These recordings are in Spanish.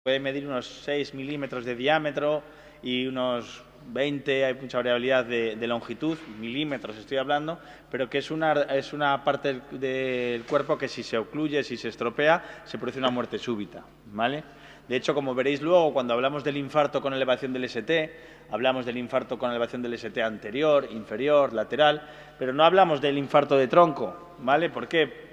puede medir unos 6 milímetros de diámetro y unos 20, hay mucha variabilidad de longitud, milímetros estoy hablando, pero que es una parte del cuerpo que si se ocluye, si se estropea, se produce una muerte súbita, ¿vale? De hecho, como veréis luego, cuando hablamos del infarto con elevación del ST, hablamos del infarto con elevación del ST anterior, inferior, lateral, pero no hablamos del infarto de tronco, ¿vale? ¿Por qué?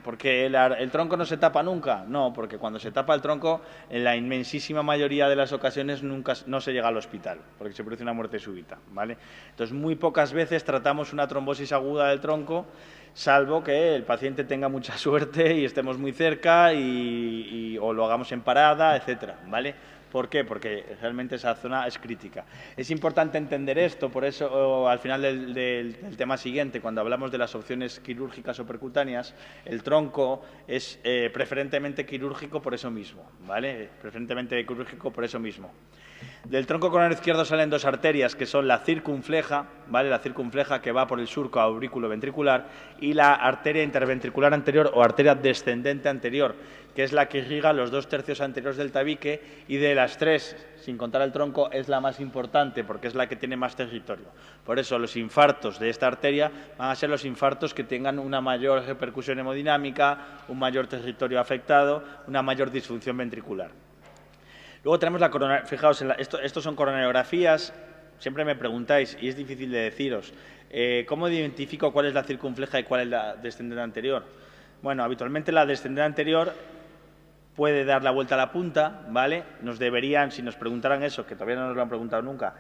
¿Porque el tronco no se tapa nunca? No, porque cuando se tapa el tronco, en la inmensísima mayoría de las ocasiones no se llega al hospital, porque se produce una muerte súbita, ¿vale? Entonces, muy pocas veces tratamos una trombosis aguda del tronco, salvo que el paciente tenga mucha suerte y estemos muy cerca o lo hagamos en parada, etcétera, ¿vale? ¿Por qué? Porque realmente esa zona es crítica. Es importante entender esto, por eso al final del tema siguiente, cuando hablamos de las opciones quirúrgicas o percutáneas, el tronco es preferentemente quirúrgico por eso mismo, ¿vale? Preferentemente quirúrgico por eso mismo. Del tronco coronario izquierdo salen dos arterias, que son la circunfleja, ¿vale? La circunfleja que va por el surco aurículo-ventricular y la arteria interventricular anterior o arteria descendente anterior, que es la que irriga los 2/3 anteriores del tabique y de las tres, sin contar el tronco, es la más importante porque es la que tiene más territorio. Por eso los infartos de esta arteria van a ser los infartos que tengan una mayor repercusión hemodinámica, un mayor territorio afectado, una mayor disfunción ventricular. Luego tenemos la coronaria. Fijaos, estos son coronariografías. Siempre me preguntáis, y es difícil de deciros, ¿cómo identifico cuál es la circunfleja y cuál es la descendente anterior? Bueno, habitualmente la descendente anterior puede dar la vuelta a la punta, ¿vale? Si nos preguntaran eso, que todavía no nos lo han preguntado nunca,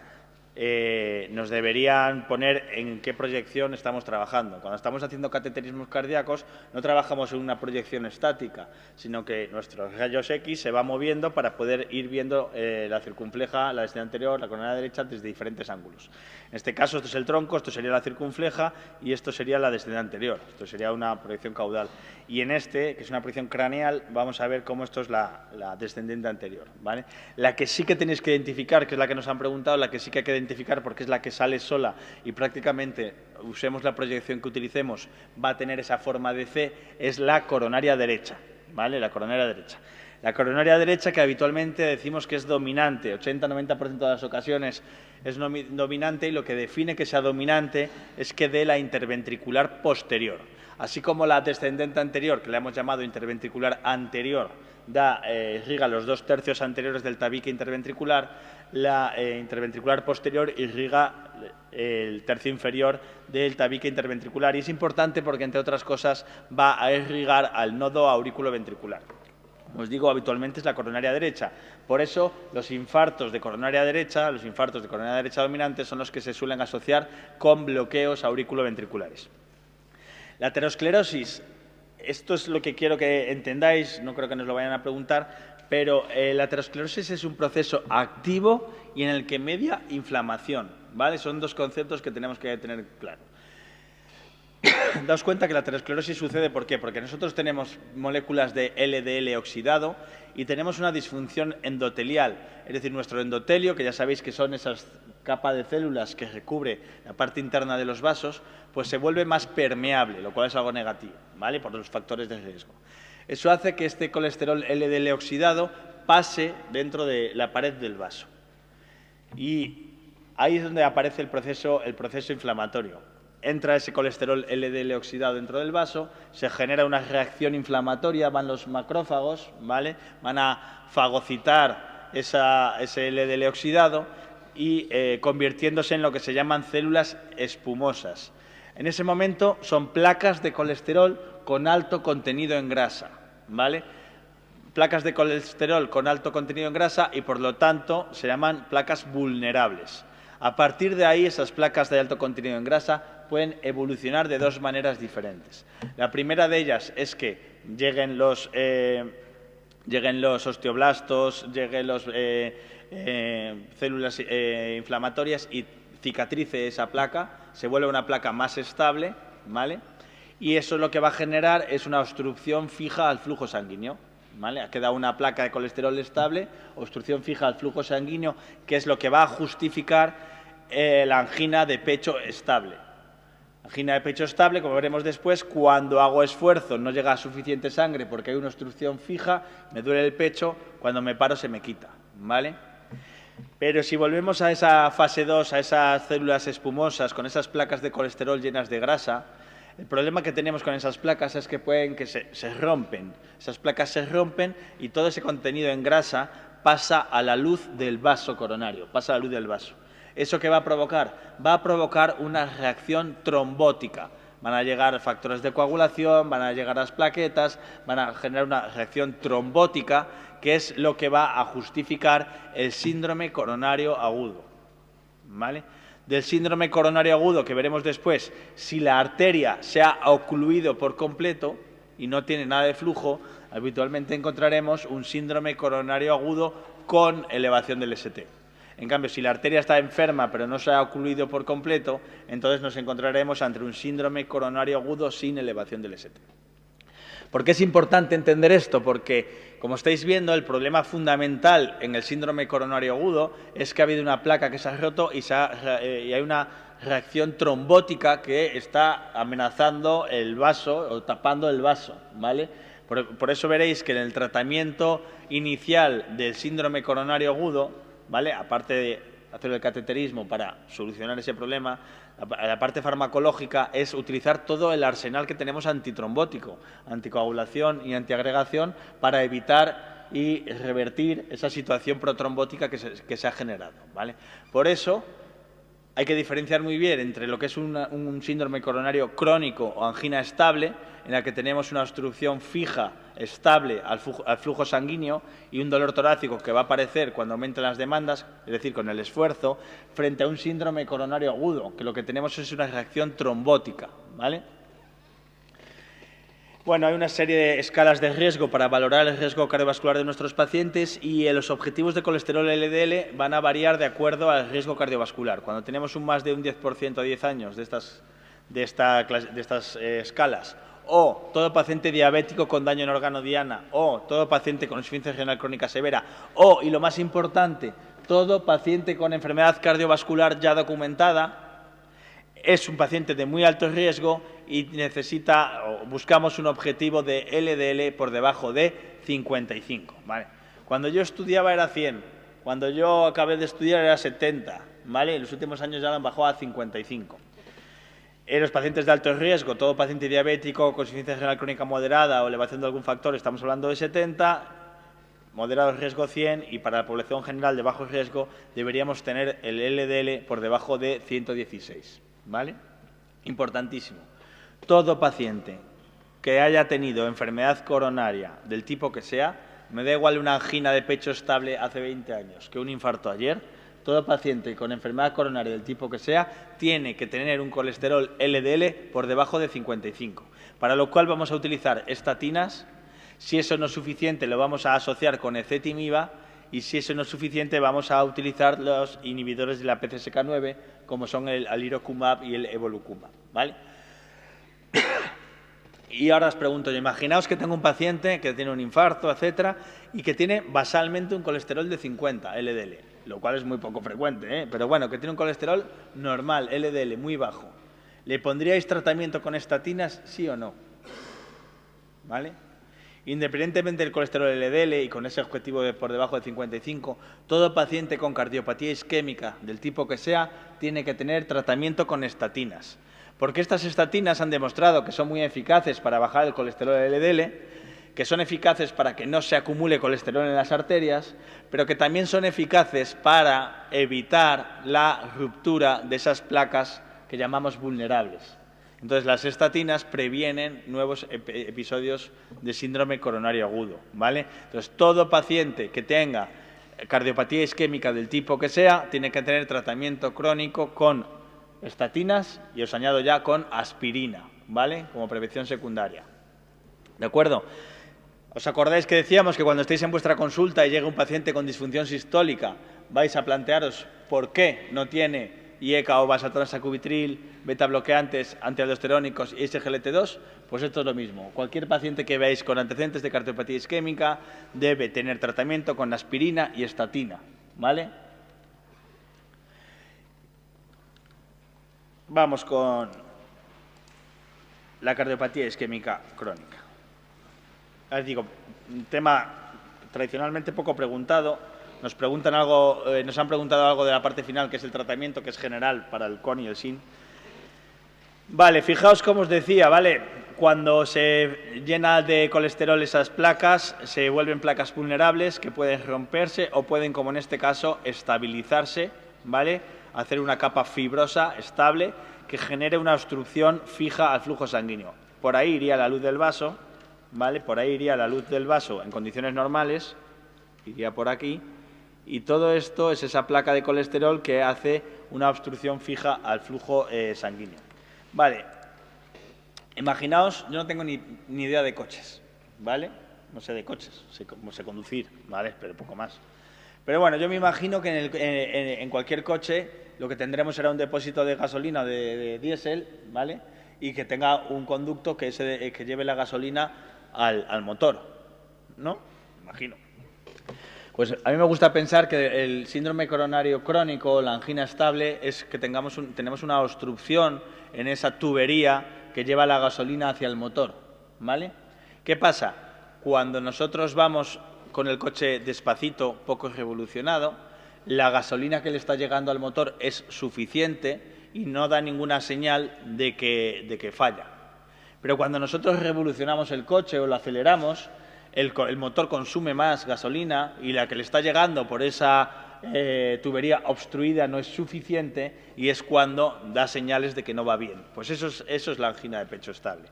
nos deberían poner en qué proyección estamos trabajando. Cuando estamos haciendo cateterismos cardíacos no trabajamos en una proyección estática, sino que nuestros rayos X se va moviendo para poder ir viendo la circunfleja, la descendente anterior, la coronaria derecha desde diferentes ángulos. En este caso esto es el tronco, esto sería la circunfleja y esto sería la descendente anterior. Esto sería una proyección caudal. Y en este, que es una proyección craneal, vamos a ver cómo esto es la descendente anterior, ¿vale? La que sí que tenéis que identificar, que es la que nos han preguntado, la que sí que hay que identificar porque es la que sale sola y prácticamente usemos la proyección que utilicemos va a tener esa forma de C, es la coronaria derecha, ¿vale? La coronaria derecha. La coronaria derecha que habitualmente decimos que es dominante, 80-90% de las ocasiones es dominante y lo que define que sea dominante es que dé la interventricular posterior. Así como la descendente anterior, que le hemos llamado interventricular anterior, irriga los 2/3 anteriores del tabique interventricular, la interventricular posterior irriga el tercio inferior del tabique interventricular. Y es importante porque, entre otras cosas, va a irrigar al nodo aurículo-ventricular. Os digo, habitualmente es la coronaria derecha. Por eso, los infartos de coronaria derecha dominante son los que se suelen asociar con bloqueos aurículo-ventriculares. La aterosclerosis, esto es lo que quiero que entendáis, no creo que nos lo vayan a preguntar, pero la aterosclerosis es un proceso activo y en el que media inflamación, ¿vale? Son dos conceptos que tenemos que tener claro. Daos cuenta que la aterosclerosis sucede, ¿por qué? Porque nosotros tenemos moléculas de LDL oxidado y tenemos una disfunción endotelial, es decir, nuestro endotelio, que ya sabéis que son esas capas de células que recubre la parte interna de los vasos, pues se vuelve más permeable, lo cual es algo negativo, ¿vale? Por los factores de riesgo. Eso hace que este colesterol LDL oxidado pase dentro de la pared del vaso. Y ahí es donde aparece el proceso inflamatorio. Entra ese colesterol LDL oxidado dentro del vaso, se genera una reacción inflamatoria, van los macrófagos, ¿vale? Van a fagocitar ese LDL oxidado y convirtiéndose en lo que se llaman células espumosas. En ese momento son placas de colesterol con alto contenido en grasa, ¿vale? Placas de colesterol con alto contenido en grasa y, por lo tanto, se llaman placas vulnerables. A partir de ahí, esas placas de alto contenido en grasa pueden evolucionar de dos maneras diferentes. La primera de ellas es que lleguen los osteoblastos, lleguen las células inflamatorias y cicatrice esa placa, se vuelve una placa más estable, ¿vale? Y eso lo que va a generar es una obstrucción fija al flujo sanguíneo, ¿vale? Ha quedado una placa de colesterol estable, obstrucción fija al flujo sanguíneo, que es lo que va a justificar la angina de pecho estable. Angina de pecho estable, como veremos después, cuando hago esfuerzo no llega suficiente sangre porque hay una obstrucción fija, me duele el pecho, cuando me paro se me quita, ¿vale? Pero si volvemos a esa fase 2, a esas células espumosas con esas placas de colesterol llenas de grasa, el problema que tenemos con esas placas es que pueden que se rompen. Esas placas se rompen y todo ese contenido en grasa pasa a la luz del vaso coronario, pasa a la luz del vaso. ¿Eso qué va a provocar? Va a provocar una reacción trombótica. Van a llegar factores de coagulación, van a llegar las plaquetas, van a generar una reacción trombótica, que es lo que va a justificar el síndrome coronario agudo, ¿vale? Del síndrome coronario agudo, que veremos después, si la arteria se ha ocluido por completo y no tiene nada de flujo, habitualmente encontraremos un síndrome coronario agudo con elevación del ST. En cambio, si la arteria está enferma pero no se ha ocluido por completo, entonces nos encontraremos ante un síndrome coronario agudo sin elevación del ST. ¿Por qué es importante entender esto? Porque, como estáis viendo, el problema fundamental en el síndrome coronario agudo es que ha habido una placa que se ha roto y hay una reacción trombótica que está amenazando el vaso o tapando el vaso, ¿vale? Por eso veréis que en el tratamiento inicial del síndrome coronario agudo, ¿vale? Aparte de hacer el cateterismo para solucionar ese problema, la parte farmacológica es utilizar todo el arsenal que tenemos antitrombótico, anticoagulación y antiagregación para evitar y revertir esa situación protrombótica que se ha generado, ¿vale? Por eso hay que diferenciar muy bien entre lo que es un síndrome coronario crónico o angina estable, en la que tenemos una obstrucción fija, estable al flujo sanguíneo y un dolor torácico que va a aparecer cuando aumentan las demandas, es decir, con el esfuerzo, frente a un síndrome coronario agudo, que lo que tenemos es una reacción trombótica, ¿vale? Bueno, hay una serie de escalas de riesgo para valorar el riesgo cardiovascular de nuestros pacientes y los objetivos de colesterol LDL van a variar de acuerdo al riesgo cardiovascular. Cuando tenemos más de un 10% a 10 años de estas escalas, o todo paciente diabético con daño en órgano diana, o todo paciente con insuficiencia renal crónica severa, o, y lo más importante, todo paciente con enfermedad cardiovascular ya documentada, es un paciente de muy alto riesgo y buscamos un objetivo de LDL por debajo de 55, ¿vale? Cuando yo estudiaba era 100, cuando yo acabé de estudiar era 70, ¿vale? En los últimos años ya lo han bajado a 55. En los pacientes de alto riesgo, todo paciente diabético con insuficiencia renal crónica moderada o elevación de algún factor, estamos hablando de 70, moderado riesgo 100 y para la población general de bajo riesgo deberíamos tener el LDL por debajo de 116, ¿vale? Importantísimo. Todo paciente que haya tenido enfermedad coronaria del tipo que sea, me da igual una angina de pecho estable hace 20 años que un infarto ayer, todo paciente con enfermedad coronaria del tipo que sea tiene que tener un colesterol LDL por debajo de 55, para lo cual vamos a utilizar estatinas. Si eso no es suficiente, lo vamos a asociar con ezetimiba y si eso no es suficiente, vamos a utilizar los inhibidores de la PCSK9, como son el alirocumab y el evolucumab, ¿vale? Y ahora os pregunto, imaginaos que tengo un paciente que tiene un infarto, etcétera, y que tiene basalmente un colesterol de 50 LDL, lo cual es muy poco frecuente, ¿eh? Pero bueno, que tiene un colesterol normal, LDL, muy bajo. ¿Le pondríais tratamiento con estatinas, sí o no? ¿Vale? Independientemente del colesterol LDL y con ese objetivo de por debajo de 55, todo paciente con cardiopatía isquémica del tipo que sea tiene que tener tratamiento con estatinas. Porque estas estatinas han demostrado que son muy eficaces para bajar el colesterol LDL, que son eficaces para que no se acumule colesterol en las arterias, pero que también son eficaces para evitar la ruptura de esas placas que llamamos vulnerables. Entonces, las estatinas previenen nuevos episodios de síndrome coronario agudo, ¿vale? Entonces, todo paciente que tenga cardiopatía isquémica del tipo que sea tiene que tener tratamiento crónico con estatinas y os añado ya con aspirina, ¿vale? Como prevención secundaria. ¿De acuerdo? ¿Os acordáis que decíamos que cuando estéis en vuestra consulta y llega un paciente con disfunción sistólica, vais a plantearos por qué no tiene IECA o vasatransacubitril, beta-bloqueantes, antialdosterónicos y SGLT2? Pues esto es lo mismo. Cualquier paciente que veáis con antecedentes de cardiopatía isquémica debe tener tratamiento con aspirina y estatina, ¿vale? Vamos con la cardiopatía isquémica crónica. Les digo, un tema tradicionalmente poco preguntado. Nos han preguntado algo de la parte final, que es el tratamiento, que es general para el CON y el SIN. Vale, fijaos como os decía, ¿vale? Cuando se llena de colesterol esas placas, se vuelven placas vulnerables que pueden romperse o pueden, como en este caso, estabilizarse, ¿vale? Hacer una capa fibrosa, estable, que genere una obstrucción fija al flujo sanguíneo. Por ahí iría la luz del vaso, ¿vale? Por ahí iría la luz del vaso en condiciones normales, iría por aquí, y todo esto es esa placa de colesterol que hace una obstrucción fija al flujo sanguíneo. Vale, imaginaos, yo no tengo ni idea de coches, ¿vale? No sé de coches, sé conducir, ¿vale? Pero poco más. Pero bueno, yo me imagino que en cualquier coche lo que tendremos será un depósito de gasolina de diésel, ¿vale? Y que tenga un conducto que lleve la gasolina al motor, ¿no? Imagino. Pues a mí me gusta pensar que el síndrome coronario crónico, la angina estable, es que tenemos una obstrucción en esa tubería que lleva la gasolina hacia el motor, ¿vale? ¿Qué pasa? Cuando nosotros vamos con el coche despacito, poco revolucionado, la gasolina que le está llegando al motor es suficiente y no da ninguna señal de que falla. Pero cuando nosotros revolucionamos el coche o lo aceleramos, el motor consume más gasolina y la que le está llegando por esa tubería obstruida no es suficiente y es cuando da señales de que no va bien. Pues eso es la angina de pecho estable.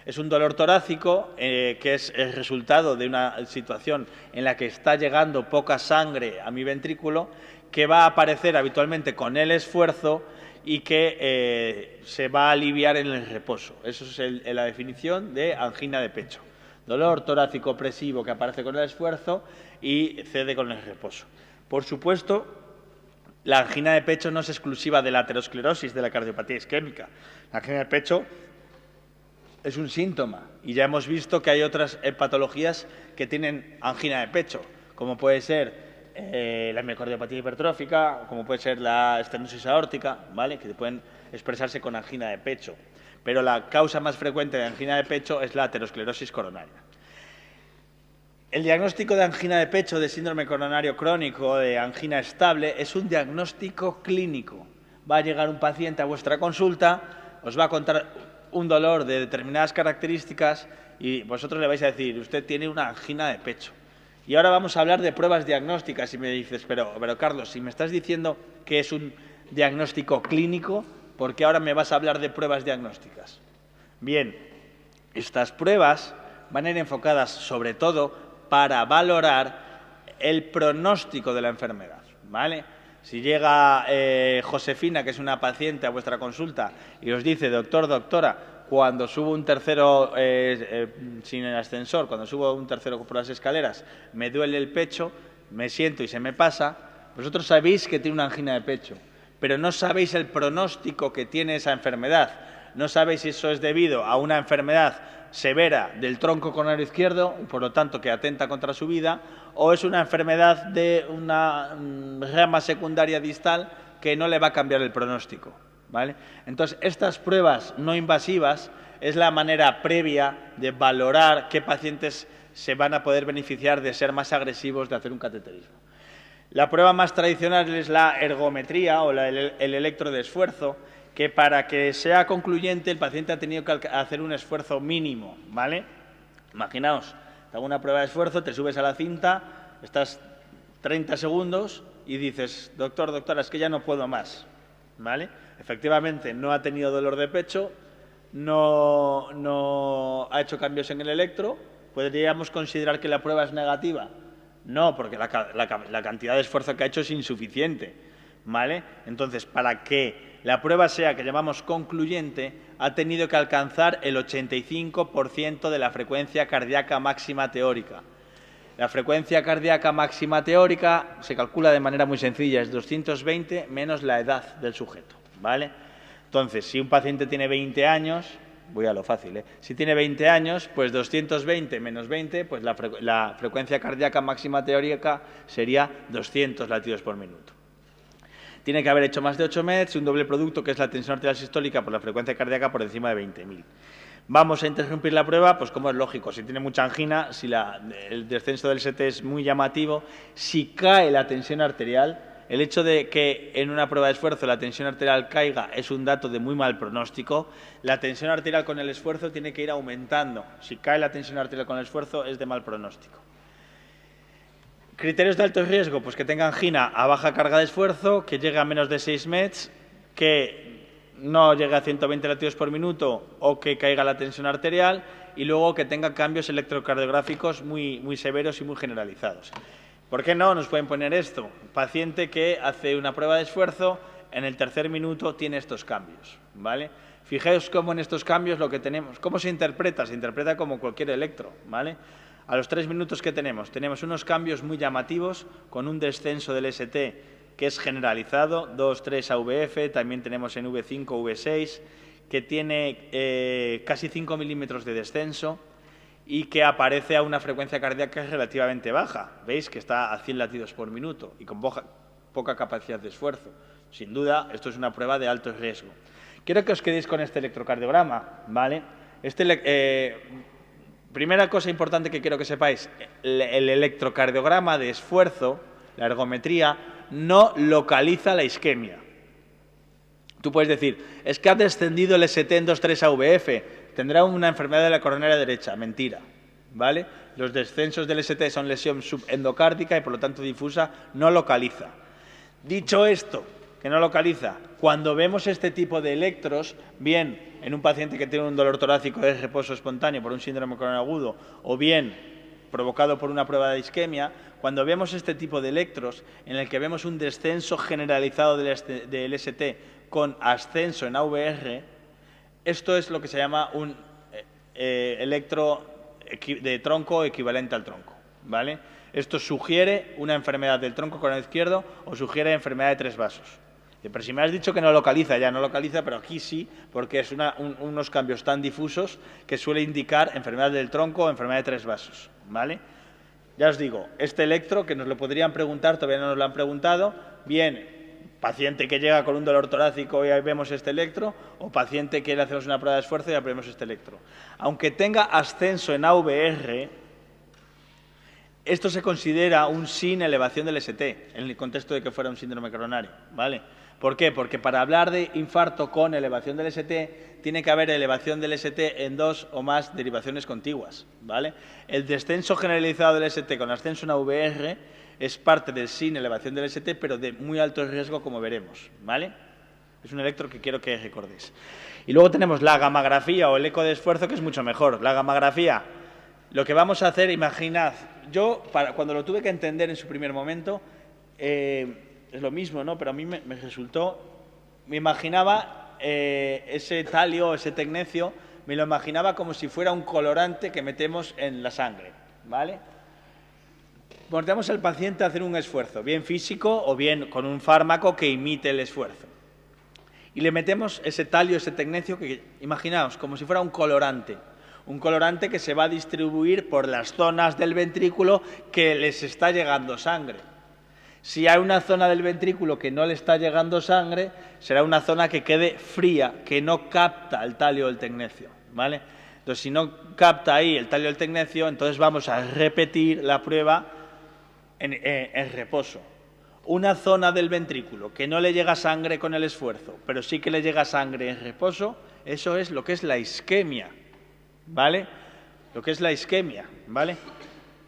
Es un dolor torácico que es el resultado de una situación en la que está llegando poca sangre a mi ventrículo, que va a aparecer habitualmente con el esfuerzo y que se va a aliviar en el reposo. Eso es la definición de angina de pecho. Dolor torácico opresivo que aparece con el esfuerzo y cede con el reposo. Por supuesto, la angina de pecho no es exclusiva de la aterosclerosis, de la cardiopatía isquémica. La angina de pecho es un síntoma y ya hemos visto que hay otras patologías que tienen angina de pecho, como puede ser la miocardiopatía hipertrófica, como puede ser la estenosis aórtica, ¿vale? Que pueden expresarse con angina de pecho. Pero la causa más frecuente de angina de pecho es la aterosclerosis coronaria. El diagnóstico de angina de pecho, de síndrome coronario crónico, de angina estable, es un diagnóstico clínico. Va a llegar un paciente a vuestra consulta, os va a contar un dolor de determinadas características y vosotros le vais a decir, usted tiene una angina de pecho. Y ahora vamos a hablar de pruebas diagnósticas y me dices, pero Carlos, si me estás diciendo que es un diagnóstico clínico, ¿por qué ahora me vas a hablar de pruebas diagnósticas? Bien, estas pruebas van a ir enfocadas sobre todo para valorar el pronóstico de la enfermedad, ¿vale? Si llega Josefina, que es una paciente, a vuestra consulta y os dice, doctor, doctora, cuando subo un tercero sin el ascensor, cuando subo un tercero por las escaleras, me duele el pecho, me siento y se me pasa, vosotros sabéis que tiene una angina de pecho, pero no sabéis el pronóstico que tiene esa enfermedad. No sabéis si eso es debido a una enfermedad severa del tronco coronario izquierdo, y por lo tanto que atenta contra su vida, o es una enfermedad de una rama secundaria distal que no le va a cambiar el pronóstico, ¿vale? Entonces, estas pruebas no invasivas es la manera previa de valorar qué pacientes se van a poder beneficiar de ser más agresivos, de hacer un cateterismo. La prueba más tradicional es la ergometría o el electro de esfuerzo, que para que sea concluyente el paciente ha tenido que hacer un esfuerzo mínimo, ¿vale? Imaginaos, te hago una prueba de esfuerzo, te subes a la cinta, estás 30 segundos y dices, doctor, doctora, es que ya no puedo más, ¿vale? Efectivamente, no ha tenido dolor de pecho, no ha hecho cambios en el electro, ¿podríamos considerar que la prueba es negativa? No, porque la cantidad de esfuerzo que ha hecho es insuficiente, ¿vale? Entonces, para que la prueba sea, que llamamos concluyente, ha tenido que alcanzar el 85% de la frecuencia cardíaca máxima teórica. La frecuencia cardíaca máxima teórica se calcula de manera muy sencilla, es 220 menos la edad del sujeto, ¿vale? Entonces, si un paciente tiene 20 años, voy a lo fácil, ¿eh? Si tiene 20 años, pues 220 menos 20, pues la frecuencia cardíaca máxima teórica sería 200 latidos por minuto. Tiene que haber hecho más de 8 METs y un doble producto, que es la tensión arterial sistólica por la frecuencia cardíaca por encima de 20.000. Vamos a interrumpir la prueba, pues como es lógico, si tiene mucha angina, si el descenso del ST es muy llamativo, si cae la tensión arterial, el hecho de que en una prueba de esfuerzo la tensión arterial caiga es un dato de muy mal pronóstico. La tensión arterial con el esfuerzo tiene que ir aumentando. Si cae la tensión arterial con el esfuerzo es de mal pronóstico. Criterios de alto riesgo, pues que tenga angina a baja carga de esfuerzo, que llegue a menos de 6 meds, que no llegue a 120 latidos por minuto o que caiga la tensión arterial y luego que tenga cambios electrocardiográficos muy severos y muy generalizados. ¿Por qué no nos pueden poner esto? Paciente que hace una prueba de esfuerzo, en el tercer minuto tiene estos cambios, ¿vale? Fijaos cómo en estos cambios lo que tenemos, ¿cómo se interpreta? Se interpreta como cualquier electro, ¿vale? A los 3 minutos que tenemos unos cambios muy llamativos con un descenso del ST que es generalizado, 2, 3 AVF, también tenemos en V5, V6, que tiene casi 5 milímetros de descenso y que aparece a una frecuencia cardíaca relativamente baja. Veis que está a 100 latidos por minuto y con poca capacidad de esfuerzo. Sin duda, esto es una prueba de alto riesgo. Quiero que os quedéis con este electrocardiograma, ¿vale? Primera cosa importante que quiero que sepáis, el electrocardiograma de esfuerzo, la ergometría, no localiza la isquemia. Tú puedes decir, es que ha descendido el ST en 2,3 AVF, tendrá una enfermedad de la coronaria derecha. Mentira, ¿vale? Los descensos del ST son lesión subendocárdica y por lo tanto difusa, no localiza. Dicho esto, que no localiza, cuando vemos este tipo de electros, bien en un paciente que tiene un dolor torácico de reposo espontáneo por un síndrome coronario agudo o bien provocado por una prueba de isquemia, cuando vemos este tipo de electros en el que vemos un descenso generalizado del ST con ascenso en AVR, esto es lo que se llama un electro de tronco equivalente al tronco, ¿vale? Esto sugiere una enfermedad del tronco coronario izquierdo o sugiere enfermedad de 3 vasos. Pero si me has dicho que no localiza, ya no localiza, pero aquí sí, porque es unos cambios tan difusos que suele indicar enfermedad del tronco o enfermedad de 3 vasos, ¿vale? Ya os digo, este electro, que nos lo podrían preguntar, todavía no nos lo han preguntado, bien, paciente que llega con un dolor torácico y ahí vemos este electro, o paciente que le hacemos una prueba de esfuerzo y ya vemos este electro. Aunque tenga ascenso en AVR, esto se considera un sin elevación del ST, en el contexto de que fuera un síndrome coronario, ¿vale? ¿Por qué? Porque para hablar de infarto con elevación del ST, tiene que haber elevación del ST en 2 o más derivaciones contiguas, ¿vale? El descenso generalizado del ST con ascenso en AVR es parte del sin elevación del ST, pero de muy alto riesgo, como veremos, ¿vale? Es un electro que quiero que recordéis. Y luego tenemos la gammagrafía o el eco de esfuerzo, que es mucho mejor. La gammagrafía, lo que vamos a hacer, imaginad, yo cuando lo tuve que entender en su primer momento, es lo mismo, ¿no? Pero a mí me resultó, me imaginaba ese talio, ese tecnecio, me lo imaginaba como si fuera un colorante que metemos en la sangre, ¿vale? Ponemos al paciente a hacer un esfuerzo, bien físico o bien con un fármaco que imite el esfuerzo. Y le metemos ese talio, ese tecnecio, que imaginaos, como si fuera un colorante que se va a distribuir por las zonas del ventrículo que les está llegando sangre. Si hay una zona del ventrículo que no le está llegando sangre, será una zona que quede fría, que no capta el talio del tecnecio, ¿vale? Entonces, si no capta ahí el talio del tecnecio, entonces vamos a repetir la prueba en reposo. Una zona del ventrículo que no le llega sangre con el esfuerzo, pero sí que le llega sangre en reposo, eso es lo que es la isquemia, ¿vale? Lo que es la isquemia, ¿vale?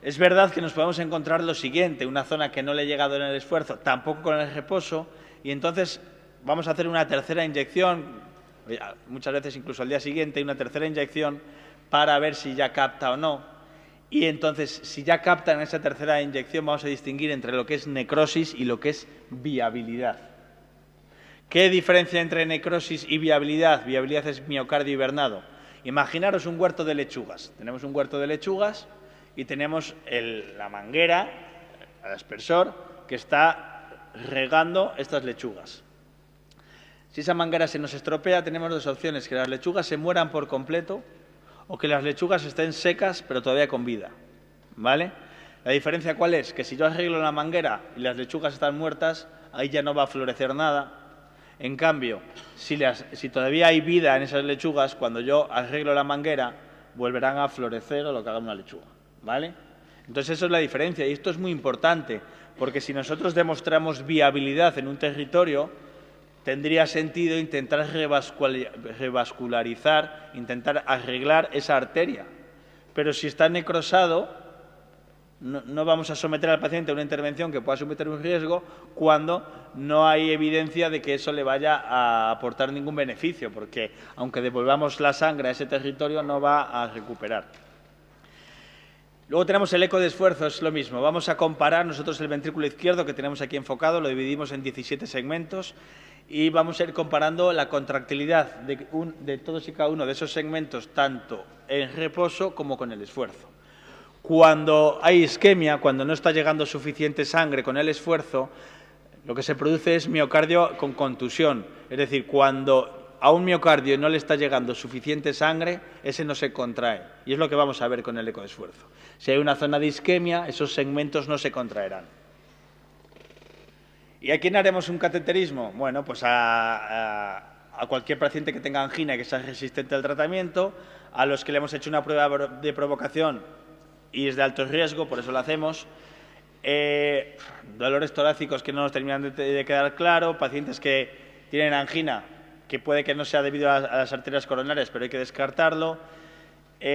Es verdad que nos podemos encontrar lo siguiente, una zona que no le ha llegado en el esfuerzo, tampoco con el reposo, y entonces vamos a hacer una tercera inyección, muchas veces incluso al día siguiente, una tercera inyección para ver si ya capta o no. Y entonces, si ya capta en esa tercera inyección, vamos a distinguir entre lo que es necrosis y lo que es viabilidad. ¿Qué diferencia entre necrosis y viabilidad? Viabilidad es miocardio hibernado. Imaginaros un huerto de lechugas. Tenemos un huerto de lechugas y tenemos la manguera, el aspersor, que está regando estas lechugas. Si esa manguera se nos estropea, tenemos dos opciones, que las lechugas se mueran por completo o que las lechugas estén secas pero todavía con vida, ¿vale? La diferencia ¿cuál es? Que si yo arreglo la manguera y las lechugas están muertas, ahí ya no va a florecer nada. En cambio, si todavía hay vida en esas lechugas, cuando yo arreglo la manguera, volverán a florecer o lo que haga una lechuga, ¿vale? Entonces, eso es la diferencia y esto es muy importante, porque si nosotros demostramos viabilidad en un territorio, tendría sentido intentar revascularizar, intentar arreglar esa arteria. Pero si está necrosado, no vamos a someter al paciente a una intervención que pueda someter un riesgo cuando no hay evidencia de que eso le vaya a aportar ningún beneficio, porque aunque devolvamos la sangre a ese territorio, no va a recuperar. Luego tenemos el eco de esfuerzo, es lo mismo. Vamos a comparar nosotros el ventrículo izquierdo que tenemos aquí enfocado, lo dividimos en 17 segmentos y vamos a ir comparando la contractilidad de todos y cada uno de esos segmentos, tanto en reposo como con el esfuerzo. Cuando hay isquemia, cuando no está llegando suficiente sangre con el esfuerzo, lo que se produce es miocardio con contusión. Es decir, cuando a un miocardio no le está llegando suficiente sangre, ese no se contrae. Y es lo que vamos a ver con el eco de esfuerzo. Si hay una zona de isquemia, esos segmentos no se contraerán. ¿Y a quién haremos un cateterismo? Bueno, pues a cualquier paciente que tenga angina y que sea resistente al tratamiento, a los que le hemos hecho una prueba de provocación y es de alto riesgo, por eso lo hacemos. Dolores torácicos que no nos terminan de quedar claro, pacientes que tienen angina, que puede que no sea debido a las arterias coronarias, pero hay que descartarlo,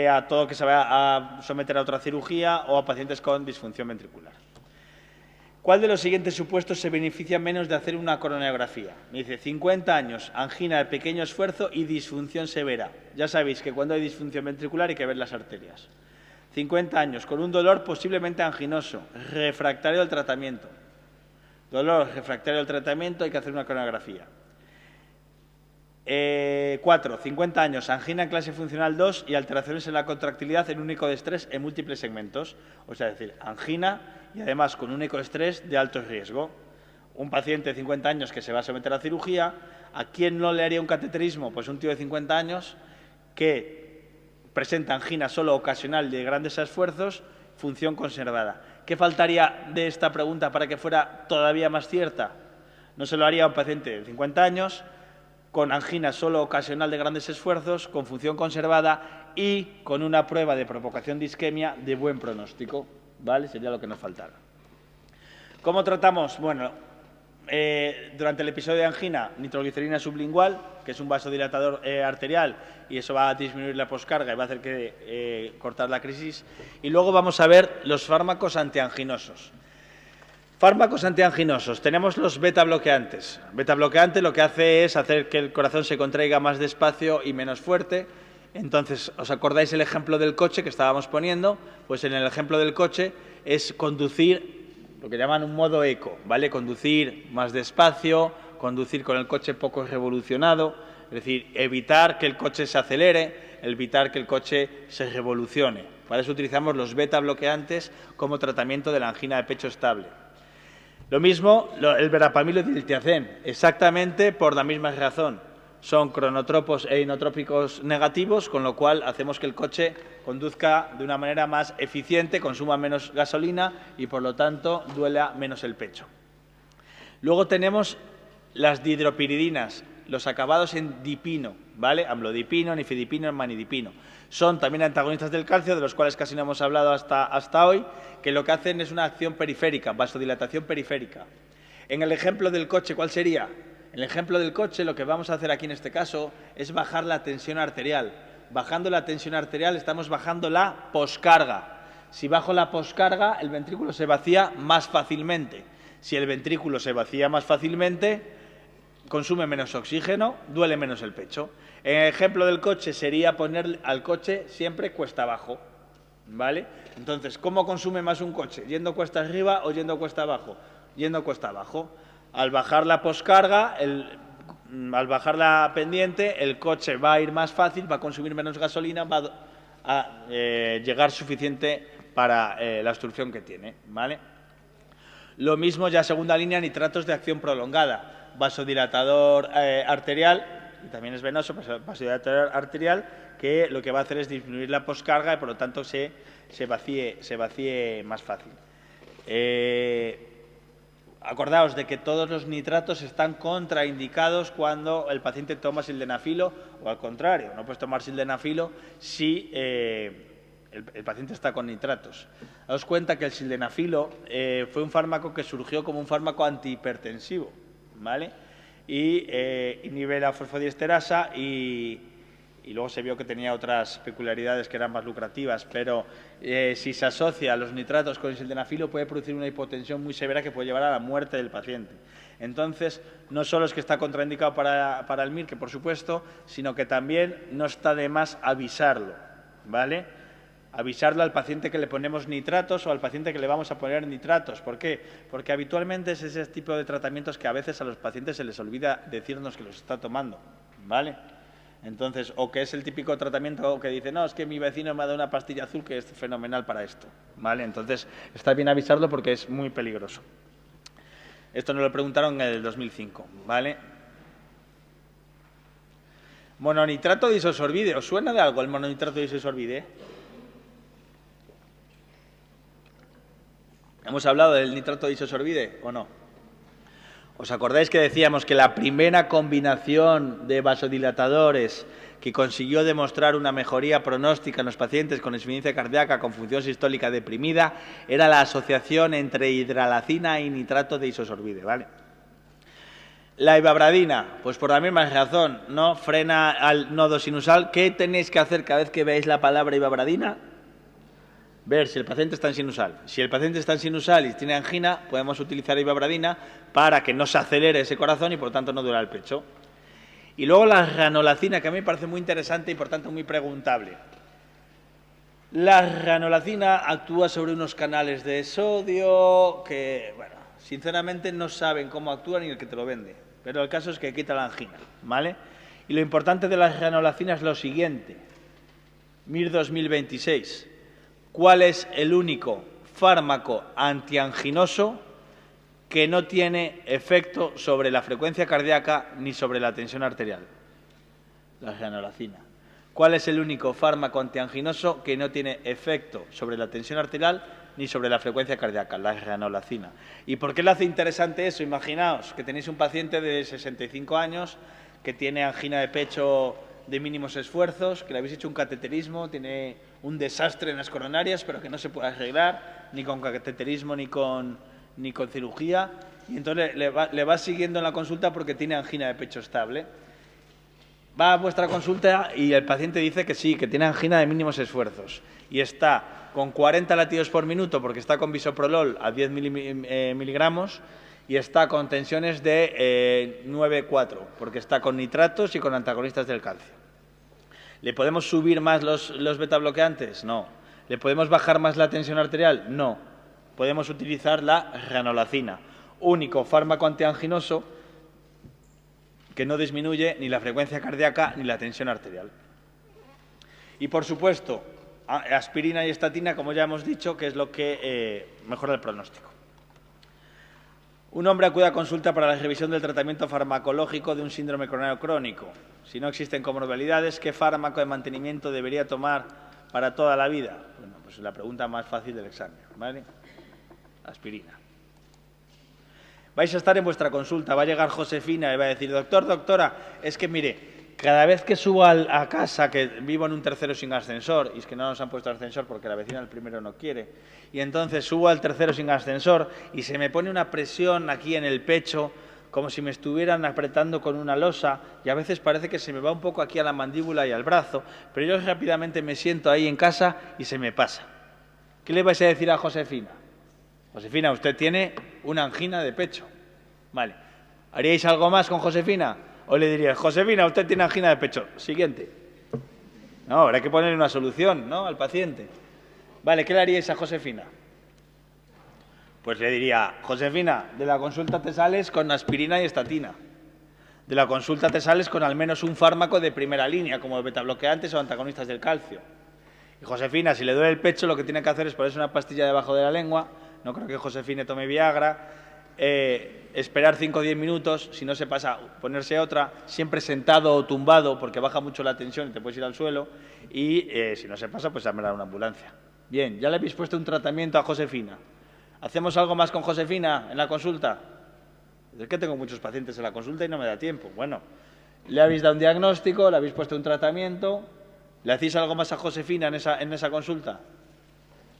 a todo que se vaya a someter a otra cirugía o a pacientes con disfunción ventricular. ¿Cuál de los siguientes supuestos se beneficia menos de hacer una coronariografía? Me dice 50 años, angina de pequeño esfuerzo y disfunción severa. Ya sabéis que cuando hay disfunción ventricular hay que ver las arterias. 50 años, con un dolor posiblemente anginoso, refractario al tratamiento. Dolor refractario al tratamiento, hay que hacer una coronariografía. 4, 50 años, angina en clase funcional 2 y alteraciones en la contractilidad en un eco de estrés en múltiples segmentos. O sea, es decir, angina y además con un eco de estrés de alto riesgo. Un paciente de 50 años que se va a someter a cirugía, ¿a quién no le haría un cateterismo? Pues un tío de 50 años que presenta angina solo ocasional de grandes esfuerzos, función conservada. ¿Qué faltaría de esta pregunta para que fuera todavía más cierta? No se lo haría a un paciente de 50 años con angina solo ocasional de grandes esfuerzos, con función conservada y con una prueba de provocación de isquemia de buen pronóstico, ¿vale? Sería lo que nos faltara. ¿Cómo tratamos? Bueno, durante el episodio de angina, nitroglicerina sublingual, que es un vasodilatador arterial, y eso va a disminuir la poscarga y va a hacer que cortar la crisis. Y luego vamos a ver los fármacos antianginosos. Fármacos antianginosos. Tenemos los beta-bloqueantes. Beta-bloqueante lo que hace es hacer que el corazón se contraiga más despacio y menos fuerte. Entonces, ¿os acordáis el ejemplo del coche que estábamos poniendo? Pues en el ejemplo del coche es conducir lo que llaman un modo eco, ¿vale? Conducir más despacio, conducir con el coche poco revolucionado, es decir, evitar que el coche se acelere, evitar que el coche se revolucione. Para eso utilizamos los beta-bloqueantes como tratamiento de la angina de pecho estable. Lo mismo el verapamil y el diltiazem, exactamente por la misma razón. Son cronotropos e inotrópicos negativos, con lo cual hacemos que el coche conduzca de una manera más eficiente, consuma menos gasolina y, por lo tanto, duela menos el pecho. Luego tenemos las dihidropiridinas, los acabados en dipino, ¿vale? Amlodipino, nifedipino, manidipino. Son también antagonistas del calcio, de los cuales casi no hemos hablado hasta hoy, que lo que hacen es una acción periférica, vasodilatación periférica. En el ejemplo del coche, ¿cuál sería? En el ejemplo del coche, lo que vamos a hacer aquí en este caso es bajar la tensión arterial. Bajando la tensión arterial estamos bajando la poscarga. Si bajo la poscarga, el ventrículo se vacía más fácilmente. Si el ventrículo se vacía más fácilmente, consume menos oxígeno, duele menos el pecho. En el ejemplo del coche sería poner al coche siempre cuesta abajo, ¿vale? Entonces, ¿cómo consume más un coche? ¿Yendo cuesta arriba o yendo cuesta abajo? Yendo cuesta abajo. Al bajar la poscarga, al bajar la pendiente, el coche va a ir más fácil, va a consumir menos gasolina, va a llegar suficiente para la obstrucción que tiene, ¿vale? Lo mismo ya segunda línea, nitratos de acción prolongada, vasodilatador arterial, y también es venoso, vasodilatador arterial, que lo que va a hacer es disminuir la poscarga y por lo tanto se vacíe más fácil. acordaos de que todos los nitratos están contraindicados cuando el paciente toma sildenafilo o al contrario, no puedes tomar sildenafilo si el paciente está con nitratos. Daos cuenta que el sildenafilo fue un fármaco que surgió como un fármaco antihipertensivo, ¿vale? Y inhibe la fosfodiesterasa y luego se vio que tenía otras peculiaridades que eran más lucrativas, pero si se asocia a los nitratos con el sildenafilo puede producir una hipotensión muy severa que puede llevar a la muerte del paciente. Entonces, no solo es que está contraindicado para el MIR, que por supuesto, sino que también no está de más avisarlo, ¿vale? Avisarlo al paciente que le ponemos nitratos o al paciente que le vamos a poner nitratos. ¿Por qué? Porque habitualmente es ese tipo de tratamientos que a veces a los pacientes se les olvida decirnos que los está tomando, ¿vale? Entonces, o que es el típico tratamiento que dice, no, es que mi vecino me ha dado una pastilla azul que es fenomenal para esto, ¿vale? Entonces, está bien avisarlo porque es muy peligroso. Esto nos lo preguntaron en el 2005, ¿vale? Mononitrato de isosorbide. ¿Os suena de algo el mononitrato de isosorbide? ¿Hemos hablado del nitrato de isosorbide o no? ¿Os acordáis que decíamos que la primera combinación de vasodilatadores que consiguió demostrar una mejoría pronóstica en los pacientes con insuficiencia cardíaca con función sistólica deprimida era la asociación entre hidralacina y nitrato de isosorbide, ¿vale? La ivabradina, pues por la misma razón, ¿no? Frena al nodo sinusal. ¿Qué tenéis que hacer cada vez que veáis la palabra ivabradina? Ver si el paciente está en sinusal. Si el paciente está en sinusal y tiene angina, podemos utilizar ivabradina para que no se acelere ese corazón y por tanto no duela el pecho. Y luego la ranolacina, que a mí me parece muy interesante y por tanto muy preguntable. La ranolacina actúa sobre unos canales de sodio que, bueno, sinceramente no saben cómo actúa ni el que te lo vende. Pero el caso es que quita la angina, ¿vale? Y lo importante de la ranolacina es lo siguiente. MIR 2026. ¿Cuál es el único fármaco antianginoso que no tiene efecto sobre la frecuencia cardíaca ni sobre la tensión arterial? La ranolacina. ¿Cuál es el único fármaco antianginoso que no tiene efecto sobre la tensión arterial ni sobre la frecuencia cardíaca? La ranolacina. ¿Y por qué le hace interesante eso? Imaginaos que tenéis un paciente de 65 años que tiene angina de pecho de mínimos esfuerzos, que le habéis hecho un cateterismo, tiene un desastre en las coronarias, pero que no se puede arreglar ni con cateterismo ni con cirugía, y entonces le va siguiendo en la consulta porque tiene angina de pecho estable. Va a vuestra consulta y el paciente dice que sí, que tiene angina de mínimos esfuerzos, y está con 40 latidos por minuto porque está con bisoprolol a 10 miligramos, y está con tensiones de 9,4, porque está con nitratos y con antagonistas del calcio. ¿Le podemos subir más los betabloqueantes? No. ¿Le podemos bajar más la tensión arterial? No. Podemos utilizar la ranolacina, único fármaco antianginoso que no disminuye ni la frecuencia cardíaca ni la tensión arterial. Y, por supuesto, aspirina y estatina, como ya hemos dicho, que es lo que mejora el pronóstico. Un hombre acude a consulta para la revisión del tratamiento farmacológico de un síndrome coronario crónico. Si no existen comorbilidades, ¿qué fármaco de mantenimiento debería tomar para toda la vida? Bueno, pues la pregunta más fácil del examen, ¿vale? Aspirina. Vais a estar en vuestra consulta, va a llegar Josefina y va a decir, doctor, doctora, es que mire, cada vez que subo a casa, que vivo en un tercero sin ascensor, y es que no nos han puesto ascensor porque la vecina del primero no quiere, y entonces subo al tercero sin ascensor y se me pone una presión aquí en el pecho, como si me estuvieran apretando con una losa, y a veces parece que se me va un poco aquí a la mandíbula y al brazo, pero yo rápidamente me siento ahí en casa y se me pasa. ¿Qué le vais a decir a Josefina? Josefina, usted tiene una angina de pecho. Vale. ¿Haríais algo más con Josefina? ¿O le diríais, Josefina, usted tiene angina de pecho? Siguiente. No, habrá que ponerle una solución, ¿no?, al paciente. Vale, ¿qué le haríais a Josefina? Pues le diría, Josefina, de la consulta te sales con aspirina y estatina. De la consulta te sales con al menos un fármaco de primera línea, como betabloqueantes o antagonistas del calcio. Y Josefina, si le duele el pecho, lo que tiene que hacer es ponerse una pastilla debajo de la lengua. No creo que Josefina tome Viagra. Esperar 5 o 10 minutos, si no se pasa, ponerse otra, siempre sentado o tumbado, porque baja mucho la tensión y te puedes ir al suelo. Y si no se pasa, pues llamar a una ambulancia. Bien, ya le habéis puesto un tratamiento a Josefina. ¿Hacemos algo más con Josefina en la consulta? Es que tengo muchos pacientes en la consulta y no me da tiempo. Bueno, le habéis dado un diagnóstico, le habéis puesto un tratamiento, ¿le hacéis algo más a Josefina en esa consulta?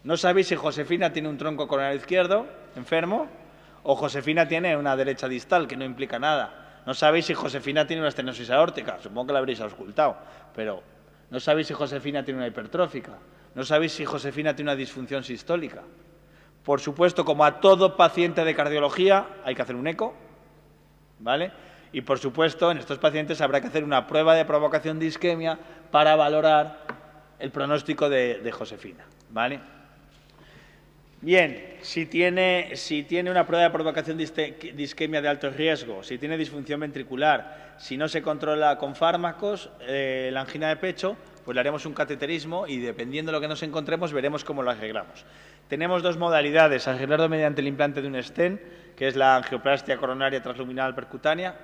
¿No sabéis si Josefina tiene un tronco coronario izquierdo, enfermo, o Josefina tiene una derecha distal, que no implica nada? No sabéis si Josefina tiene una estenosis aórtica, supongo que la habréis auscultado, pero no sabéis si Josefina tiene una hipertrófica, no sabéis si Josefina tiene una disfunción sistólica. Por supuesto, como a todo paciente de cardiología, hay que hacer un eco, ¿vale? Y, por supuesto, en estos pacientes habrá que hacer una prueba de provocación de isquemia para valorar el pronóstico de Josefina, ¿vale? Bien, si tiene una prueba de provocación de isquemia de alto riesgo, si tiene disfunción ventricular, si no se controla con fármacos, la angina de pecho, pues le haremos un cateterismo y, dependiendo de lo que nos encontremos, veremos cómo lo arreglamos. Tenemos dos modalidades: arreglarlo mediante el implante de un stent, que es la angioplastia coronaria transluminal percutánea,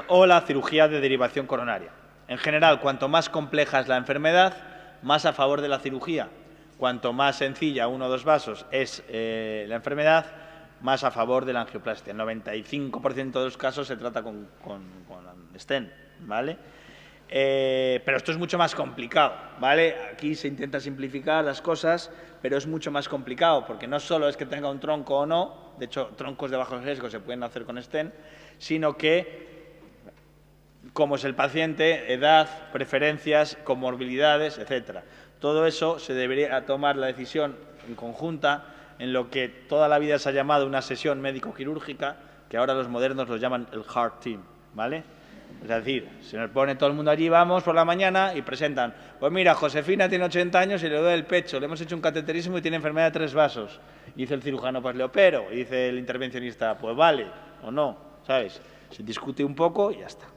o la cirugía de derivación coronaria. En general, cuanto más compleja es la enfermedad, más a favor de la cirugía. Cuanto más sencilla, 1 o 2 vasos, es la enfermedad, más a favor de la angioplastia. En 95% de los casos se trata con stent, ¿vale? Pero esto es mucho más complicado, ¿vale? Aquí se intenta simplificar las cosas, pero es mucho más complicado, porque no solo es que tenga un tronco o no, de hecho, troncos de bajo riesgo se pueden hacer con stent, sino que, como es el paciente, edad, preferencias, comorbilidades, etcétera. Todo eso se debería tomar la decisión en conjunta, en lo que toda la vida se ha llamado una sesión médico-quirúrgica, que ahora los modernos lo llaman el Heart Team, ¿vale? Es decir, se nos pone todo el mundo allí, vamos por la mañana y presentan: pues mira, Josefina tiene 80 años y le duele el pecho, le hemos hecho un cateterismo y tiene enfermedad de 3 vasos. Y dice el cirujano: pues le opero. Y dice el intervencionista: pues vale, o no, ¿sabes? Se discute un poco y ya está.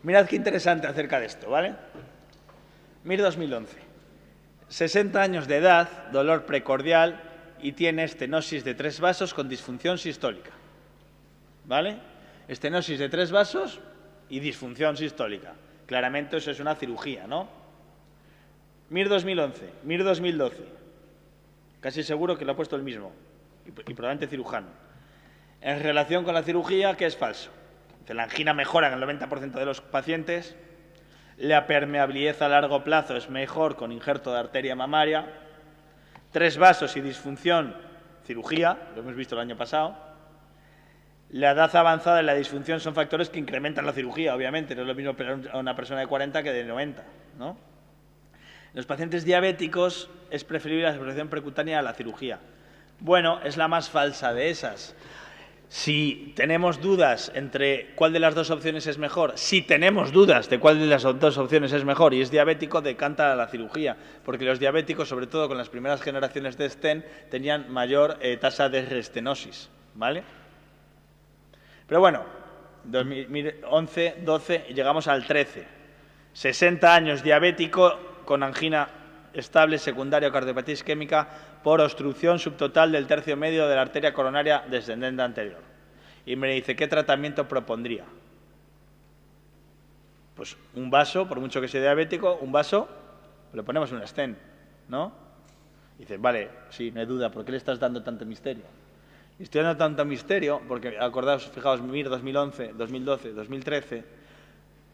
Mirad qué interesante acerca de esto, ¿vale? Mir 2011. 60 años de edad, dolor precordial y tiene estenosis de 3 vasos con disfunción sistólica, ¿vale? Estenosis de 3 vasos y disfunción sistólica. Claramente eso es una cirugía, ¿no? Mir 2011, Mir 2012. Casi seguro que lo ha puesto el mismo y probablemente cirujano. En relación con la cirugía, ¿qué es falso? La angina mejora en el 90% de los pacientes, la permeabilidad a largo plazo es mejor con injerto de arteria mamaria, 3 vasos y disfunción, cirugía, lo hemos visto el año pasado. La edad avanzada y la disfunción son factores que incrementan la cirugía, obviamente, no es lo mismo operar a una persona de 40 que de 90, ¿no? En los pacientes diabéticos es preferible la exploración percutánea a la cirugía. Bueno, es la más falsa de esas. Si tenemos dudas entre cuál de las dos opciones es mejor, si tenemos dudas de cuál de las dos opciones es mejor y es diabético, decanta a la cirugía, porque los diabéticos, sobre todo con las primeras generaciones de stent, tenían mayor tasa de restenosis, ¿vale? Pero bueno, 2011, 12, llegamos al 13. 60 años diabético con angina estable secundaria o cardiopatía isquémica por obstrucción subtotal del tercio medio de la arteria coronaria descendente anterior. Y me dice: ¿qué tratamiento propondría? Pues un vaso, por mucho que sea diabético, un vaso, le ponemos un stent, ¿no? Y dices: vale, sí, no hay duda, ¿por qué le estás dando tanto misterio? Y estoy dando tanto misterio porque, acordaos, fijaos, Mir 2011, 2012, 2013,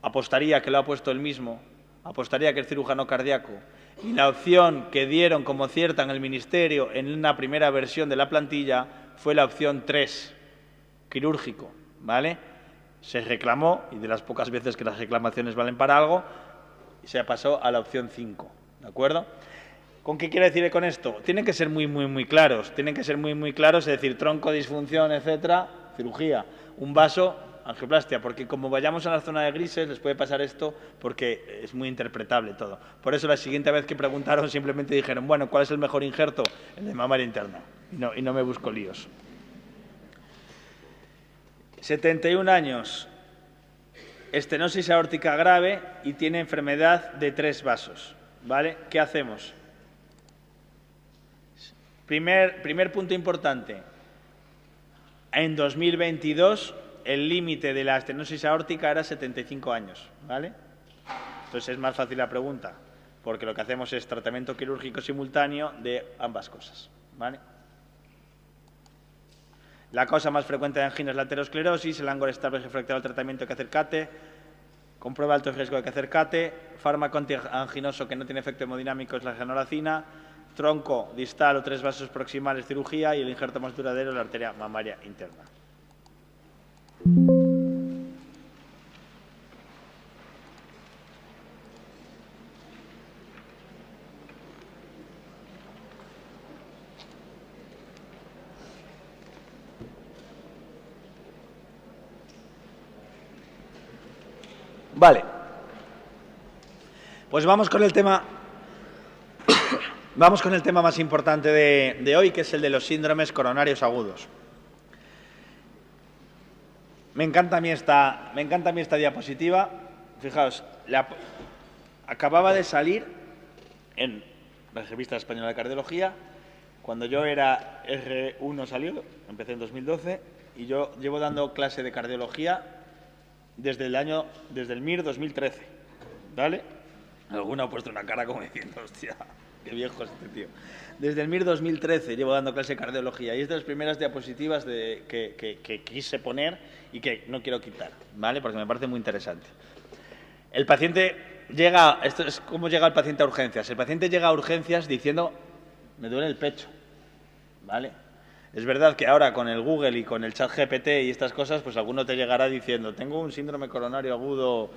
apostaría que lo ha puesto él mismo, apostaría que es cirujano cardíaco, y la opción que dieron como cierta en el Ministerio en una primera versión de la plantilla fue la opción 3, quirúrgico, ¿vale? Se reclamó, y de las pocas veces que las reclamaciones valen para algo, se pasó a la opción 5, ¿de acuerdo? ¿Con qué quiero decir con esto? Tienen que ser muy claros, es decir, tronco, disfunción, etcétera, cirugía, un vaso, angioplastia, porque como vayamos a la zona de grises les puede pasar esto porque es muy interpretable todo. Por eso la siguiente vez que preguntaron simplemente dijeron: bueno, ¿cuál es el mejor injerto? El de mamaria interna, y no me busco líos. 71 años, estenosis aórtica grave y tiene enfermedad de 3 vasos, ¿vale? ¿Qué hacemos? Primer punto importante. En 2022 el límite de la estenosis aórtica era 75 años, ¿vale? Entonces es más fácil la pregunta, porque lo que hacemos es tratamiento quirúrgico simultáneo de ambas cosas, ¿vale? La causa más frecuente de angina es la aterosclerosis, el ángulo estable refractario al tratamiento hay que hacer CATE, comprueba alto riesgo hay que hacer CATE, fármaco antianginoso que no tiene efecto hemodinámico es la genolacina, tronco distal o 3 vasos proximales cirugía y el injerto más duradero es la arteria mamaria interna. Vale. Pues vamos con el tema más importante de hoy, que es el de los síndromes coronarios agudos. Me encanta a mí esta diapositiva. Fijaos, acababa de salir en la Revista Española de Cardiología. Cuando yo era R1 salió, empecé en 2012, y yo llevo dando clase de cardiología desde el MIR 2013, ¿vale? Alguno ha puesto una cara como diciendo, hostia, qué viejo es este tío. Desde el MIR 2013 llevo dando clase de cardiología y es de las primeras diapositivas que quise poner y que no quiero quitar, ¿vale? Porque me parece muy interesante. El paciente llega, esto es cómo llega el paciente a urgencias. El paciente llega a urgencias diciendo, me duele el pecho, ¿vale? Es verdad que ahora con el Google y con el chat GPT y estas cosas, pues alguno te llegará diciendo, tengo un síndrome coronario agudo,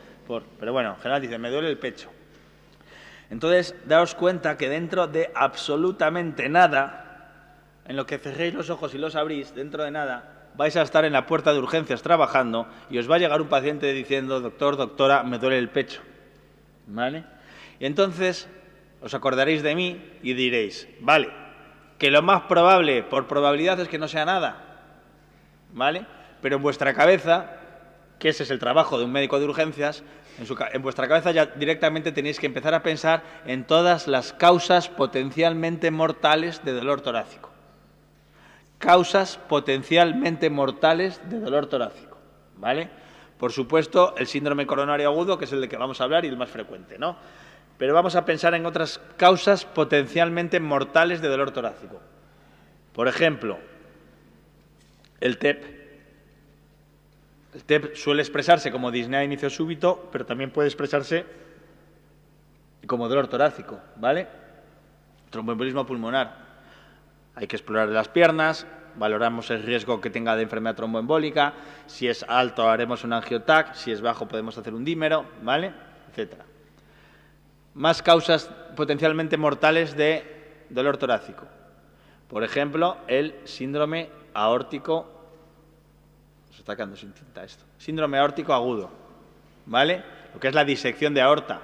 pero bueno, en general dice, me duele el pecho. Entonces, daos cuenta que dentro de absolutamente nada, en lo que cerréis los ojos y los abrís, dentro de nada, vais a estar en la puerta de urgencias trabajando y os va a llegar un paciente diciendo, doctor, doctora, me duele el pecho, ¿vale? Y entonces os acordaréis de mí y diréis, vale, que lo más probable, por probabilidad, es que no sea nada, ¿vale? Pero en vuestra cabeza, que ese es el trabajo de un médico de urgencias, en vuestra cabeza ya directamente tenéis que empezar a pensar en todas las causas potencialmente mortales de dolor torácico. Causas potencialmente mortales de dolor torácico, ¿vale? Por supuesto, el síndrome coronario agudo, que es el de que vamos a hablar y el más frecuente, ¿no? Pero vamos a pensar en otras causas potencialmente mortales de dolor torácico. Por ejemplo, el TEP. El TEP suele expresarse como disnea de inicio súbito, pero también puede expresarse como dolor torácico, ¿vale? Tromboembolismo pulmonar. Hay que explorar las piernas, valoramos el riesgo que tenga de enfermedad tromboembólica, si es alto haremos un angiotac, si es bajo podemos hacer un dímero, ¿vale? Etcétera. Más causas potencialmente mortales de dolor torácico. Por ejemplo, el síndrome aórtico. Se está quedando sin tinta esto. Síndrome aórtico agudo, ¿vale? Lo que es la disección de aorta.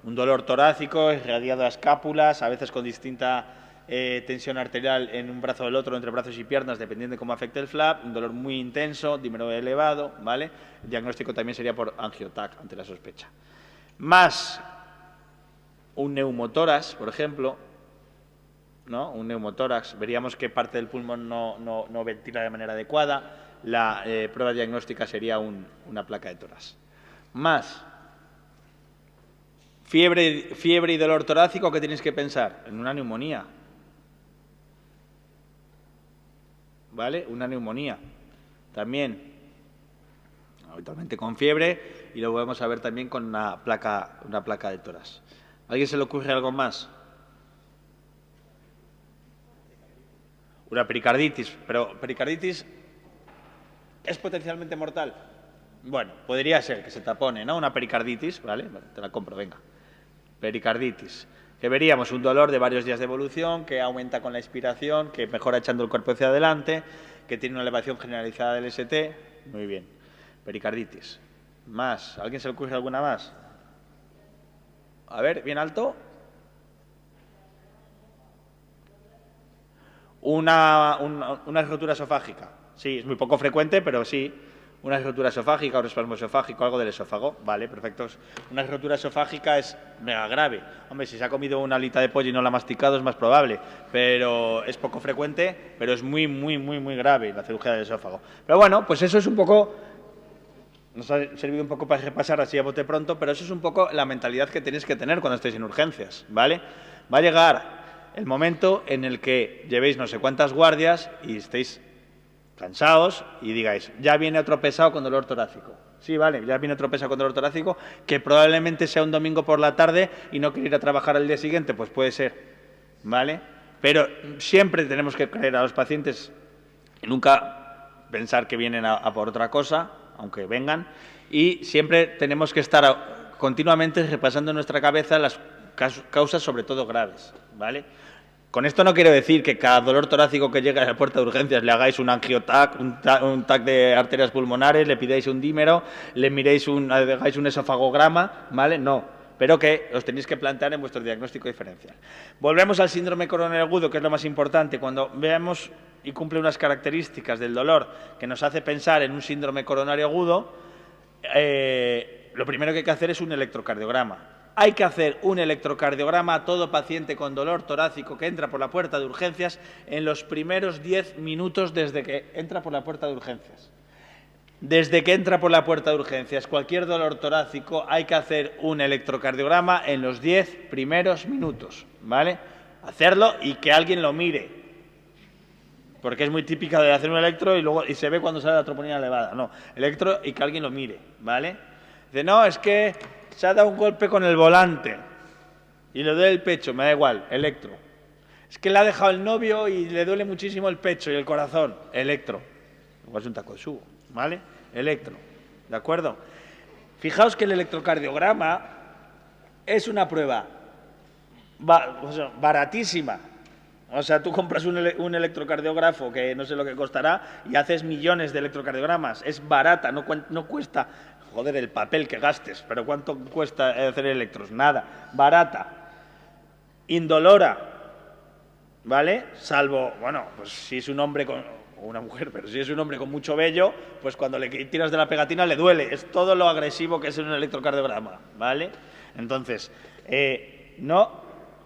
Un dolor torácico irradiado a escápulas, a veces con distinta tensión arterial en un brazo o el otro, entre brazos y piernas, dependiendo de cómo afecte el flap. Un dolor muy intenso, dímero elevado, ¿vale? El diagnóstico también sería por angiotac, ante la sospecha. Más un neumotórax, por ejemplo, ¿no? Un neumotórax, veríamos que parte del pulmón no ventila de manera adecuada. La prueba diagnóstica sería una placa de tórax. Más fiebre y dolor torácico, ¿qué tenéis que pensar? En una neumonía, ¿vale? Una neumonía. También, habitualmente con fiebre, y lo vamos a ver también con una placa de tórax. ¿A alguien se le ocurre algo más? Una pericarditis, pero pericarditis ¿es potencialmente mortal? Bueno, podría ser que se tapone, ¿no? Una pericarditis, ¿vale? Te la compro, venga. Pericarditis. Que veríamos un dolor de varios días de evolución, que aumenta con la expiración, que mejora echando el cuerpo hacia adelante, que tiene una elevación generalizada del ST. Muy bien. Pericarditis. Más. ¿A alguien se le ocurre alguna más? A ver, bien alto. Una rotura esofágica. Sí, es muy poco frecuente, pero sí. Una rotura esofágica, un espasmo esofágico, algo del esófago. Vale, perfecto. Una rotura esofágica es mega grave. Hombre, si se ha comido una alita de pollo y no la ha masticado es más probable, pero es poco frecuente, pero es muy, muy, muy, muy grave la cirugía del esófago. Pero bueno, pues eso es un poco... Nos ha servido un poco para repasar así a bote pronto, pero eso es un poco la mentalidad que tenéis que tener cuando estéis en urgencias, ¿vale? Va a llegar el momento en el que llevéis no sé cuántas guardias y estéis cansaos y digáis, ya viene otro pesado con dolor torácico. Sí, vale, ya viene otro pesado con dolor torácico, que probablemente sea un domingo por la tarde y no quiere ir a trabajar al día siguiente, pues puede ser, ¿vale? Pero siempre tenemos que creer a los pacientes y nunca pensar que vienen a por otra cosa, aunque vengan, y siempre tenemos que estar continuamente repasando en nuestra cabeza las causas, sobre todo graves, ¿vale? Con esto no quiero decir que cada dolor torácico que llegue a la puerta de urgencias le hagáis un angiotac, un TAC de arterias pulmonares, le pidáis un dímero, le miréis hagáis un esofagograma, ¿vale? No, pero que os tenéis que plantear en vuestro diagnóstico diferencial. Volvemos al síndrome coronario agudo, que es lo más importante. Cuando veamos y cumple unas características del dolor que nos hace pensar en un síndrome coronario agudo, lo primero que hay que hacer es un electrocardiograma. Hay que hacer un electrocardiograma a todo paciente con dolor torácico que entra por la puerta de urgencias en los primeros 10 minutos desde que entra por la puerta de urgencias. Desde que entra por la puerta de urgencias, cualquier dolor torácico, hay que hacer un electrocardiograma en los 10 primeros minutos, ¿vale? Hacerlo y que alguien lo mire, porque es muy típica de hacer un electro y se ve cuando sale la troponina elevada. No, electro y que alguien lo mire, ¿vale? Dice, no, es que se ha dado un golpe con el volante y le duele el pecho, me da igual, electro. Es que le ha dejado el novio y le duele muchísimo el pecho y el corazón, electro. Igual es un taco de subo, ¿vale? Electro, ¿de acuerdo? Fijaos que el electrocardiograma es una prueba baratísima. O sea, tú compras un electrocardiógrafo que no sé lo que costará y haces millones de electrocardiogramas. Es barata, no cuesta, joder, el papel que gastes, pero ¿cuánto cuesta hacer electros? Nada, barata, indolora, ¿vale? Salvo, bueno, pues si es un hombre o una mujer, pero si es un hombre con mucho vello, pues cuando le tiras de la pegatina le duele. Es todo lo agresivo que es un electrocardiograma, ¿vale? Entonces, no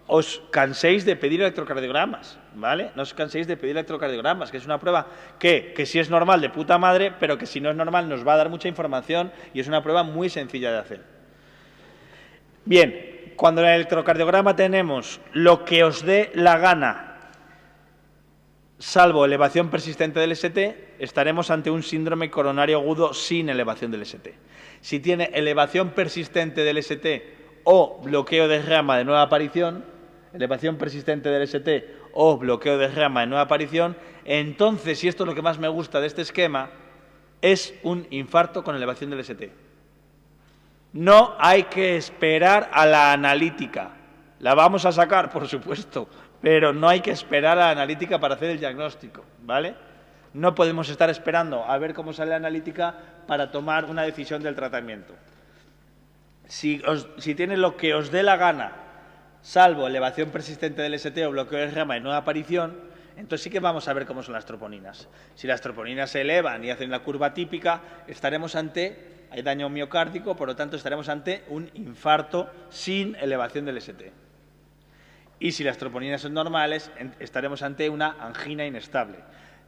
os canséis de pedir electrocardiogramas, ¿vale? No os canséis de pedir electrocardiogramas, que es una prueba que si es normal de puta madre, pero que si no es normal nos va a dar mucha información y es una prueba muy sencilla de hacer. Bien, cuando en el electrocardiograma tenemos lo que os dé la gana, salvo elevación persistente del ST, estaremos ante un síndrome coronario agudo sin elevación del ST. Si tiene elevación persistente del ST o bloqueo de rama de nueva aparición, elevación persistente del ST o bloqueo de rama de nueva aparición, entonces, y esto es lo que más me gusta de este esquema, es un infarto con elevación del ST. No hay que esperar a la analítica. La vamos a sacar, por supuesto, pero no hay que esperar a la analítica para hacer el diagnóstico, ¿vale? No podemos estar esperando a ver cómo sale la analítica para tomar una decisión del tratamiento. Si tiene lo que os dé la gana, salvo elevación persistente del ST o bloqueo de rama de nueva aparición, entonces sí que vamos a ver cómo son las troponinas. Si las troponinas se elevan y hacen la curva típica, hay daño miocárdico, por lo tanto estaremos ante un infarto sin elevación del ST. Y si las troponinas son normales, estaremos ante una angina inestable.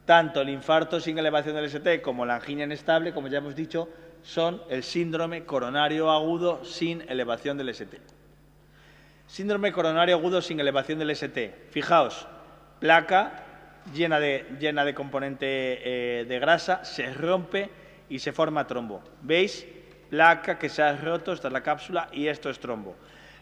Tanto el infarto sin elevación del ST como la angina inestable, como ya hemos dicho, son el síndrome coronario agudo sin elevación del ST. Síndrome coronario agudo sin elevación del ST. Fijaos, placa llena de componente de grasa, se rompe y se forma trombo. ¿Veis? Placa que se ha roto, esta es la cápsula y esto es trombo.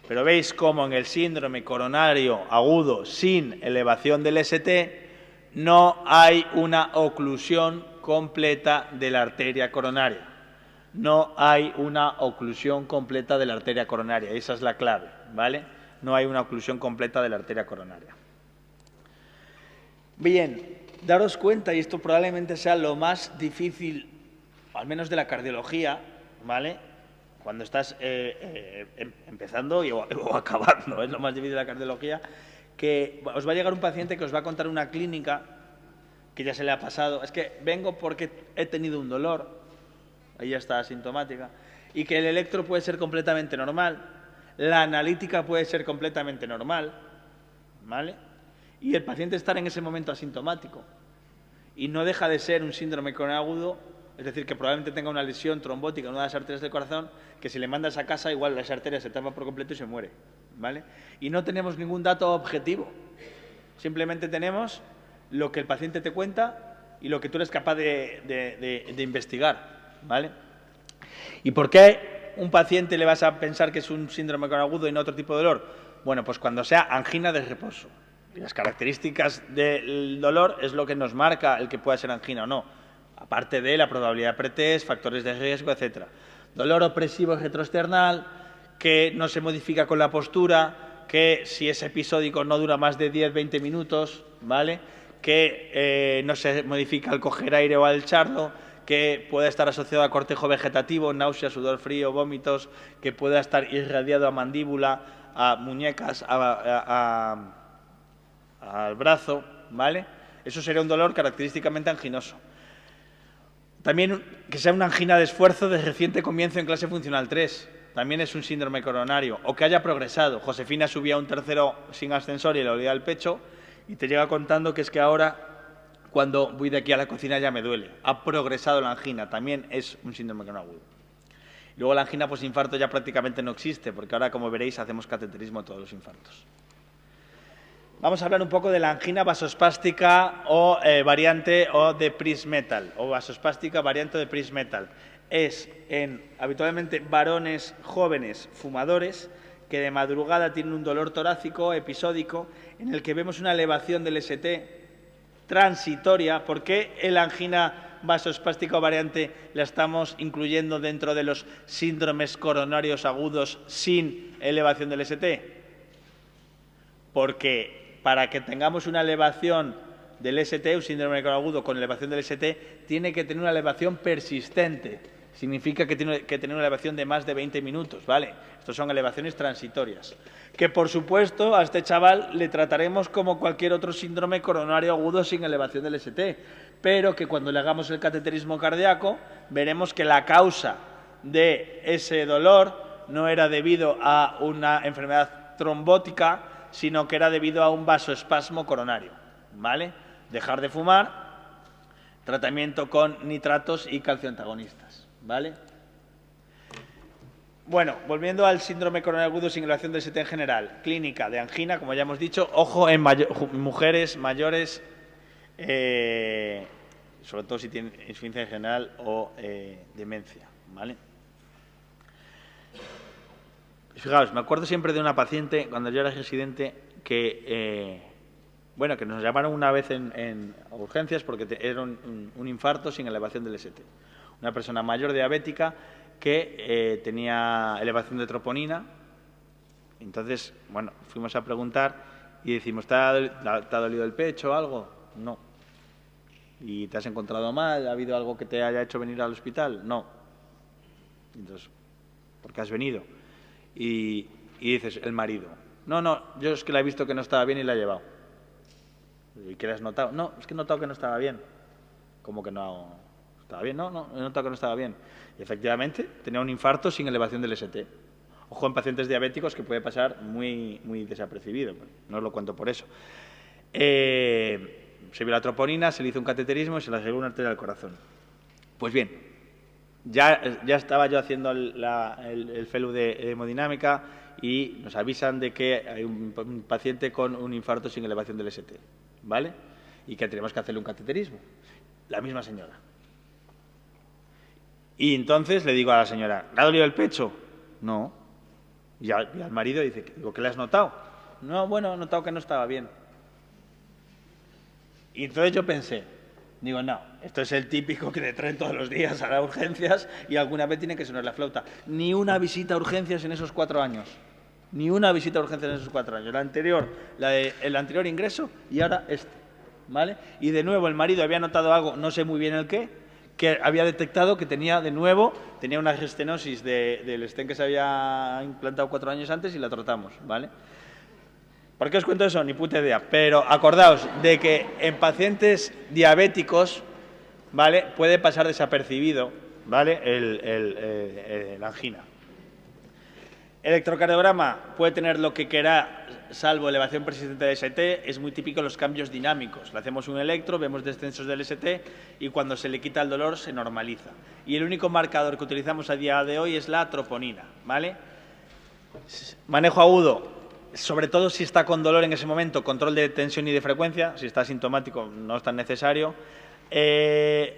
Pero veis cómo en el síndrome coronario agudo sin elevación del ST no hay una oclusión completa de la arteria coronaria. No hay una oclusión completa de la arteria coronaria. Esa es la clave, ¿vale? No hay una oclusión completa de la arteria coronaria. Bien, daros cuenta, y esto probablemente sea lo más difícil, al menos de la cardiología, ¿vale? Cuando estás empezando o acabando, es lo más difícil de la cardiología, que os va a llegar un paciente que os va a contar una clínica que ya se le ha pasado. Es que vengo porque he tenido un dolor, ahí ya está asintomática, y que el electro puede ser completamente normal, la analítica puede ser completamente normal, ¿vale? Y el paciente estar en ese momento asintomático. Y no deja de ser un síndrome coronario agudo, es decir, que probablemente tenga una lesión trombótica en una de las arterias del corazón, que si le mandas a casa, igual esa arteria se tapa por completo y se muere, ¿vale? Y no tenemos ningún dato objetivo. Simplemente tenemos lo que el paciente te cuenta y lo que tú eres capaz de investigar, ¿vale? ¿Y por qué un paciente le vas a pensar que es un síndrome coronario y no otro tipo de dolor? Bueno, pues cuando sea angina de reposo. Y las características del dolor es lo que nos marca el que pueda ser angina o no, aparte de la probabilidad pretest, factores de riesgo, etc. Dolor opresivo retroesternal, que no se modifica con la postura, que si es episódico no dura más de 10-20 minutos, ¿vale? Que no se modifica al coger aire o al echarlo, que pueda estar asociado a cortejo vegetativo, náusea, sudor frío, vómitos, que pueda estar irradiado a mandíbula, a muñecas, al brazo, ¿vale? Eso sería un dolor característicamente anginoso. También que sea una angina de esfuerzo de reciente comienzo en clase funcional 3, también es un síndrome coronario, o que haya progresado. Josefina subía a un tercero sin ascensor y le olía el pecho y te llega contando que es que ahora, cuando voy de aquí a la cocina ya me duele. Ha progresado la angina, también es un síndrome coronario. Luego la angina posinfarto ya prácticamente no existe, porque ahora, como veréis, hacemos cateterismo a todos los infartos. Vamos a hablar un poco de la angina vasospástica o variante o de Prince-Metal, o vasospástica variante de Prince-Metal. Es en habitualmente varones jóvenes fumadores que de madrugada tienen un dolor torácico episódico en el que vemos una elevación del ST transitoria. ¿Por qué la angina vasospástica o variante la estamos incluyendo dentro de los síndromes coronarios agudos sin elevación del ST? Porque para que tengamos una elevación del ST, un síndrome agudo con elevación del ST, tiene que tener una elevación persistente. Significa que tiene que tener una elevación de más de 20 minutos, ¿vale? Estos son elevaciones transitorias. Que, por supuesto, a este chaval le trataremos como cualquier otro síndrome coronario agudo sin elevación del ST, pero que cuando le hagamos el cateterismo cardíaco veremos que la causa de ese dolor no era debido a una enfermedad trombótica, sino que era debido a un vasoespasmo coronario, ¿vale? Dejar de fumar, tratamiento con nitratos y calcioantagonistas, ¿vale? Bueno, volviendo al síndrome coronario agudo sin elevación del ST en general, clínica de angina, como ya hemos dicho, ojo en mujeres mayores, sobre todo si tienen insuficiencia general o demencia, ¿vale? Fijaos, me acuerdo siempre de una paciente, cuando yo era residente, que que nos llamaron una vez en urgencias porque era un infarto sin elevación del ST. Una persona mayor diabética que tenía elevación de troponina. Entonces, bueno, fuimos a preguntar y decimos, ¿te ha dolido el pecho o algo? No. ¿Y te has encontrado mal? ¿Ha habido algo que te haya hecho venir al hospital? No. Entonces, ¿por qué has venido? Y dices, el marido. No, yo es que la he visto que no estaba bien y la he llevado. ¿Y qué le has notado? No, es que he notado que no estaba bien. ¿Cómo que no estaba bien? No, he notado que no estaba bien. Y efectivamente, tenía un infarto sin elevación del ST. Ojo en pacientes diabéticos que puede pasar muy, muy desapercibido. No os lo cuento por eso. Se vio la troponina, se le hizo un cateterismo y se le arregló una arteria del corazón. Pues bien, ya estaba yo haciendo el fellow de hemodinámica y nos avisan de que hay un paciente con un infarto sin elevación del ST, ¿vale? Y que tenemos que hacerle un cateterismo. La misma señora. Y entonces le digo a la señora, ¿le ha dolido el pecho? No. Y al marido dice, ¿qué le has notado? No, bueno, he notado que no estaba bien. Y entonces yo pensé, digo, no, esto es el típico que le traen todos los días a las urgencias y alguna vez tiene que sonar la flauta. Ni una visita a urgencias en esos 4 años. Ni una visita a urgencias en esos 4 años. El anterior ingreso y ahora este, ¿vale? Y de nuevo el marido había notado algo, no sé muy bien el qué, que había detectado que tenía una restenosis del stent que se había implantado 4 años antes y la tratamos, ¿vale? ¿Por qué os cuento eso? Ni puta idea. Pero acordaos de que en pacientes diabéticos, ¿vale?, puede pasar desapercibido, ¿vale?, la angina. Electrocardiograma puede tener lo que quiera, salvo elevación persistente del ST, es muy típico los cambios dinámicos. Le hacemos un electro, vemos descensos del ST y cuando se le quita el dolor se normaliza. Y el único marcador que utilizamos a día de hoy es la troponina, ¿vale? Manejo agudo, sobre todo si está con dolor en ese momento, control de tensión y de frecuencia. Si está asintomático no es tan necesario.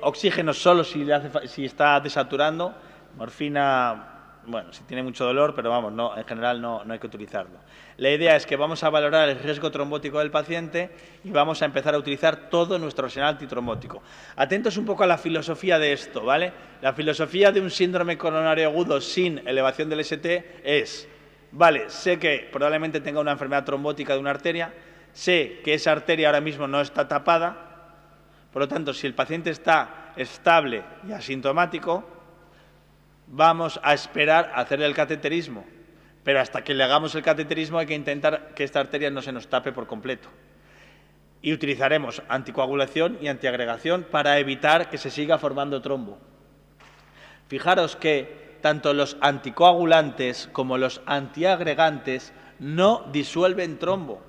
Oxígeno solo si está desaturando. Morfina, bueno, si tiene mucho dolor, pero vamos, no, en general no hay que utilizarlo. La idea es que vamos a valorar el riesgo trombótico del paciente y vamos a empezar a utilizar todo nuestro arsenal antitrombótico. Atentos un poco a la filosofía de esto, ¿vale? La filosofía de un síndrome coronario agudo sin elevación del ST es, vale, sé que probablemente tenga una enfermedad trombótica de una arteria, sé que esa arteria ahora mismo no está tapada, por lo tanto, si el paciente está estable y asintomático, vamos a esperar a hacerle el cateterismo, pero hasta que le hagamos el cateterismo hay que intentar que esta arteria no se nos tape por completo. Y utilizaremos anticoagulación y antiagregación para evitar que se siga formando trombo. Fijaros que tanto los anticoagulantes como los antiagregantes no disuelven trombo.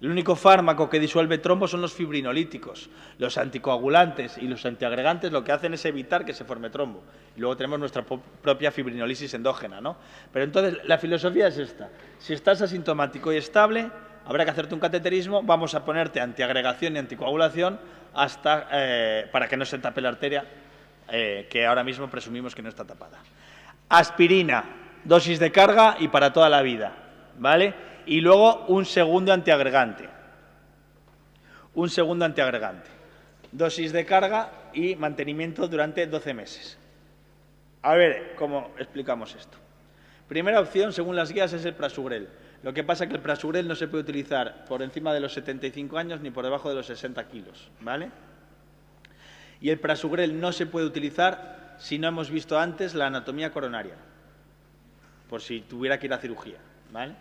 El único fármaco que disuelve trombo son los fibrinolíticos. Los anticoagulantes y los antiagregantes lo que hacen es evitar que se forme trombo. Y luego tenemos nuestra propia fibrinolisis endógena, ¿no? Pero entonces la filosofía es esta. Si estás asintomático y estable, habrá que hacerte un cateterismo, vamos a ponerte antiagregación y anticoagulación hasta, para que no se tape la arteria, que ahora mismo presumimos que no está tapada. Aspirina, dosis de carga y para toda la vida, ¿vale? Y luego un segundo antiagregante. Un segundo antiagregante. Dosis de carga y mantenimiento durante 12 meses. A ver cómo explicamos esto. Primera opción, según las guías, es el prasugrel. Lo que pasa es que el prasugrel no se puede utilizar por encima de los 75 años ni por debajo de los 60 kilos, ¿vale? Y el prasugrel no se puede utilizar si no hemos visto antes la anatomía coronaria, por si tuviera que ir a cirugía, ¿vale?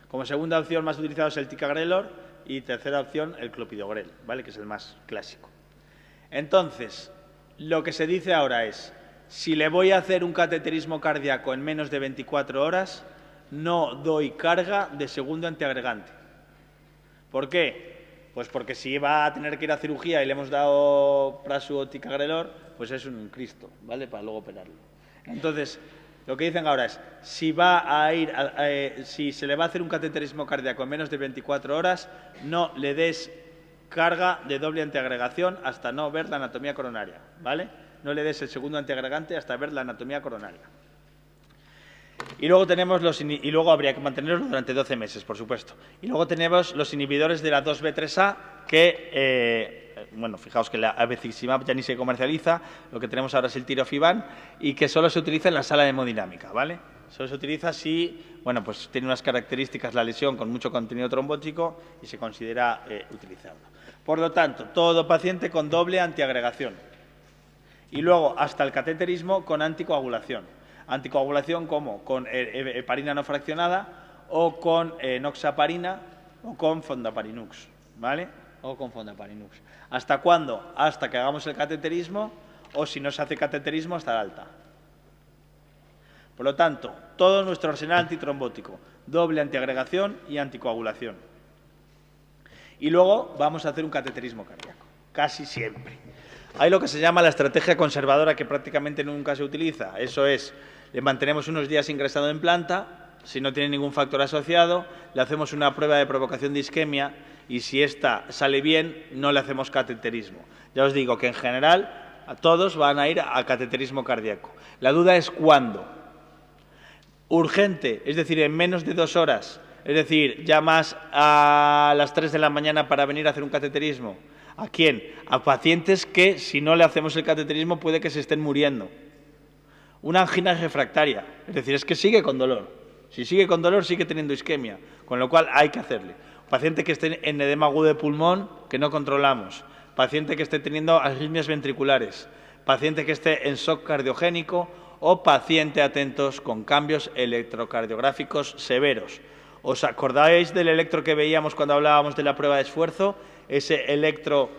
Como segunda opción más utilizado es el ticagrelor y tercera opción el clopidogrel, ¿vale? Que es el más clásico. Entonces, lo que se dice ahora es, si le voy a hacer un cateterismo cardíaco en menos de 24 horas, no doy carga de segundo antiagregante. ¿Por qué? Pues porque si va a tener que ir a cirugía y le hemos dado prasu o ticagrelor, pues es un Cristo, ¿vale? Para luego operarlo. Entonces, lo que dicen ahora es, si se le va a hacer un cateterismo cardíaco en menos de 24 horas, no le des carga de doble antiagregación hasta no ver la anatomía coronaria, ¿vale? No le des el segundo antiagregante hasta ver la anatomía coronaria. Y luego habría que mantenerlo durante 12 meses, por supuesto. Y luego tenemos los inhibidores de la 2B3A que, bueno, fijaos que la abeciximab ya ni se comercializa, lo que tenemos ahora es el tirofiban y que solo se utiliza en la sala de hemodinámica, ¿vale? Solo se utiliza si, bueno, pues tiene unas características la lesión con mucho contenido trombótico y se considera utilizarlo. Por lo tanto, todo paciente con doble antiagregación. Y luego hasta el cateterismo con anticoagulación. Anticoagulación como con heparina no fraccionada o con noxaparina o con fondaparinux, ¿vale? O con fondaparinux. ¿Hasta cuándo? Hasta que hagamos el cateterismo o si no se hace cateterismo hasta el alta. Por lo tanto, todo nuestro arsenal antitrombótico, doble antiagregación y anticoagulación. Y luego vamos a hacer un cateterismo cardíaco, casi siempre. Hay lo que se llama la estrategia conservadora que prácticamente nunca se utiliza. Eso es, le mantenemos unos días ingresado en planta, si no tiene ningún factor asociado, le hacemos una prueba de provocación de isquemia y si esta sale bien, no le hacemos cateterismo. Ya os digo que en general a todos van a ir a cateterismo cardíaco. La duda es cuándo. Urgente, es decir, en menos de 2 horas. Es decir, llamas a las 3 de la mañana para venir a hacer un cateterismo. ¿A quién? A pacientes que, si no le hacemos el cateterismo, puede que se estén muriendo. Una angina refractaria, es decir, es que sigue con dolor. Si sigue con dolor, sigue teniendo isquemia, con lo cual hay que hacerle. Paciente que esté en edema agudo de pulmón, que no controlamos. Paciente que esté teniendo arritmias ventriculares. Paciente que esté en shock cardiogénico o paciente, atentos, con cambios electrocardiográficos severos. ¿Os acordáis del electro que veíamos cuando hablábamos de la prueba de esfuerzo? Ese electro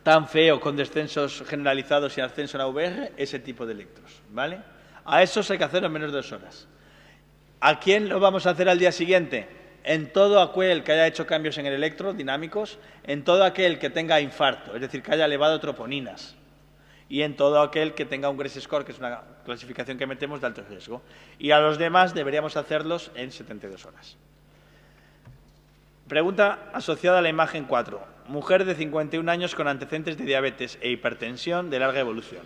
tan feo con descensos generalizados y ascenso en AVR, ese tipo de electros, ¿vale? A esos hay que hacerlo en menos de 2 horas. ¿A quién lo vamos a hacer al día siguiente? En todo aquel que haya hecho cambios en el electro dinámicos, en todo aquel que tenga infarto, es decir, que haya elevado troponinas, y en todo aquel que tenga un Grace Score, que es una clasificación que metemos de alto riesgo. Y a los demás deberíamos hacerlos en 72 horas. Pregunta asociada a la imagen 4. Mujer de 51 años con antecedentes de diabetes e hipertensión de larga evolución.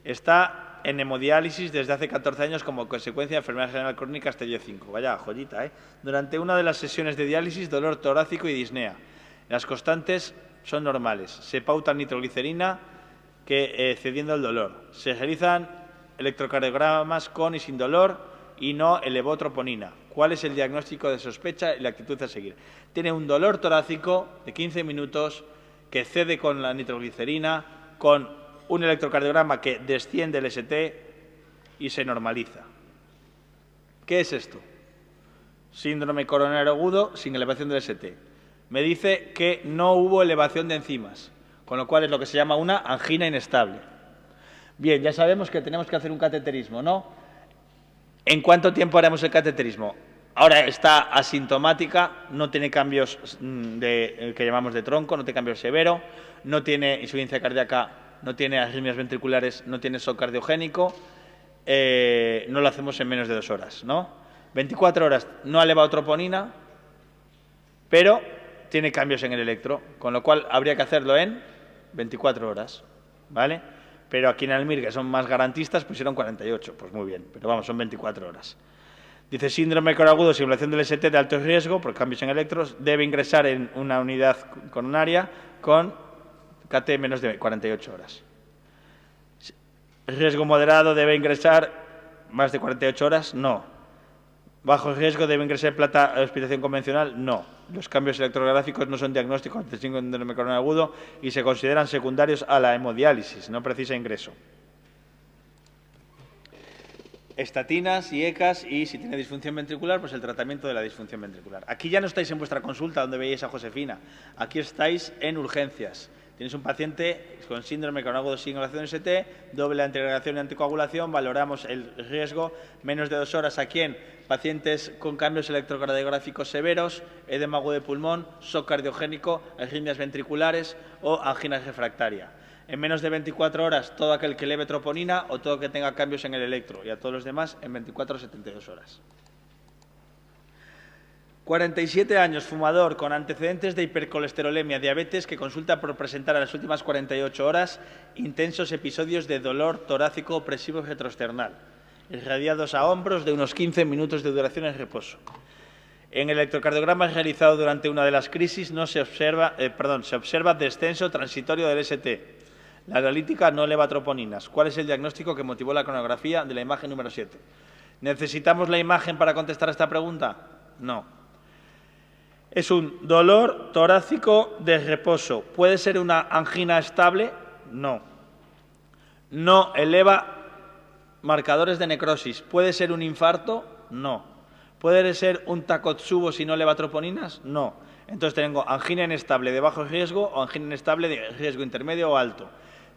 Está en hemodiálisis desde hace 14 años como consecuencia de enfermedad general crónica estadio 5. Vaya joyita, ¿eh? Durante una de las sesiones de diálisis, dolor torácico y disnea. Las constantes son normales. Se pauta nitroglicerina cediendo el dolor. Se realizan electrocardiogramas con y sin dolor y no elevotroponina. ¿Cuál es el diagnóstico de sospecha y la actitud a seguir? Tiene un dolor torácico de 15 minutos que cede con la nitroglicerina, con un electrocardiograma que desciende el ST y se normaliza. ¿Qué es esto? Síndrome coronario agudo sin elevación del ST. Me dice que no hubo elevación de enzimas, con lo cual es lo que se llama una angina inestable. Bien, ya sabemos que tenemos que hacer un cateterismo, ¿no? ¿En cuánto tiempo haremos el cateterismo? Ahora está asintomática, no tiene cambios que llamamos de tronco, no tiene cambio severo, no tiene insuficiencia cardíaca, no tiene arritmias ventriculares, no tiene shock cardiogénico, no lo hacemos en menos de 2 horas, ¿no? 24 horas, no ha elevado troponina, pero tiene cambios en el electro, con lo cual habría que hacerlo en 24 horas, ¿vale? Pero aquí en Almir, que son más garantistas, pusieron 48, pues muy bien, pero vamos, son 24 horas. Dice, síndrome coronario, simulación del ST de alto riesgo, por cambios en electros, debe ingresar en una unidad coronaria con KT menos de 48 horas. Riesgo moderado, debe ingresar más de 48 horas, no. Bajo riesgo, debe ingresar plata a hospitalización convencional, no. Los cambios electrográficos no son diagnósticos de síndrome coronario agudo y se consideran secundarios a la hemodiálisis, no precisa ingreso. Estatinas y ECAs y si tiene disfunción ventricular, pues el tratamiento de la disfunción ventricular. Aquí ya no estáis en vuestra consulta donde veíais a Josefina, aquí estáis en urgencias. Tienes un paciente con síndrome coronario agudo sin elevación ST, doble antiagregación y anticoagulación, valoramos el riesgo menos de 2 horas aquí en pacientes con cambios electrocardiográficos severos, edema agudo de pulmón, shock cardiogénico, arritmias ventriculares o angina refractaria. En menos de 24 horas, todo aquel que eleve troponina o todo que tenga cambios en el electro y a todos los demás en 24 o 72 horas. 47 años, fumador, con antecedentes de hipercolesterolemia, diabetes, que consulta por presentar en las últimas 48 horas intensos episodios de dolor torácico opresivo retroesternal, irradiados a hombros de unos 15 minutos de duración en reposo. En el electrocardiograma realizado durante una de las crisis se observa descenso transitorio del ST. La analítica no eleva troponinas. ¿Cuál es el diagnóstico que motivó la coronografía de la imagen número 7? ¿Necesitamos la imagen para contestar a esta pregunta? No. Es un dolor torácico de reposo. ¿Puede ser una angina estable? No. No eleva marcadores de necrosis. ¿Puede ser un infarto? No. ¿Puede ser un Takotsubo si no eleva troponinas? No. Entonces tengo angina inestable de bajo riesgo o angina inestable de riesgo intermedio o alto.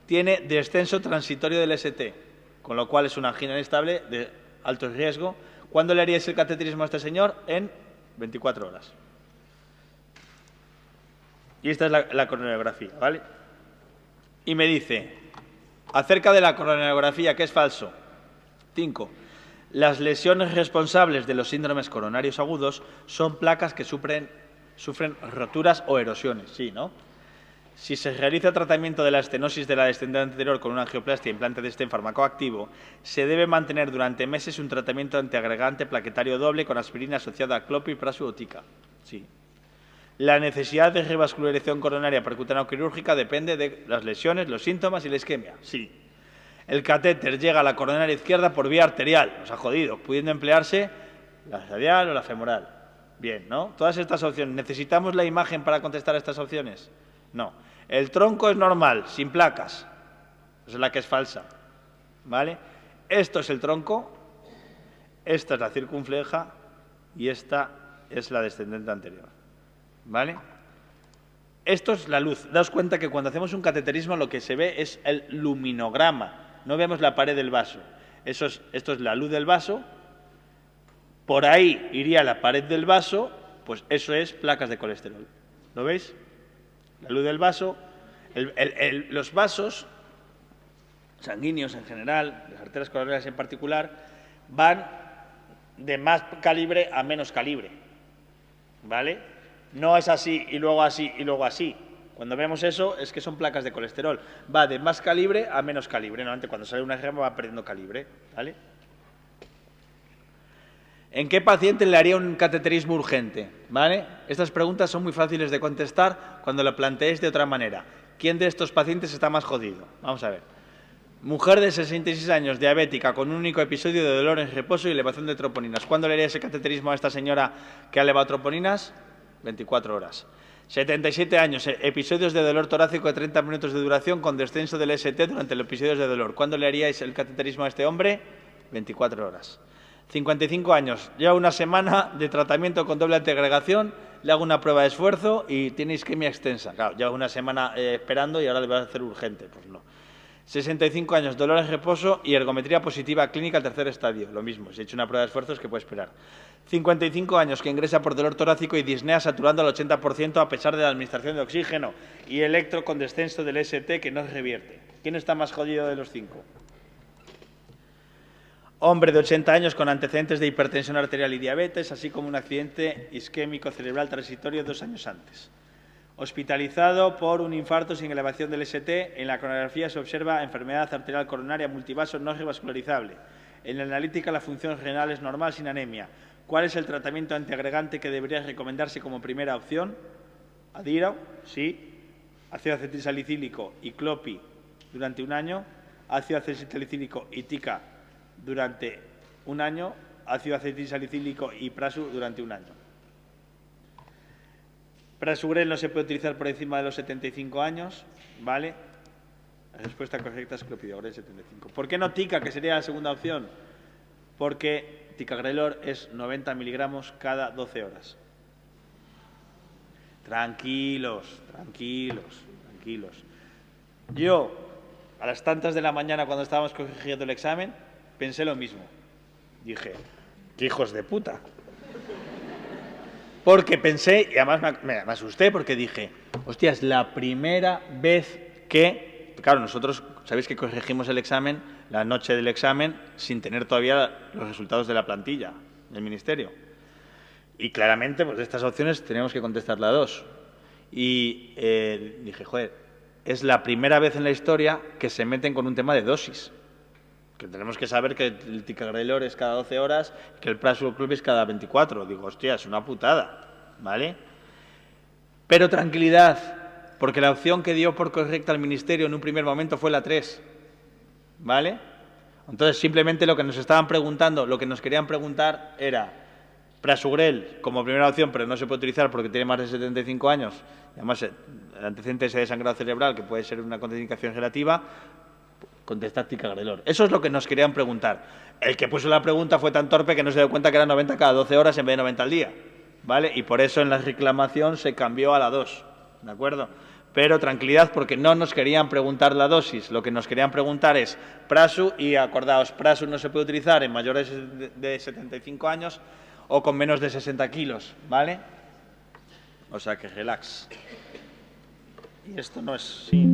Tiene descenso transitorio del ST, con lo cual es una angina inestable de alto riesgo. ¿Cuándo le haríais el cateterismo a este señor? En 24 horas. Y esta es la coronariografía, ¿vale? Y me dice, acerca de la coronariografía, ¿qué es falso? 5. Las lesiones responsables de los síndromes coronarios agudos son placas que sufren roturas o erosiones, sí, ¿no? Si se realiza tratamiento de la estenosis de la descendente anterior con una angioplastia e implante de stent farmacoactivo, se debe mantener durante meses un tratamiento antiagregante plaquetario doble con aspirina asociada a clopidogrel y botica. Sí. La necesidad de revascularización coronaria percutánea o quirúrgica depende de las lesiones, los síntomas y la isquemia. Sí. El catéter llega a la coronaria izquierda por vía arterial, nos ha jodido, pudiendo emplearse la radial o la femoral. Bien, ¿no? Todas estas opciones. ¿Necesitamos la imagen para contestar a estas opciones? No. El tronco es normal, sin placas. Esa es la que es falsa. ¿Vale? Esto es el tronco, esta es la circunfleja y esta es la descendente anterior. ¿Vale? Esto es la luz. Daos cuenta que cuando hacemos un cateterismo lo que se ve es el luminograma. No vemos la pared del vaso. Esto es la luz del vaso. Por ahí iría la pared del vaso, pues eso es placas de colesterol. ¿Lo veis? La luz del vaso. Los vasos sanguíneos en general, las arterias coronarias en particular, van de más calibre a menos calibre. ¿Vale? No es así y luego así y luego así. Cuando vemos eso es que son placas de colesterol. Va de más calibre a menos calibre. Normalmente cuando sale una gema va perdiendo calibre, ¿vale? ¿En qué paciente le haría un cateterismo urgente? ¿Vale? Estas preguntas son muy fáciles de contestar cuando lo planteéis de otra manera. ¿Quién de estos pacientes está más jodido? Vamos a ver. Mujer de 66 años, diabética, con un único episodio de dolor en reposo y elevación de troponinas. ¿Cuándo le haría ese cateterismo a esta señora que ha elevado troponinas? 24 horas. 77 años, episodios de dolor torácico de 30 minutos de duración con descenso del ST durante los episodios de dolor. ¿Cuándo le haríais el cateterismo a este hombre? 24 horas. 55 años, lleva una semana de tratamiento con doble antiagregación, le hago una prueba de esfuerzo y tiene isquemia extensa. Claro, lleva una semana esperando y ahora le va a hacer urgente. Pues no. 65 años, dolor en reposo y ergometría positiva clínica tercer estadio. Lo mismo, si he hecho una prueba de esfuerzos, ¿qué puede esperar? 55 años, que ingresa por dolor torácico y disnea saturando al 80% a pesar de la administración de oxígeno y electro con descenso del ST que no se revierte. ¿Quién está más jodido de los 5? Hombre de 80 años con antecedentes de hipertensión arterial y diabetes, así como un accidente isquémico cerebral transitorio 2 años antes. Hospitalizado por un infarto sin elevación del ST, en la coronografía se observa enfermedad arterial coronaria multivaso no revascularizable. En la analítica la función renal es normal sin anemia. ¿Cuál es el tratamiento antiagregante que debería recomendarse como primera opción? Adira, sí. Ácido acetilsalicílico y clopi durante un año. Ácido acetilsalicílico y tica durante un año. Ácido acetilsalicílico y prasu durante un año. Prasugrel no se puede utilizar por encima de los 75 años, ¿vale? La respuesta correcta es clopidogrel 75. ¿Por qué no tica, que sería la segunda opción? Porque ticagrelor es 90 miligramos cada 12 horas. Tranquilos, tranquilos, tranquilos. Yo, a las tantas de la mañana, cuando estábamos corrigiendo el examen, pensé lo mismo. Dije, ¡qué hijos de puta! Porque pensé, y además me asusté porque dije, hostia, es la primera vez que... Claro, nosotros, sabéis que corregimos el examen la noche del examen sin tener todavía los resultados de la plantilla del Ministerio. Y claramente, pues de estas opciones tenemos que contestar la 2. Y dije, joder, es la primera vez en la historia que se meten con un tema de dosis. Que tenemos que saber que el ticagrelor es cada 12 horas, que el prasugrel es cada 24. Digo, hostia, es una putada, ¿vale? Pero tranquilidad, porque la opción que dio por correcta el Ministerio en un primer momento fue la 3, ¿vale? Entonces, simplemente lo que nos estaban preguntando, lo que nos querían preguntar era prasugrel como primera opción, pero no se puede utilizar porque tiene más de 75 años, y además el antecedente es de sangrado cerebral, que puede ser una contraindicación relativa, contestar ticagrelor. Eso es lo que nos querían preguntar. El que puso la pregunta fue tan torpe que no se dio cuenta que era 90 cada 12 horas en vez de 90 al día, ¿vale? Y por eso en la reclamación se cambió a la 2, ¿de acuerdo? Pero tranquilidad, porque no nos querían preguntar la dosis. Lo que nos querían preguntar es prasu, y acordaos, prasu no se puede utilizar en mayores de 75 años o con menos de 60 kilos, ¿vale? O sea que relax. Y esto no es... Sí.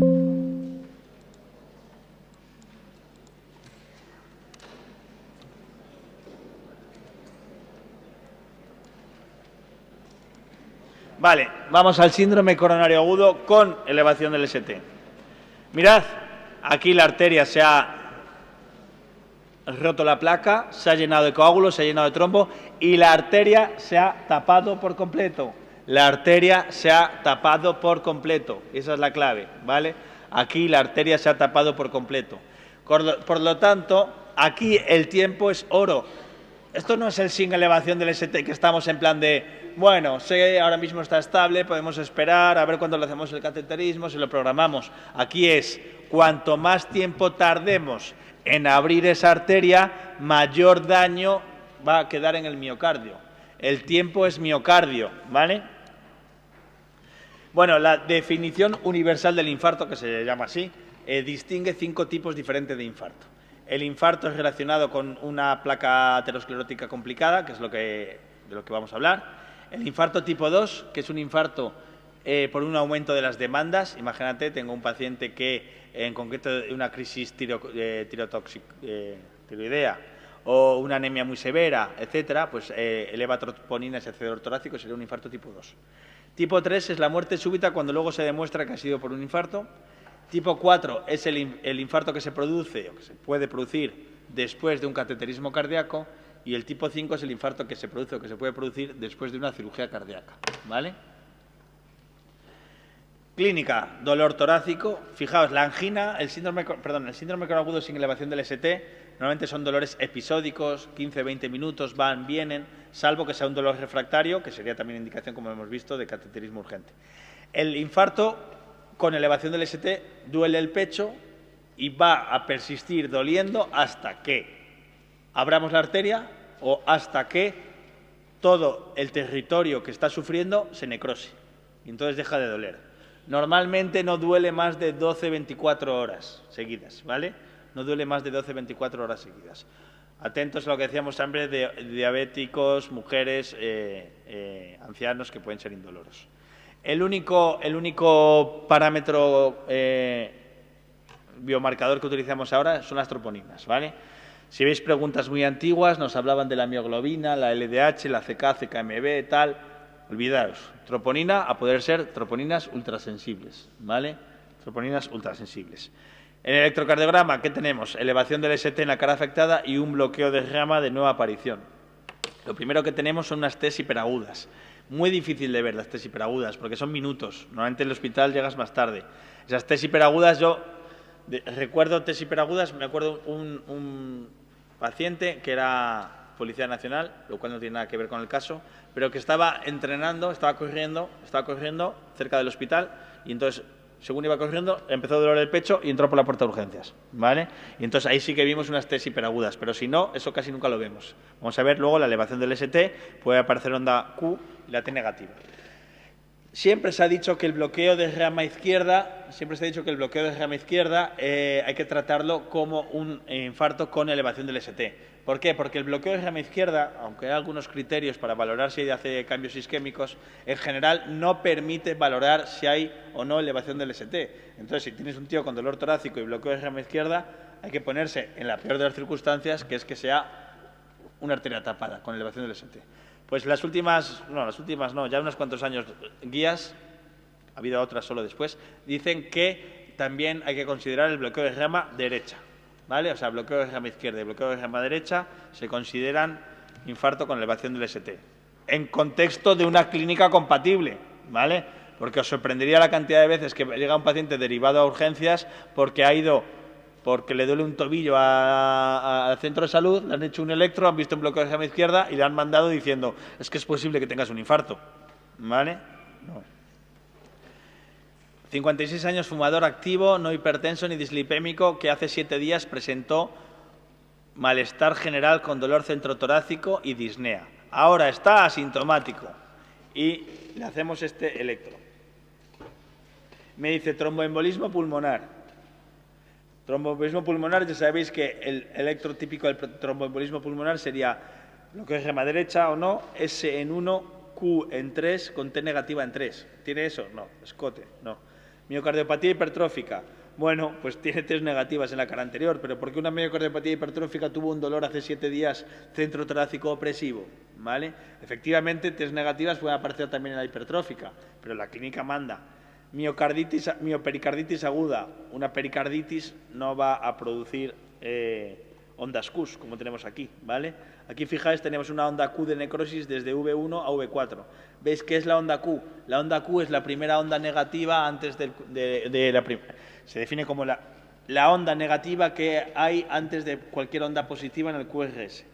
Vale, vamos al síndrome coronario agudo con elevación del ST. Mirad, aquí la arteria se ha roto la placa, se ha llenado de coágulos, se ha llenado de trombo y la arteria se ha tapado por completo. La arteria se ha tapado por completo. Esa es la clave, ¿vale? Aquí la arteria se ha tapado por completo. Por lo tanto, aquí el tiempo es oro. Esto no es el sin elevación del ST que estamos en plan de, bueno, sé, ahora mismo está estable, podemos esperar, a ver cuándo le hacemos el cateterismo, si lo programamos. Aquí es, cuanto más tiempo tardemos en abrir esa arteria, mayor daño va a quedar en el miocardio. El tiempo es miocardio, ¿vale? Bueno, la definición universal del infarto, que se llama así, distingue 5 tipos diferentes de infarto. El infarto es relacionado con una placa aterosclerótica complicada, que es de lo que vamos a hablar. El infarto tipo 2, que es un infarto por un aumento de las demandas. Imagínate, tengo un paciente que, en concreto, una crisis tiroidea o una anemia muy severa, etcétera, pues eleva troponinas y acelerador torácico, sería un infarto tipo 2. Tipo 3 es la muerte súbita cuando luego se demuestra que ha sido por un infarto. Tipo 4 es el infarto que se produce o que se puede producir después de un cateterismo cardíaco. Y el tipo 5 es el infarto que se produce o que se puede producir después de una cirugía cardíaca, ¿vale? Clínica, dolor torácico. Fijaos, la angina, el síndrome agudo sin elevación del ST, normalmente son dolores episódicos, 15-20 minutos, van, vienen, salvo que sea un dolor refractario, que sería también indicación, como hemos visto, de cateterismo urgente. El infarto con elevación del ST duele el pecho y va a persistir doliendo hasta que abramos la arteria o hasta que todo el territorio que está sufriendo se necrose y entonces deja de doler. Normalmente no duele más de 12-24 horas seguidas, ¿vale? No duele más de 12-24 horas seguidas. Atentos a lo que decíamos siempre de diabéticos, mujeres, ancianos que pueden ser indoloros. El único parámetro biomarcador que utilizamos ahora son las troponinas, ¿vale? Si veis preguntas muy antiguas, nos hablaban de la mioglobina, la LDH, la CK, CKMB, tal. Olvidaos, troponina a poder ser troponinas ultrasensibles, ¿vale? Troponinas ultrasensibles. En el electrocardiograma, ¿qué tenemos? Elevación del ST en la cara afectada y un bloqueo de rama de nueva aparición. Lo primero que tenemos son unas TES hiperagudas. Muy difícil de ver las TES hiperagudas porque son minutos. Normalmente en el hospital llegas más tarde. Esas TES hiperagudas, recuerdo TES hiperagudas, me acuerdo un paciente que era Policía Nacional, lo cual no tiene nada que ver con el caso, pero que estaba entrenando, estaba corriendo cerca del hospital y entonces, según iba corriendo, empezó a doler el pecho y entró por la puerta de urgencias, ¿vale? Y entonces ahí sí que vimos unas TES hiperagudas, pero si no, eso casi nunca lo vemos. Vamos a ver luego la elevación del ST, puede aparecer onda Q y la T negativa. Siempre se ha dicho que el bloqueo de rama izquierda, hay que tratarlo como un infarto con elevación del ST. ¿Por qué? Porque el bloqueo de rama izquierda, aunque hay algunos criterios para valorar si hace cambios isquémicos, en general no permite valorar si hay o no elevación del ST. Entonces, si tienes un tío con dolor torácico y bloqueo de rama izquierda, hay que ponerse en la peor de las circunstancias, que es que sea una arteria tapada con elevación del ST. Pues ya unos cuantos años guías, ha habido otras solo después, dicen que también hay que considerar el bloqueo de rama derecha, ¿vale? O sea, bloqueo de rama izquierda y bloqueo de rama derecha se consideran infarto con elevación del ST. En contexto de una clínica compatible, ¿vale? Porque os sorprendería la cantidad de veces que llega un paciente derivado a urgencias porque le duele un tobillo al centro de salud, le han hecho un electro, han visto un bloqueo de rama izquierda y le han mandado diciendo es que es posible que tengas un infarto, ¿vale? No. 56 años, fumador activo, no hipertenso ni dislipémico, que hace 7 días presentó malestar general con dolor centrotorácico y disnea. Ahora está asintomático y le hacemos este electro. Me dice tromboembolismo pulmonar. Tromboembolismo pulmonar, ya sabéis que el electro típico del tromboembolismo pulmonar sería bloqueo de rama derecha o no, S en 1, Q en 3, con T negativa en 3. ¿Tiene eso? No. Escote, no. Miocardiopatía hipertrófica. Bueno, pues tiene T's negativas en la cara anterior, pero ¿por qué una miocardiopatía hipertrófica tuvo un dolor hace 7 días centro torácico opresivo? ¿Vale? Efectivamente, T's negativas pueden aparecer también en la hipertrófica, pero la clínica manda. Miopericarditis aguda. Una pericarditis no va a producir ondas Q, como tenemos aquí, ¿vale? Aquí, fijáis, tenemos una onda Q de necrosis desde V1 a V4. ¿Veis qué es la onda Q? La onda Q es la primera onda negativa antes de la primera. Se define como la onda negativa que hay antes de cualquier onda positiva en el QRS,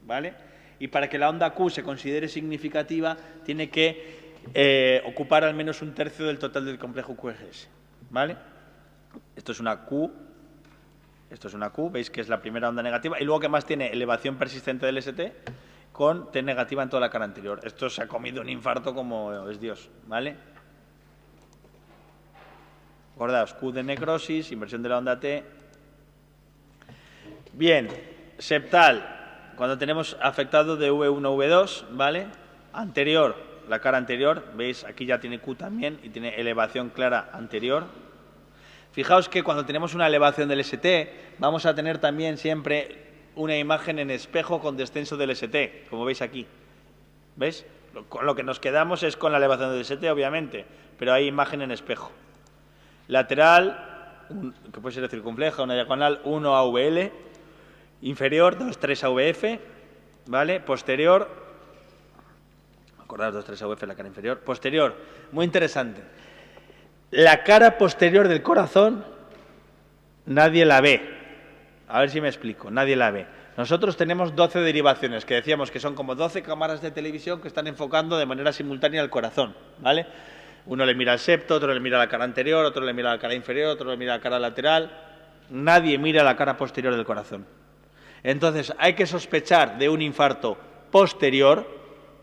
¿vale? Y para que la onda Q se considere significativa, tiene que ocupar al menos 1/3 del total del complejo QRS, ¿vale? Esto es una Q, veis que es la primera onda negativa, y luego que más tiene elevación persistente del ST con T negativa en toda la cara anterior. Esto se ha comido un infarto como es Dios, ¿vale? Acordaos, Q de necrosis, inversión de la onda T. Bien, septal, cuando tenemos afectado de V1 a V2, ¿vale? Anterior, la cara anterior, veis, aquí ya tiene Q también y tiene elevación clara anterior. Fijaos que cuando tenemos una elevación del ST, vamos a tener también siempre una imagen en espejo con descenso del ST, como veis aquí. ¿Veis? Con lo que nos quedamos es con la elevación del ST, obviamente, pero hay imagen en espejo. Lateral, que puede ser circunfleja, una diagonal, 1 AVL, inferior, 2,3 AVF, ¿vale? Posterior, acordaos, 2,3 AVF, la cara inferior. Posterior, muy interesante. La cara posterior del corazón, nadie la ve. A ver si me explico, nadie la ve. Nosotros tenemos 12 derivaciones, que decíamos que son como 12 cámaras de televisión que están enfocando de manera simultánea al corazón, ¿vale? Uno le mira al septo, otro le mira la cara anterior, otro le mira la cara inferior, otro le mira la cara lateral. Nadie mira la cara posterior del corazón. Entonces, hay que sospechar de un infarto posterior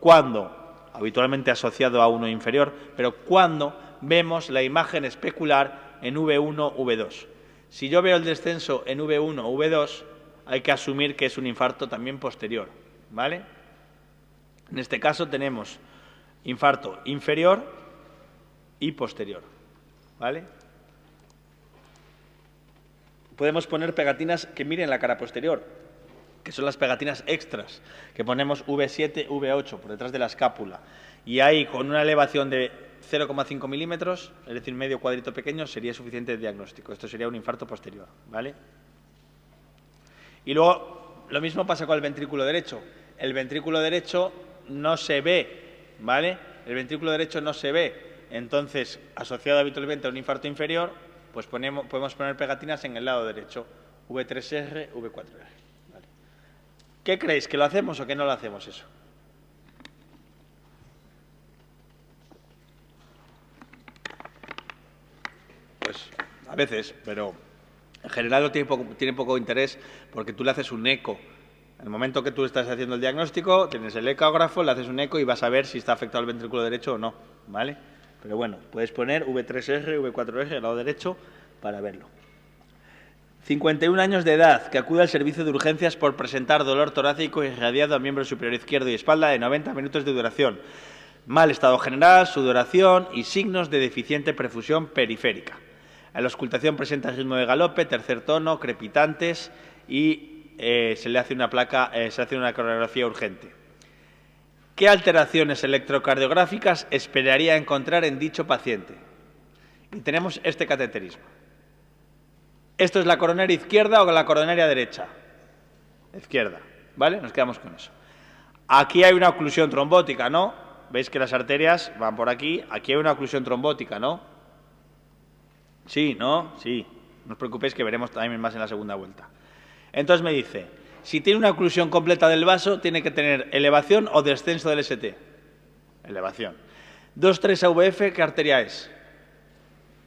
cuando, habitualmente asociado a uno inferior, pero cuando vemos la imagen especular en V1, V2. Si yo veo el descenso en V1 o V2, hay que asumir que es un infarto también posterior, ¿vale? En este caso tenemos infarto inferior y posterior, ¿vale? Podemos poner pegatinas que miren la cara posterior, que son las pegatinas extras, que ponemos V7, V8 por detrás de la escápula. Y ahí, con una elevación de 0,5 milímetros, es decir, medio cuadrito pequeño, sería suficiente de diagnóstico. Esto sería un infarto posterior, ¿vale? Y luego, lo mismo pasa con el ventrículo derecho. El ventrículo derecho no se ve, ¿vale? El ventrículo derecho no se ve. Entonces, asociado habitualmente a un infarto inferior, pues podemos poner pegatinas en el lado derecho, V3R, V4R. ¿Vale? ¿Qué creéis? ¿Que lo hacemos o que no lo hacemos eso? Pues a veces, pero en general tiene poco interés porque tú le haces un eco. En el momento que tú estás haciendo el diagnóstico, tienes el ecógrafo, le haces un eco y vas a ver si está afectado el ventrículo derecho o no, ¿vale? Pero bueno, puedes poner V3R, V4R al lado derecho para verlo. 51 años de edad, que acude al servicio de urgencias por presentar dolor torácico irradiado a miembro superior izquierdo y espalda de 90 minutos de duración. Mal estado general, sudoración y signos de deficiente perfusión periférica. En la auscultación presenta ritmo de galope, tercer tono, crepitantes y se le hace una coronografía urgente. ¿Qué alteraciones electrocardiográficas esperaría encontrar en dicho paciente? Y tenemos este cateterismo. ¿Esto es la coronaria izquierda o la coronaria derecha? Izquierda, ¿vale? Nos quedamos con eso. Aquí hay una oclusión trombótica, ¿no? Veis que las arterias van por aquí. Aquí hay una oclusión trombótica, ¿no? Sí, ¿no? Sí. No os preocupéis que veremos también más en la segunda vuelta. Entonces me dice, si tiene una oclusión completa del vaso, tiene que tener elevación o descenso del ST. Elevación. 2,3 AVF, ¿qué arteria es?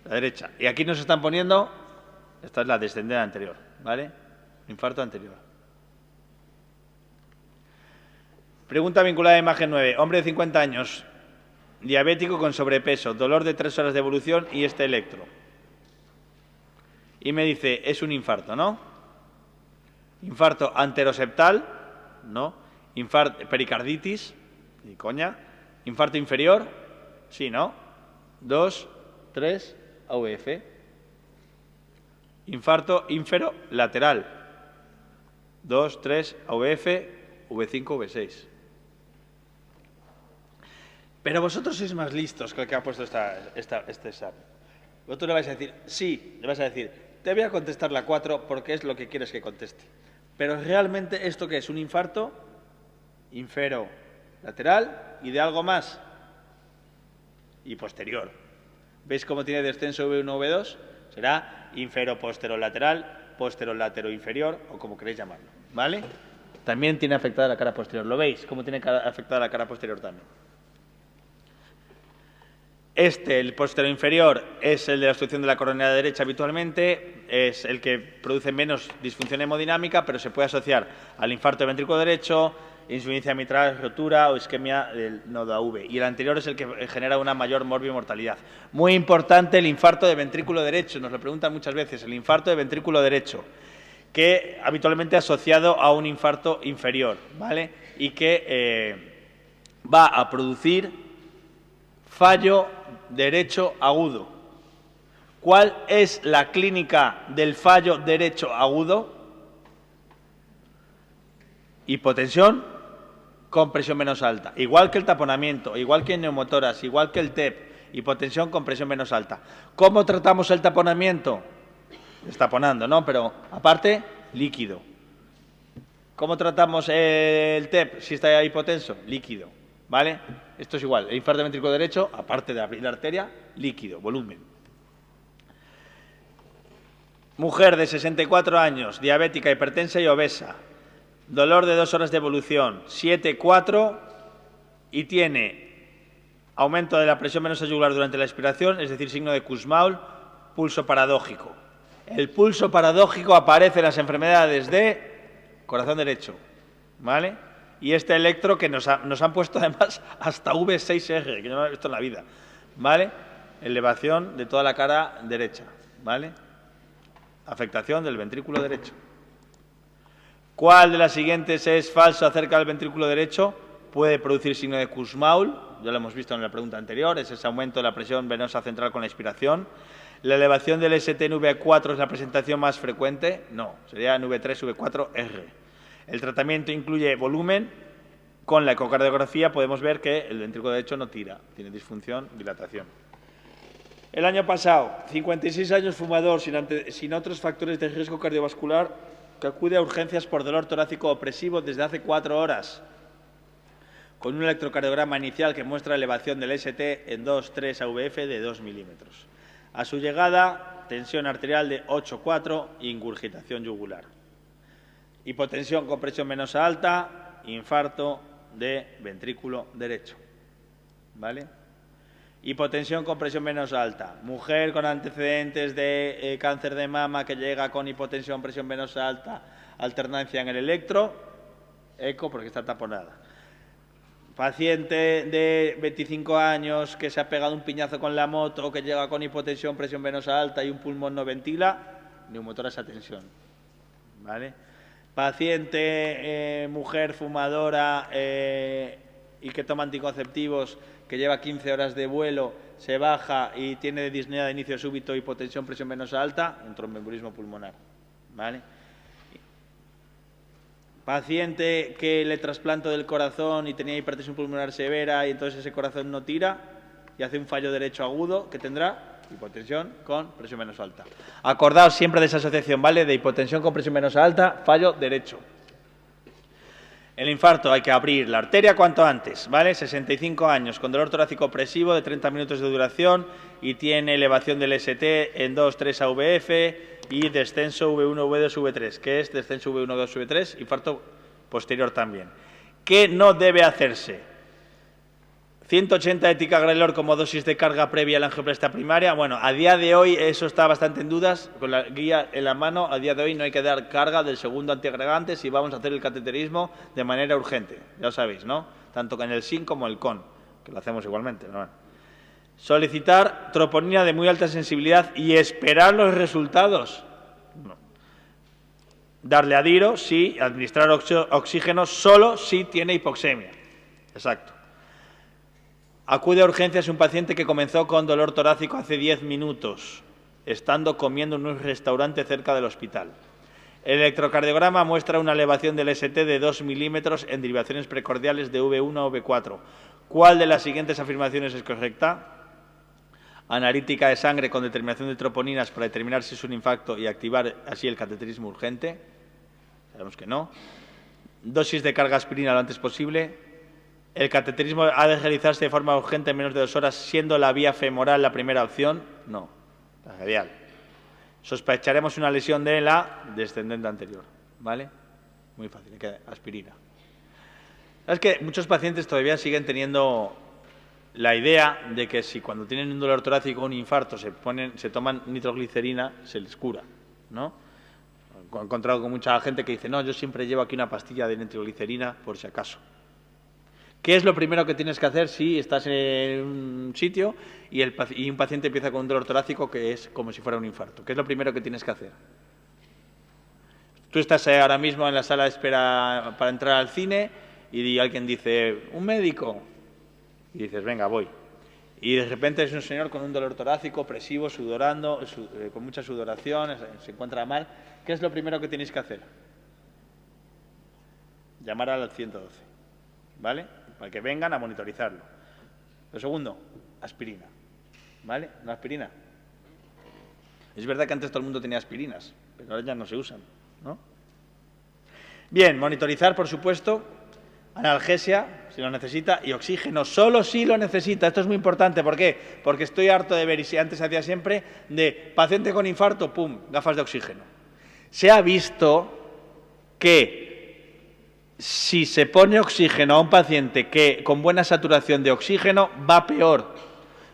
La derecha. Y aquí nos están poniendo, esta es la descendente anterior, ¿vale? Infarto anterior. Pregunta vinculada a imagen 9. Hombre de 50 años, diabético con sobrepeso, dolor de 3 horas de evolución y este electro. Y me dice, es un infarto, ¿no? Infarto anteroseptal, ¿no? Pericarditis, ni coña. Infarto inferior, sí, ¿no? 2, 3, AVF. Infarto inferolateral, 2, 3, AVF, V5, V6. Pero vosotros sois más listos que el que ha puesto este examen. Vosotros le vais a decir, sí, le vais a decir, te voy a contestar la 4 porque es lo que quieres que conteste. Pero realmente, ¿esto qué es? ¿Un infarto? Inferolateral y de algo más. Y posterior. ¿Veis cómo tiene descenso V1, V2? Será inferoposterolateral, posterolateroinferior o como queréis llamarlo. ¿Vale? También tiene afectada la cara posterior. ¿Lo veis? ¿Cómo tiene afectada la cara posterior también? El posterior inferior, es el de la obstrucción de la coronaria derecha habitualmente, es el que produce menos disfunción hemodinámica, pero se puede asociar al infarto del ventrículo derecho, insuficiencia mitral, rotura o isquemia del nodo AV. Y el anterior es el que genera una mayor morbimortalidad. Muy importante el infarto de ventrículo derecho, nos lo preguntan muchas veces, el infarto de ventrículo derecho, que habitualmente asociado a un infarto inferior, ¿vale? Y que va a producir fallo derecho agudo. ¿Cuál es la clínica del fallo derecho agudo? Hipotensión con presión menos alta. Igual que el taponamiento, igual que el neumotoras, igual que el TEP, hipotensión con presión menos alta. ¿Cómo tratamos el taponamiento? Destaponando, ¿no? Pero, aparte, líquido. ¿Cómo tratamos el TEP si está hipotenso? Líquido, ¿vale? Esto es igual. El infarto ventrículo derecho, aparte de abrir la arteria, líquido, volumen. Mujer de 64 años, diabética, hipertensa y obesa. Dolor de 2 horas de evolución, 7,4 y tiene aumento de la presión venosa yugular durante la expiración, es decir, signo de Kussmaul, pulso paradójico. El pulso paradójico aparece en las enfermedades de corazón derecho, ¿vale? Y este electro que nos han puesto además hasta V6R, que yo no lo he visto en la vida, ¿vale? Elevación de toda la cara derecha, ¿vale? Afectación del ventrículo derecho. ¿Cuál de las siguientes es falso acerca del ventrículo derecho? Puede producir signo de Kussmaul, ya lo hemos visto en la pregunta anterior, es ese aumento de la presión venosa central con la expiración. ¿La elevación del ST en V4 es la presentación más frecuente? No, sería en V3, V4R. El tratamiento incluye volumen. Con la ecocardiografía podemos ver que el ventrículo derecho no tira, tiene disfunción, dilatación. El año pasado, 56 años fumador sin otros factores de riesgo cardiovascular que acude a urgencias por dolor torácico opresivo desde hace 4 horas, con un electrocardiograma inicial que muestra elevación del ST en 2,3 AVF de 2 milímetros. A su llegada, tensión arterial de 8,4, ingurgitación yugular. Hipotensión con presión venosa alta, infarto de ventrículo derecho. ¿Vale? Hipotensión con presión venosa alta. Mujer con antecedentes de cáncer de mama que llega con hipotensión, presión venosa alta, alternancia en el electro, eco porque está taponada. Paciente de 25 años que se ha pegado un piñazo con la moto, que llega con hipotensión, presión venosa alta y un pulmón no ventila, neumotoras a tensión. ¿Vale? Paciente, mujer fumadora y que toma anticonceptivos, que lleva 15 horas de vuelo, se baja y tiene disnea de inicio súbito, hipotensión, presión venosa alta, un tromboembolismo pulmonar. ¿Vale? Paciente que le trasplanto del corazón y tenía hipertensión pulmonar severa y entonces ese corazón no tira y hace un fallo derecho agudo, que tendrá hipotensión con presión venosa alta. Acordaos siempre de esa asociación, ¿vale? De hipotensión con presión venosa alta, fallo derecho. El infarto hay que abrir la arteria cuanto antes, ¿vale? 65 años, con dolor torácico opresivo de 30 minutos de duración y tiene elevación del ST en 2,3 AVF y descenso V1, V2, V3. ¿Qué es descenso V1, V2, V3? Infarto posterior también. ¿Qué no debe hacerse? 180 de ticagrelor como dosis de carga previa a la angioplastia primaria. Bueno, a día de hoy eso está bastante en dudas. Con la guía en la mano, a día de hoy no hay que dar carga del segundo antiagregante si vamos a hacer el cateterismo de manera urgente. Ya lo sabéis, ¿no? Tanto con el SIN como el CON, que lo hacemos igualmente, ¿no? Solicitar troponina de muy alta sensibilidad y esperar los resultados. No. Darle adiro, sí. Administrar oxígeno solo si tiene hipoxemia. Exacto. Acude a urgencias un paciente que comenzó con dolor torácico hace 10 minutos, estando comiendo en un restaurante cerca del hospital. El electrocardiograma muestra una elevación del ST de 2 milímetros en derivaciones precordiales de V1 o V4. ¿Cuál de las siguientes afirmaciones es correcta? Analítica de sangre con determinación de troponinas para determinar si es un infarto y activar así el cateterismo urgente. Sabemos que no. Dosis de carga aspirina lo antes posible. ¿El cateterismo ha de realizarse de forma urgente en menos de 2 horas, siendo la vía femoral la primera opción? No, la radial. Sospecharemos una lesión de la descendente anterior, ¿vale? Muy fácil, hay que aspirina. Es que muchos pacientes todavía siguen teniendo la idea de que si cuando tienen un dolor torácico o un infarto se toman nitroglicerina, se les cura, ¿no? He encontrado con mucha gente que dice, no, yo siempre llevo aquí una pastilla de nitroglicerina por si acaso. ¿Qué es lo primero que tienes que hacer si estás en un sitio y un paciente empieza con un dolor torácico que es como si fuera un infarto? ¿Qué es lo primero que tienes que hacer? Tú estás ahora mismo en la sala de espera para entrar al cine y alguien dice, ¿un médico? Y dices, venga, voy. Y de repente es un señor con un dolor torácico, opresivo, sudorando, con mucha sudoración, se encuentra mal. ¿Qué es lo primero que tienes que hacer? Llamar al 112. ¿vale? Para que vengan a monitorizarlo. Lo segundo, aspirina, ¿vale? ¿La aspirina? Es verdad que antes todo el mundo tenía aspirinas, pero ahora ya no se usan, ¿no? Bien, monitorizar, por supuesto, analgesia, si lo necesita, y oxígeno, solo si lo necesita. Esto es muy importante. ¿Por qué? Porque estoy harto de ver, y si antes hacía siempre, de paciente con infarto, pum, gafas de oxígeno. Se ha visto que si se pone oxígeno a un paciente que con buena saturación de oxígeno, va peor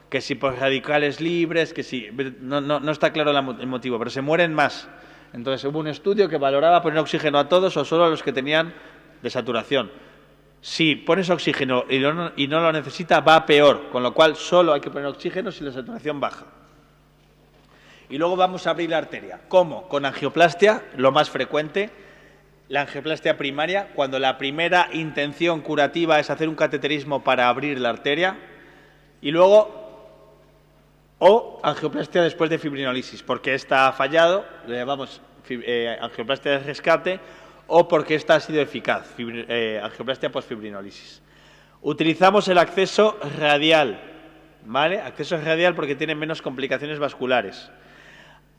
que si por radicales libres, que si... No está claro el motivo, pero se mueren más. Entonces hubo un estudio que valoraba poner oxígeno a todos o solo a los que tenían de saturación. Si pones oxígeno y no lo necesita, va peor, con lo cual solo hay que poner oxígeno si la saturación baja. Y luego vamos a abrir la arteria. ¿Cómo? Con angioplastia, lo más frecuente, la angioplastia primaria, cuando la primera intención curativa es hacer un cateterismo para abrir la arteria, y luego, o angioplastia después de fibrinolisis, porque esta ha fallado, le llamamos angioplastia de rescate, o porque esta ha sido eficaz, angioplastia postfibrinolisis. Utilizamos el acceso radial, ¿vale? Acceso radial porque tiene menos complicaciones vasculares.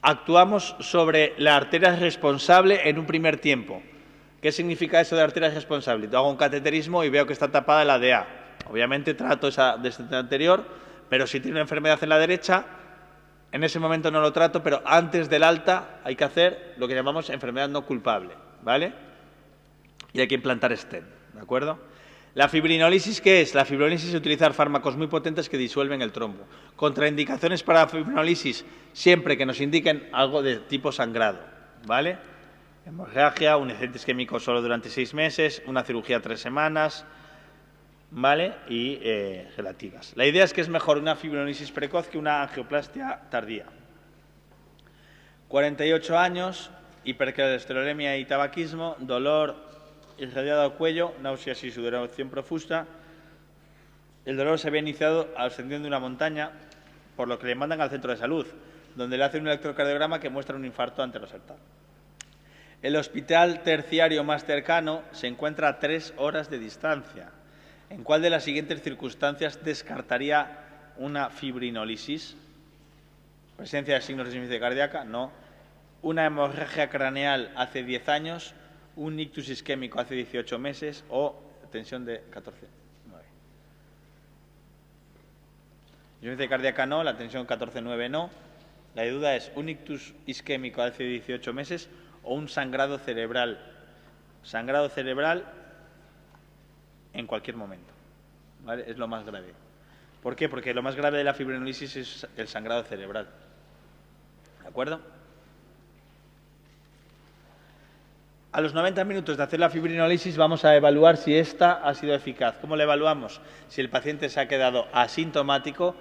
Actuamos sobre la arteria responsable en un primer tiempo. ¿Qué significa eso de arteria responsable? Yo hago un cateterismo y veo que está tapada la DA. Obviamente trato esa desde anterior, pero si tiene una enfermedad en la derecha, en ese momento no lo trato, pero antes del alta hay que hacer lo que llamamos enfermedad no culpable, ¿vale? Y hay que implantar stent, ¿de acuerdo? ¿La fibrinolisis qué es? La fibrinolisis es utilizar fármacos muy potentes que disuelven el trombo. Contraindicaciones para la fibrinolisis, siempre que nos indiquen algo de tipo sangrado, ¿vale? Hemorragia, un agente isquémico solo durante 6 meses, una cirugía 3 semanas, ¿vale? Y relativas. La idea es que es mejor una fibrinolisis precoz que una angioplastia tardía. 48 años, hipercolesterolemia y tabaquismo, dolor irradiado al cuello, náuseas y sudoración profusa. El dolor se había iniciado ascendiendo una montaña, por lo que le mandan al centro de salud, donde le hacen un electrocardiograma que muestra un infarto anterosertal. El hospital terciario más cercano se encuentra a 3 horas de distancia. ¿En cuál de las siguientes circunstancias descartaría una fibrinolisis? ¿Presencia de signos de insuficiencia cardíaca? No. ¿Una hemorragia craneal hace 10 años? ¿Un ictus isquémico hace 18 meses? ¿O tensión de 14? 9. Insuficiencia cardíaca no, la tensión 14-9 no. La duda es, ¿un ictus isquémico hace 18 meses o un sangrado cerebral? Sangrado cerebral en cualquier momento, ¿vale? Es lo más grave. ¿Por qué? Porque lo más grave de la fibrinolisis es el sangrado cerebral. ¿De acuerdo? A los 90 minutos de hacer la fibrinolisis vamos a evaluar si esta ha sido eficaz. ¿Cómo la evaluamos? Si el paciente se ha quedado asintomático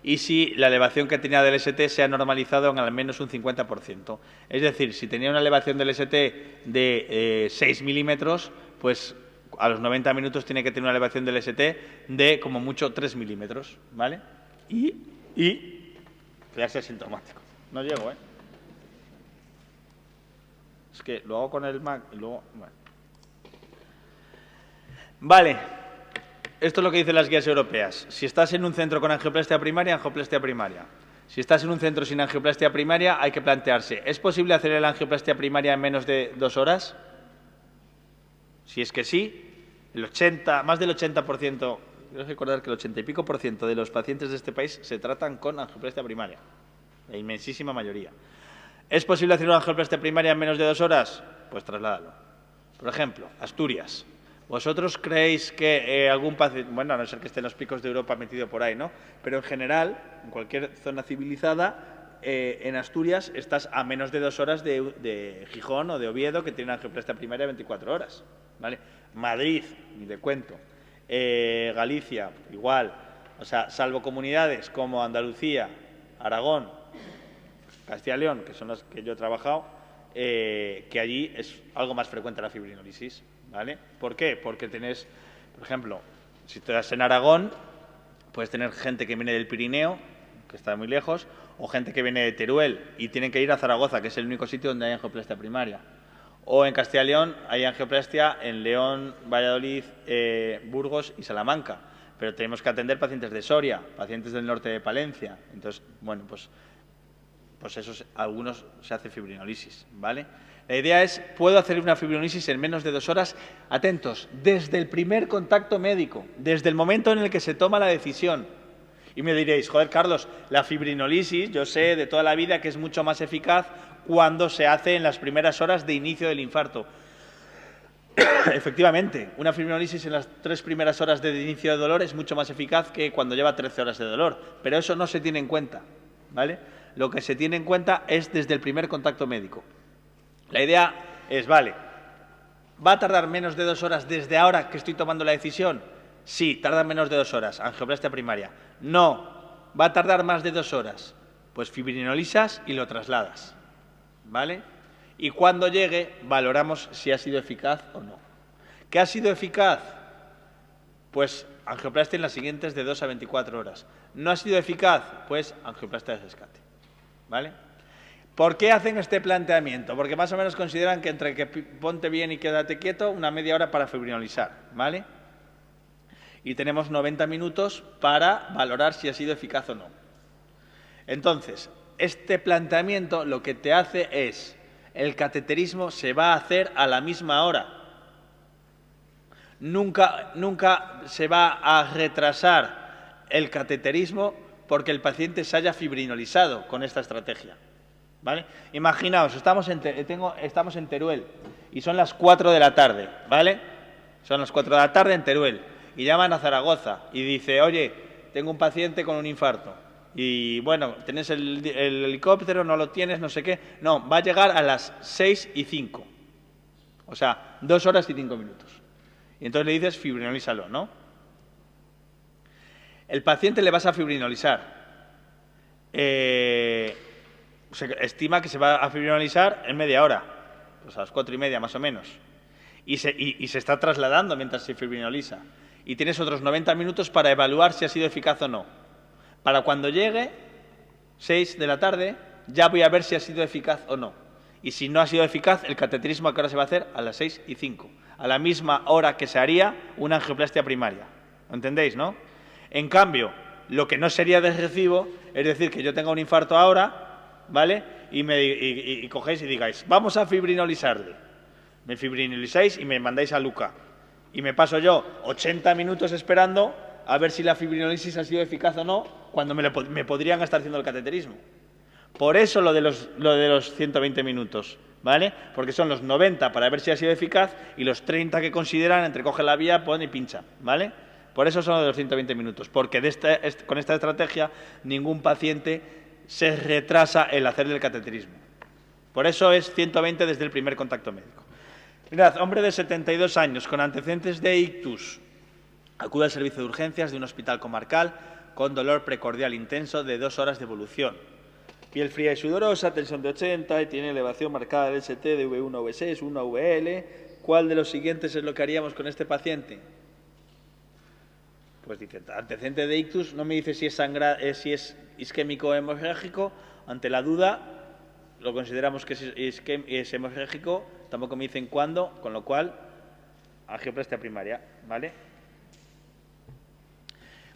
y si la elevación que tenía del ST se ha normalizado en al menos un 50%. Es decir, si tenía una elevación del ST de 6 milímetros, pues a los 90 minutos tiene que tener una elevación del ST de, como mucho, 3 milímetros, ¿vale? Y quedarse asintomático. No llego, ¿eh? Es que lo hago con el Mac y luego... Vale. Esto es lo que dicen las guías europeas. Si estás en un centro con angioplastia primaria, angioplastia primaria. Si estás en un centro sin angioplastia primaria, hay que plantearse, ¿es posible hacer la angioplastia primaria en menos de 2 horas? Si es que sí, más del 80%, quiero recordar que el 80 y pico por ciento de los pacientes de este país se tratan con angioplastia primaria, la inmensísima mayoría. ¿Es posible hacer una angioplastia primaria en menos de 2 horas? Pues trasládalo. Por ejemplo, Asturias. ¿Vosotros creéis que algún paciente, bueno, a no ser que esté en los picos de Europa metido por ahí, ¿no? Pero en general, en cualquier zona civilizada, en Asturias estás a menos de 2 horas de Gijón o de Oviedo, que tiene una angioplastia primaria de 24 horas, ¿vale? Madrid, ni de cuento. Galicia, igual. O sea, salvo comunidades como Andalucía, Aragón, Castilla y León, que son las que yo he trabajado, que allí es algo más frecuente la fibrinolisis, ¿vale? ¿Por qué? Porque tenés, por ejemplo, si estás en Aragón, puedes tener gente que viene del Pirineo, que está muy lejos, o gente que viene de Teruel y tienen que ir a Zaragoza, que es el único sitio donde hay angioplastia primaria. O en Castilla y León hay angioplastia en León, Valladolid, Burgos y Salamanca. Pero tenemos que atender pacientes de Soria, pacientes del norte de Palencia. Entonces, bueno, pues esos, algunos se hace fibrinolisis, ¿vale? La idea es, ¿puedo hacer una fibrinolisis en menos de 2 horas? Atentos, desde el primer contacto médico, desde el momento en el que se toma la decisión. Y me diréis, joder, Carlos, la fibrinolisis, yo sé de toda la vida que es mucho más eficaz cuando se hace en las primeras horas de inicio del infarto. Efectivamente, una fibrinolisis en las 3 primeras horas de inicio de dolor es mucho más eficaz que cuando lleva 13 horas de dolor, pero eso no se tiene en cuenta, ¿vale? Lo que se tiene en cuenta es desde el primer contacto médico. La idea es, vale, ¿va a tardar menos de 2 horas desde ahora que estoy tomando la decisión? Sí, tarda menos de 2 horas, angioplastia primaria. No, ¿va a tardar más de 2 horas? Pues fibrinolizas y lo trasladas, ¿vale? Y cuando llegue, valoramos si ha sido eficaz o no. ¿Qué ha sido eficaz? Pues angioplastia en las siguientes de 2 a 24 horas. ¿No ha sido eficaz? Pues angioplastia de rescate, ¿vale? ¿Por qué hacen este planteamiento? Porque más o menos consideran que entre que ponte bien y quédate quieto, una media hora para fibrinolizar, ¿vale? Y tenemos 90 minutos para valorar si ha sido eficaz o no. Entonces, este planteamiento lo que te hace es, el cateterismo se va a hacer a la misma hora. Nunca se va a retrasar el cateterismo porque el paciente se haya fibrinolizado con esta estrategia, ¿vale? Imaginaos, estamos en Teruel y son las 4 de la tarde, ¿vale? Son las 4 de la tarde en Teruel y llaman a Zaragoza y dice, oye, tengo un paciente con un infarto y, bueno, ¿tienes el helicóptero? ¿No lo tienes? No sé qué. No, va a llegar a las 6:05, o sea, 2 horas y 5 minutos. Y entonces le dices, fibrinolízalo, ¿no? El paciente le vas a fibrinolizar. Se estima que se va a fibrinolizar en media hora, pues a las 4:30 más o menos. Y se está trasladando mientras se fibrinoliza. Y tienes otros 90 minutos para evaluar si ha sido eficaz o no. Para cuando llegue, 6 de la tarde, ya voy a ver si ha sido eficaz o no. Y si no ha sido eficaz, el cateterismo a qué hora se va a hacer, a las 6:05, a la misma hora que se haría una angioplastia primaria. ¿Lo entendéis, no? En cambio, lo que no sería de recibo es decir que yo tenga un infarto ahora, ¿vale? Y cogéis y digáis, vamos a fibrinolizarle. Me fibrinolizáis y me mandáis a Luca. Y me paso yo 80 minutos esperando a ver si la fibrinolisis ha sido eficaz o no, cuando me podrían estar haciendo el cateterismo. Por eso lo de los 120 minutos, ¿vale? Porque son los 90 para ver si ha sido eficaz y los 30 que consideran entre coge la vía, pone y pincha, ¿vale? Por eso son los 120 minutos, porque con esta estrategia ningún paciente se retrasa el hacer el cateterismo. Por eso es 120 desde el primer contacto médico. Mirad, hombre de 72 años con antecedentes de ictus, acude al servicio de urgencias de un hospital comarcal con dolor precordial intenso de 2 horas de evolución. Piel fría y sudorosa, tensión de 80 y tiene elevación marcada del ST de V1 a V6, 1 a VL. ¿Cuál de los siguientes es lo que haríamos con este paciente? Pues dice, antecedente de ictus, no me dice si es isquémico o hemorrágico. Ante la duda, lo consideramos que es hemorrágico, tampoco me dicen cuándo, con lo cual, angioplastia primaria, ¿vale?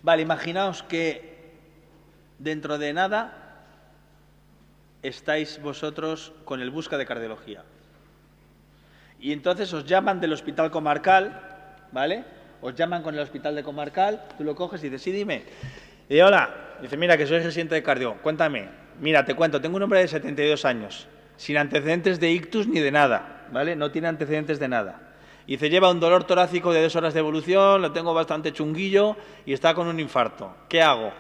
Vale, imaginaos que dentro de nada estáis vosotros con el busca de cardiología. Y entonces os llaman del hospital comarcal, ¿vale? Os llaman con el hospital de comarcal, tú lo coges y dices, sí, dime. Y dice, hola. Dice, mira, que soy residente de cardio. Cuéntame. Mira, te cuento, tengo un hombre de 72 años, sin antecedentes de ictus ni de nada, ¿vale? No tiene antecedentes de nada. Y dice, lleva un dolor torácico de 2 horas de evolución, lo tengo bastante chunguillo y está con un infarto. ¿Qué hago?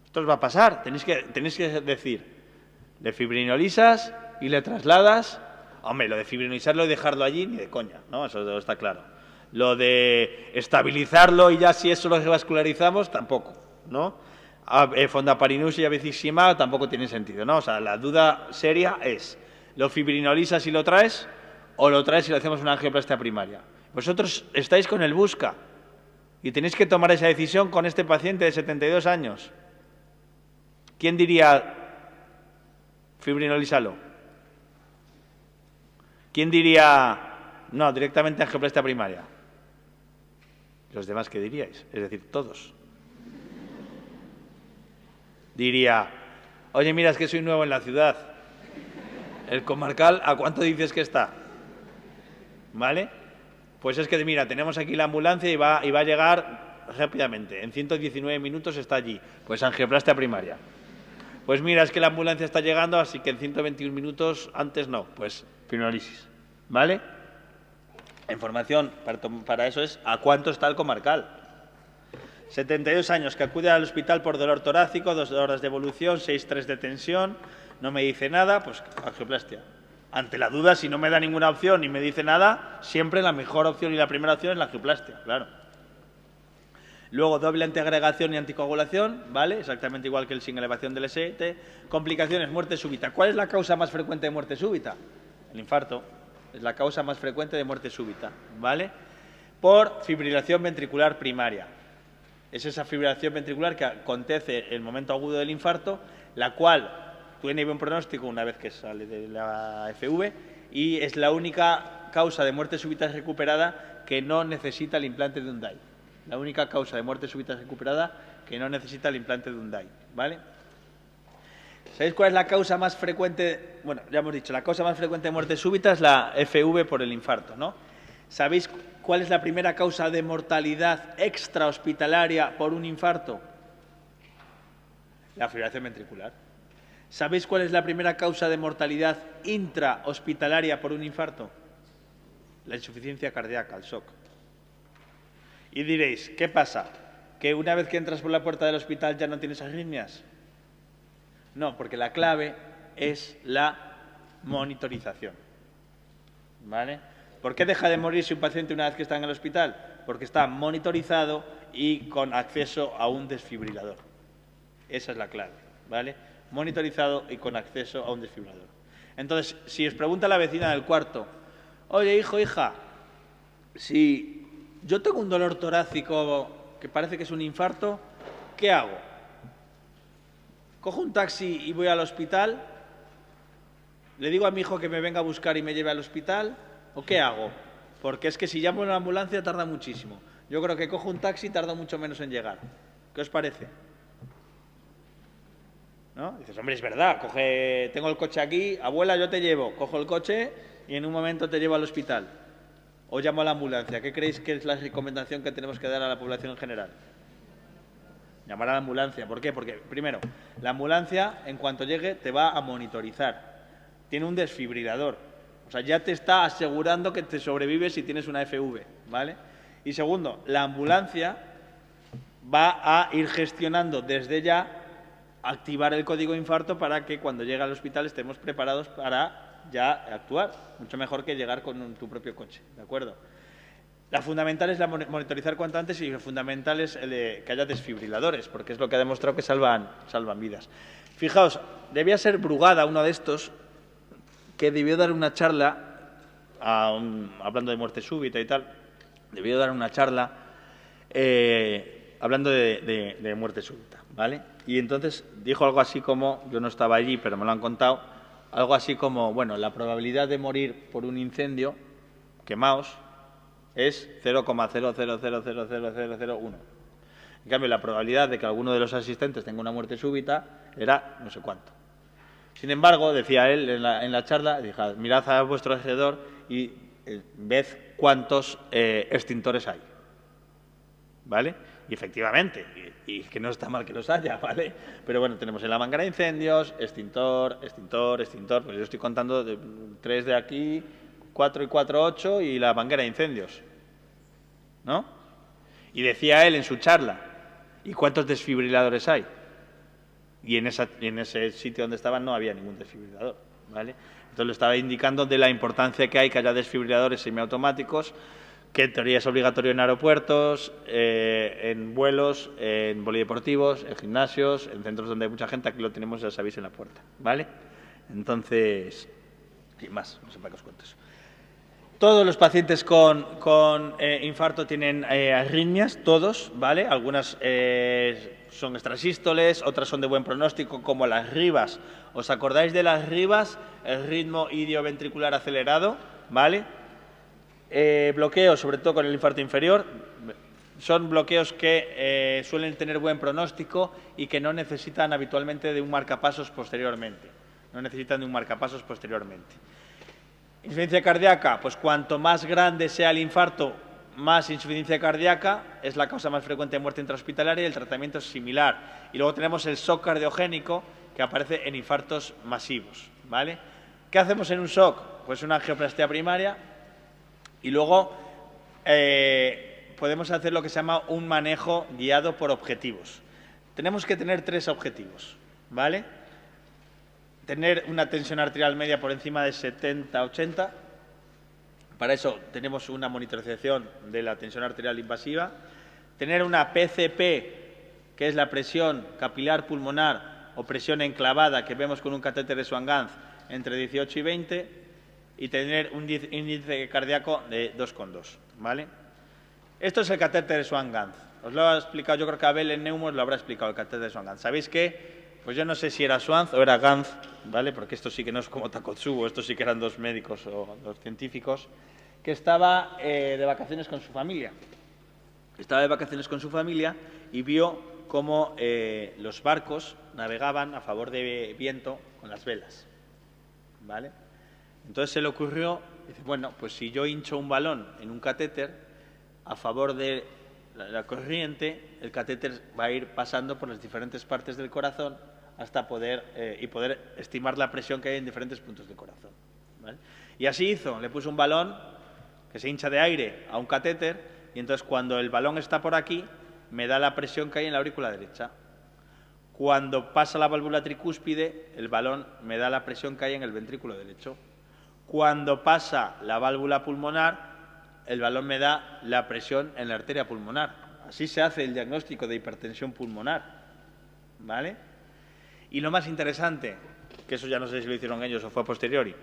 Esto os va a pasar. Tenéis que decir, le fibrinolizas y le trasladas. Hombre, lo de fibrinolizarlo y dejarlo allí, ni de coña, ¿no? Eso está claro. Lo de estabilizarlo y ya si eso lo revascularizamos, tampoco, ¿no? Fondaparinus y aviciximab tampoco tiene sentido, ¿no? O sea, la duda seria es, ¿lo fibrinolizas y lo traes o lo traes y le hacemos una angioplastia primaria? Vosotros estáis con el busca y tenéis que tomar esa decisión con este paciente de 72 años. ¿Quién diría fibrinolízalo? ¿Quién diría, no, directamente angioplastia primaria? ¿Los demás qué diríais? Es decir, todos. Diría, oye, mira, es que soy nuevo en la ciudad. El comarcal, ¿a cuánto dices que está? ¿Vale? Pues es que, mira, tenemos aquí la ambulancia y va a llegar rápidamente. En 119 minutos está allí. Pues angioplastia primaria. Pues mira, es que la ambulancia está llegando, así que en 121 minutos antes no. Pues piroanálisis. ¿Vale? La información para eso es ¿a cuánto está el comarcal? 72 años, que acude al hospital por dolor torácico, 2 horas de evolución, 6,3 de tensión, no me dice nada, pues angioplastia. Ante la duda, si no me da ninguna opción y me dice nada, siempre la mejor opción y la primera opción es la angioplastia, claro. Luego, doble antiagregación y anticoagulación, ¿vale? Exactamente igual que el sin elevación del ST. Complicaciones, muerte súbita. ¿Cuál es la causa más frecuente de muerte súbita? El infarto. Es la causa más frecuente de muerte súbita, ¿vale? Por fibrilación ventricular primaria. Es esa fibrilación ventricular que acontece en el momento agudo del infarto, la cual tiene buen pronóstico una vez que sale de la FV y es la única causa de muerte súbita recuperada que no necesita el implante de un DAI. La única causa de muerte súbita recuperada que no necesita el implante de un DAI, ¿vale? ¿Sabéis cuál es la causa más frecuente? Bueno, ya hemos dicho, la causa más frecuente de muerte súbita es la FV por el infarto, ¿no? ¿Sabéis cuál es la primera causa de mortalidad extrahospitalaria por un infarto? La fibrilación ventricular. ¿Sabéis cuál es la primera causa de mortalidad intrahospitalaria por un infarto? La insuficiencia cardíaca, el shock. Y diréis, ¿qué pasa? ¿Que una vez que entras por la puerta del hospital ya no tienes arritmias? No, porque la clave es la monitorización. ¿Vale? ¿Por qué deja de morirse un paciente una vez que está en el hospital? Porque está monitorizado y con acceso a un desfibrilador. Esa es la clave, ¿vale? Monitorizado y con acceso a un desfibrilador. Entonces, si os pregunta la vecina del cuarto, oye, hijo, hija, si yo tengo un dolor torácico que parece que es un infarto, ¿qué hago? ¿Cojo un taxi y voy al hospital? ¿Le digo a mi hijo que me venga a buscar y me lleve al hospital? ¿O qué hago? Porque es que si llamo a una ambulancia tarda muchísimo. Yo creo que cojo un taxi y tarda mucho menos en llegar. ¿Qué os parece? ¿No? Dices, hombre, es verdad, tengo el coche aquí, abuela, yo te llevo. Cojo el coche y en un momento te llevo al hospital. O llamo a la ambulancia. ¿Qué creéis que es la recomendación que tenemos que dar a la población en general? Llamar a la ambulancia. ¿Por qué? Porque, primero, la ambulancia, en cuanto llegue, te va a monitorizar. Tiene un desfibrilador. O sea, ya te está asegurando que te sobrevives si tienes una FV, ¿vale? Y segundo, la ambulancia va a ir gestionando desde ya, activar el código infarto para que cuando llegue al hospital estemos preparados para ya actuar. Mucho mejor que llegar con tu propio coche, ¿de acuerdo? La fundamental es monitorizar cuanto antes y lo fundamental es que haya desfibriladores, porque es lo que ha demostrado que salvan vidas. Fijaos, debía ser Brugada, uno de estos, que debió dar una charla, hablando de muerte súbita y tal, debió dar una charla hablando de muerte súbita, ¿vale? Y entonces dijo algo así como, yo no estaba allí, pero me lo han contado, algo así como, bueno, la probabilidad de morir por un incendio, quemaos, es 0,00000001. En cambio, la probabilidad de que alguno de los asistentes tenga una muerte súbita era no sé cuánto. Sin embargo, decía él en la charla, dijo, mirad a vuestro alrededor y ved cuántos extintores hay. ¿Vale? Y efectivamente, y que no está mal que los haya, ¿vale? Pero bueno, tenemos en la manguera de incendios, extintor, pues yo estoy contando 3 de aquí, 4 y 4, 8 y la manguera de incendios, ¿no? Y decía él en su charla, ¿y cuántos desfibriladores hay? Y en ese sitio donde estaban no había ningún desfibrilador, ¿vale? Entonces le estaba indicando de la importancia que hay que haya desfibriladores semiautomáticos, que en teoría es obligatorio en aeropuertos, en vuelos, en polideportivos, en gimnasios, en centros donde hay mucha gente. Aquí lo tenemos, ya sabéis, en la puerta, ¿vale? Entonces, sin más, no sé para qué os cuento eso. Todos los pacientes con infarto tienen arritmias, todos, ¿vale? Algunas son extrasístoles, otras son de buen pronóstico, como las Rivas. ¿Os acordáis de las Rivas? El ritmo idioventricular acelerado. ¿vale? Bloqueos, sobre todo con el infarto inferior, son bloqueos que suelen tener buen pronóstico y que no necesitan habitualmente de un marcapasos posteriormente. Insuficiencia cardíaca, pues cuanto más grande sea el infarto, más insuficiencia cardíaca, es la causa más frecuente de muerte intrahospitalaria y el tratamiento es similar. Y luego tenemos el shock cardiogénico, que aparece en infartos masivos, ¿vale? ¿Qué hacemos en un shock? Pues una angioplastia primaria y luego podemos hacer lo que se llama un manejo guiado por objetivos. Tenemos que tener 3 objetivos, ¿vale? Tener una tensión arterial media por encima de 70-80. Para eso tenemos una monitorización de la tensión arterial invasiva. Tener una PCP, que es la presión capilar pulmonar o presión enclavada que vemos con un catéter de Swan-Ganz entre 18 y 20. Y tener un índice cardíaco de 2,2, ¿vale? Esto es el catéter de Swan-Ganz. Os lo ha explicado, yo creo que Abel en Neumos lo habrá explicado, el catéter de Swan-Ganz. ¿Sabéis qué? Pues yo no sé si era Swan o era Ganz, ¿vale? Porque esto sí que no es como Takotsubo, estos sí que eran 2 médicos o 2 científicos, que estaba de vacaciones con su familia. Estaba de vacaciones con su familia y vio cómo los barcos navegaban a favor de viento con las velas, ¿vale? Entonces se le ocurrió, dice, bueno, pues si yo hincho un balón en un catéter a favor de la corriente, el catéter va a ir pasando por las diferentes partes del corazón hasta poder estimar la presión que hay en diferentes puntos del corazón, ¿vale? Y así hizo, le puso un balón que se hincha de aire a un catéter y entonces cuando el balón está por aquí me da la presión que hay en la aurícula derecha. Cuando pasa la válvula tricúspide, el balón me da la presión que hay en el ventrículo derecho. Cuando pasa la válvula pulmonar, el balón me da la presión en la arteria pulmonar. Así se hace el diagnóstico de hipertensión pulmonar, ¿vale? Y lo más interesante, que eso ya no sé si lo hicieron ellos o fue a posteriori,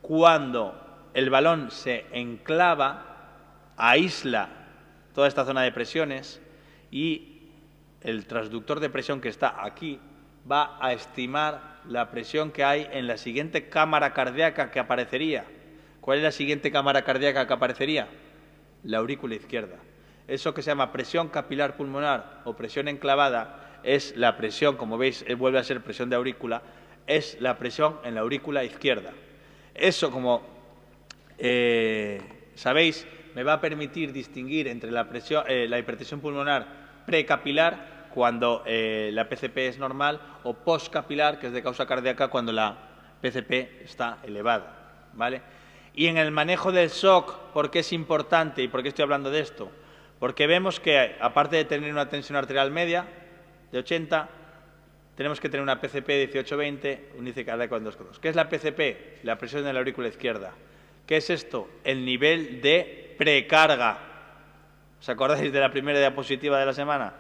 cuando el balón se enclava, aísla toda esta zona de presiones y el transductor de presión que está aquí va a estimar la presión que hay en la siguiente cámara cardíaca que aparecería. ¿Cuál es la siguiente cámara cardíaca que aparecería? La aurícula izquierda. Eso que se llama presión capilar pulmonar o presión enclavada es la presión, como veis, vuelve a ser presión de aurícula, es la presión en la aurícula izquierda. Eso, como sabéis, me va a permitir distinguir entre la hipertensión pulmonar precapilar, cuando la PCP es normal, o postcapilar, que es de causa cardíaca, cuando la PCP está elevada, ¿vale? Y en el manejo del shock, ¿por qué es importante y por qué estoy hablando de esto? Porque vemos que, aparte de tener una tensión arterial media de 80, tenemos que tener una PCP de 18-20, un índice cardíaco en 2,2. ¿Qué es la PCP? La presión en la aurícula izquierda. ¿Qué es esto? El nivel de precarga. ¿Os acordáis de la primera diapositiva de la semana?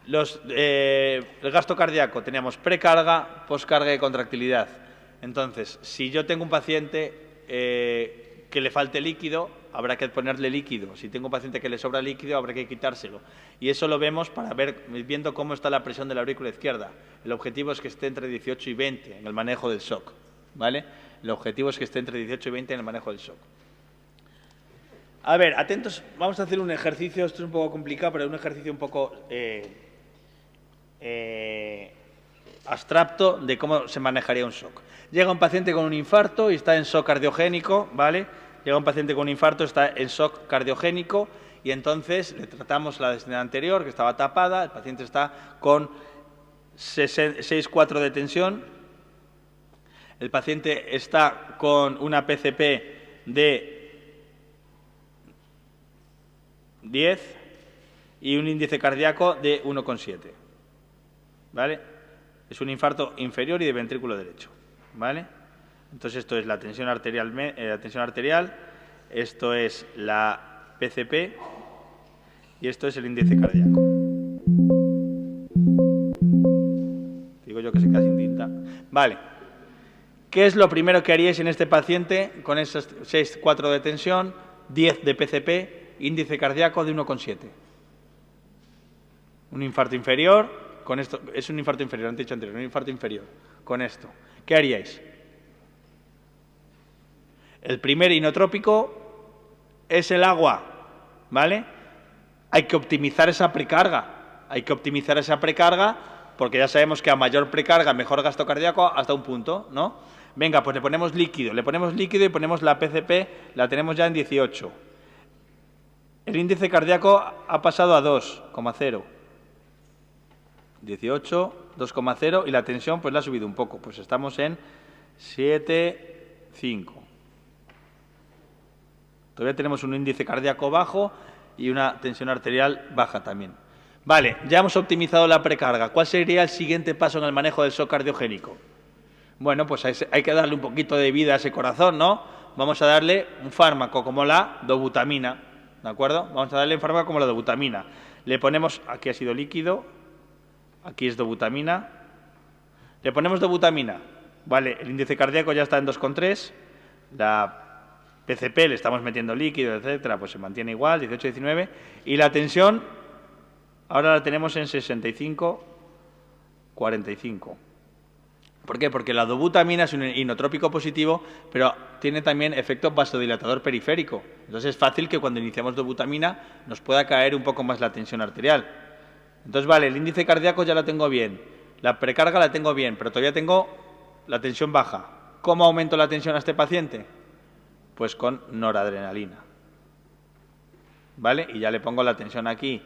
El gasto cardíaco, teníamos precarga, poscarga y contractilidad. Entonces, si yo tengo un paciente que le falte líquido, habrá que ponerle líquido. Si tengo un paciente que le sobra líquido, habrá que quitárselo. Y eso lo vemos para viendo cómo está la presión de la aurícula izquierda. El objetivo es que esté entre 18 y 20 en el manejo del shock, ¿vale? El objetivo es que esté entre 18 y 20 en el manejo del shock. A ver, atentos, vamos a hacer un ejercicio, esto es un poco complicado, pero es un ejercicio un poco abstracto de cómo se manejaría un shock. Llega un paciente con un infarto y está en shock cardiogénico, ¿vale? Llega un paciente con un infarto, está en shock cardiogénico y entonces le tratamos la desnea anterior, que estaba tapada, el paciente está con 6,4 de tensión, el paciente está con una PCP de 10 y un índice cardíaco de 1,7, ¿vale? Es un infarto inferior y de ventrículo derecho, ¿vale? Entonces esto es la tensión arterial, esto es la PCP y esto es el índice cardíaco. Digo yo que se queda sin tinta. Vale. ¿Qué es lo primero que haríais en este paciente con esos 6,4 de tensión, 10 de PCP, índice cardíaco de 1,7? Un infarto inferior, con esto, es un infarto inferior, antes he dicho anterior, un infarto inferior, con esto. ¿Qué haríais? El primer inotrópico es el agua, ¿vale? Hay que optimizar esa precarga. Hay que optimizar esa precarga porque ya sabemos que a mayor precarga, mejor gasto cardíaco hasta un punto, ¿no? Venga, pues le ponemos líquido y ponemos la PCP, la tenemos ya en 18. El índice cardíaco ha pasado a 2,0. 18, 2,0 y la tensión pues la ha subido un poco, pues estamos en 7,5. Todavía tenemos un índice cardíaco bajo y una tensión arterial baja también. Vale, ya hemos optimizado la precarga. ¿Cuál sería el siguiente paso en el manejo del shock cardiogénico? Bueno, pues hay que darle un poquito de vida a ese corazón, ¿no? Vamos a darle un fármaco como la dobutamina, ¿de acuerdo? Vamos a darle un fármaco como la dobutamina. Le ponemos, aquí ha sido líquido, aquí es dobutamina. Le ponemos dobutamina, vale, el índice cardíaco ya está en 2,3, la PCP le estamos metiendo líquido, etcétera, pues se mantiene igual, 18, 19, y la tensión ahora la tenemos en 65, 45. ¿Por qué? Porque la dobutamina es un inotrópico positivo, pero tiene también efecto vasodilatador periférico. Entonces es fácil que cuando iniciamos dobutamina nos pueda caer un poco más la tensión arterial. Entonces, vale, el índice cardíaco ya lo tengo bien, la precarga la tengo bien, pero todavía tengo la tensión baja. ¿Cómo aumento la tensión a este paciente? Pues con noradrenalina. ¿Vale? Y ya le pongo la tensión aquí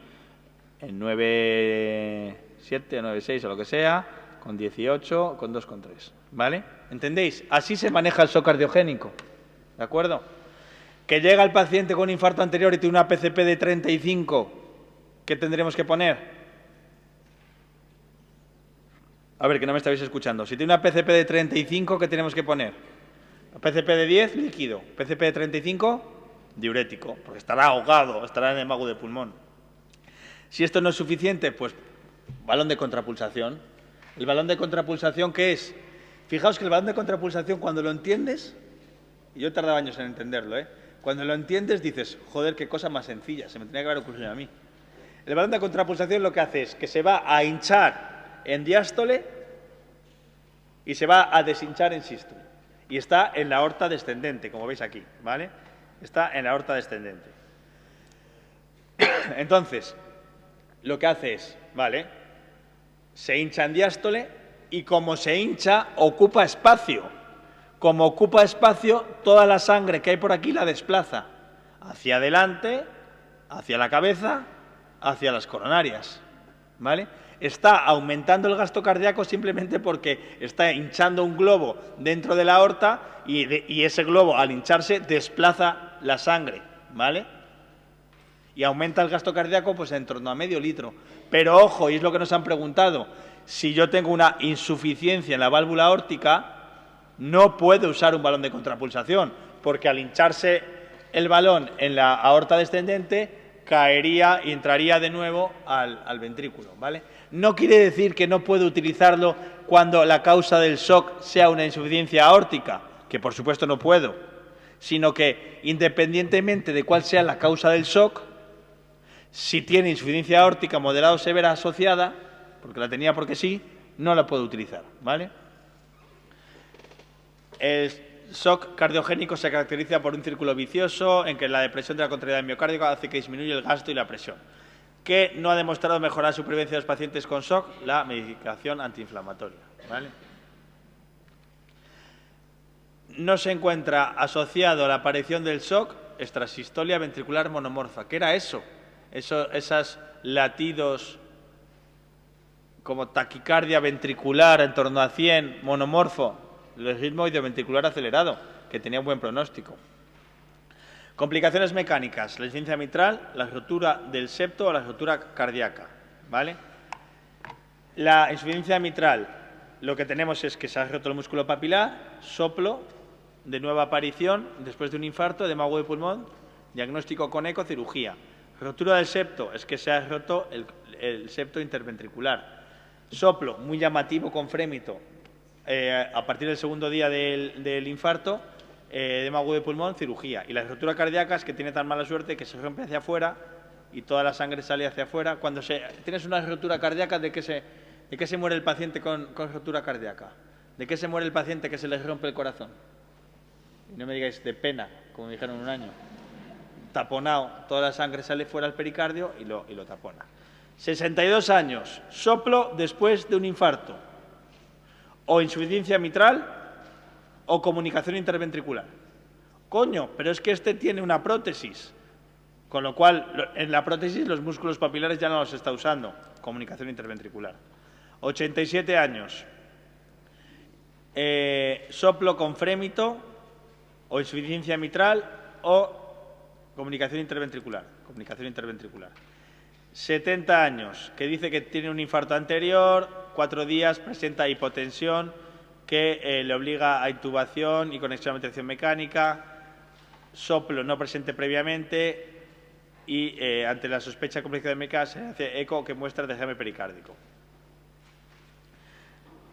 en 9,7 o 9,6 o lo que sea, con 18, con 2,3. ¿Vale? ¿Entendéis? Así se maneja el shock cardiogénico. ¿De acuerdo? Que llega el paciente con infarto anterior y tiene una PCP de 35, ¿qué tendremos que poner? A ver, que no me estáis escuchando. Si tiene una PCP de 35, ¿qué tenemos que poner? PCP de 10, líquido. PCP de 35, diurético, porque estará ahogado, estará en el mago de pulmón. Si esto no es suficiente, pues balón de contrapulsación. ¿El balón de contrapulsación qué es? Fijaos que el balón de contrapulsación, cuando lo entiendes, y yo he tardado años en entenderlo, cuando lo entiendes dices, joder, qué cosa más sencilla, se me tenía que haber ocurrido a mí. El balón de contrapulsación lo que hace es que se va a hinchar en diástole y se va a deshinchar en sístole. Y está en la aorta descendente, como veis aquí, ¿vale? Está en la aorta descendente. Entonces, lo que hace es, ¿vale? Se hincha en diástole y como se hincha, ocupa espacio. Como ocupa espacio, toda la sangre que hay por aquí la desplaza hacia adelante, hacia la cabeza, hacia las coronarias, ¿vale? Está aumentando el gasto cardíaco simplemente porque está hinchando un globo dentro de la aorta y ese globo, al hincharse, desplaza la sangre, ¿vale? Y aumenta el gasto cardíaco pues en torno a medio litro. Pero ojo, y es lo que nos han preguntado, si yo tengo una insuficiencia en la válvula aórtica, no puedo usar un balón de contrapulsación, porque al hincharse el balón en la aorta descendente, caería y entraría de nuevo al ventrículo, ¿vale? No quiere decir que no puedo utilizarlo cuando la causa del shock sea una insuficiencia aórtica, que por supuesto no puedo, sino que independientemente de cuál sea la causa del shock, si tiene insuficiencia aórtica moderada o severa asociada, porque la tenía porque sí, no la puedo utilizar, ¿vale? El shock cardiogénico se caracteriza por un círculo vicioso en que la depresión de la contrariedad miocárdica hace que disminuya el gasto y la presión. ¿Qué no ha demostrado mejorar la supervivencia de los pacientes con shock? La medicación antiinflamatoria, ¿vale? No se encuentra asociado a la aparición del shock extrasistolia ventricular monomorfa. ¿Qué era eso? Esos latidos como taquicardia ventricular en torno a 100, monomorfo, el ritmo idioventricular acelerado, que tenía un buen pronóstico. Complicaciones mecánicas, la insuficiencia mitral, la rotura del septo o la rotura cardíaca, ¿vale? La insuficiencia mitral, lo que tenemos es que se ha roto el músculo papilar, soplo, de nueva aparición, después de un infarto, de mago de pulmón, diagnóstico con eco, cirugía. Rotura del septo, es que se ha roto el septo interventricular. Soplo, muy llamativo con frémito, a partir del segundo día del infarto, de mago de pulmón, cirugía. Y la rotura cardíaca es que tiene tan mala suerte que se rompe hacia afuera y toda la sangre sale hacia afuera. Cuando tienes una rotura cardíaca, ¿de qué se muere el paciente con rotura cardíaca? ¿De qué se muere el paciente que se le rompe el corazón? Y no me digáis de pena, como me dijeron un año. Taponado, toda la sangre sale fuera al pericardio y lo tapona. 62 años, soplo después de un infarto, o insuficiencia mitral, o comunicación interventricular. Coño, pero es que este tiene una prótesis, con lo cual en la prótesis los músculos papilares ya no los está usando. Comunicación interventricular. 87 años, soplo con frémito, o insuficiencia mitral, o comunicación interventricular. 70 años, que dice que tiene un infarto anterior, 4 días, presenta hipotensión, que le obliga a intubación y conexión a ventilación mecánica, soplo no presente previamente y ante la sospecha de complicación mecánica se hace eco que muestra desgame pericárdico.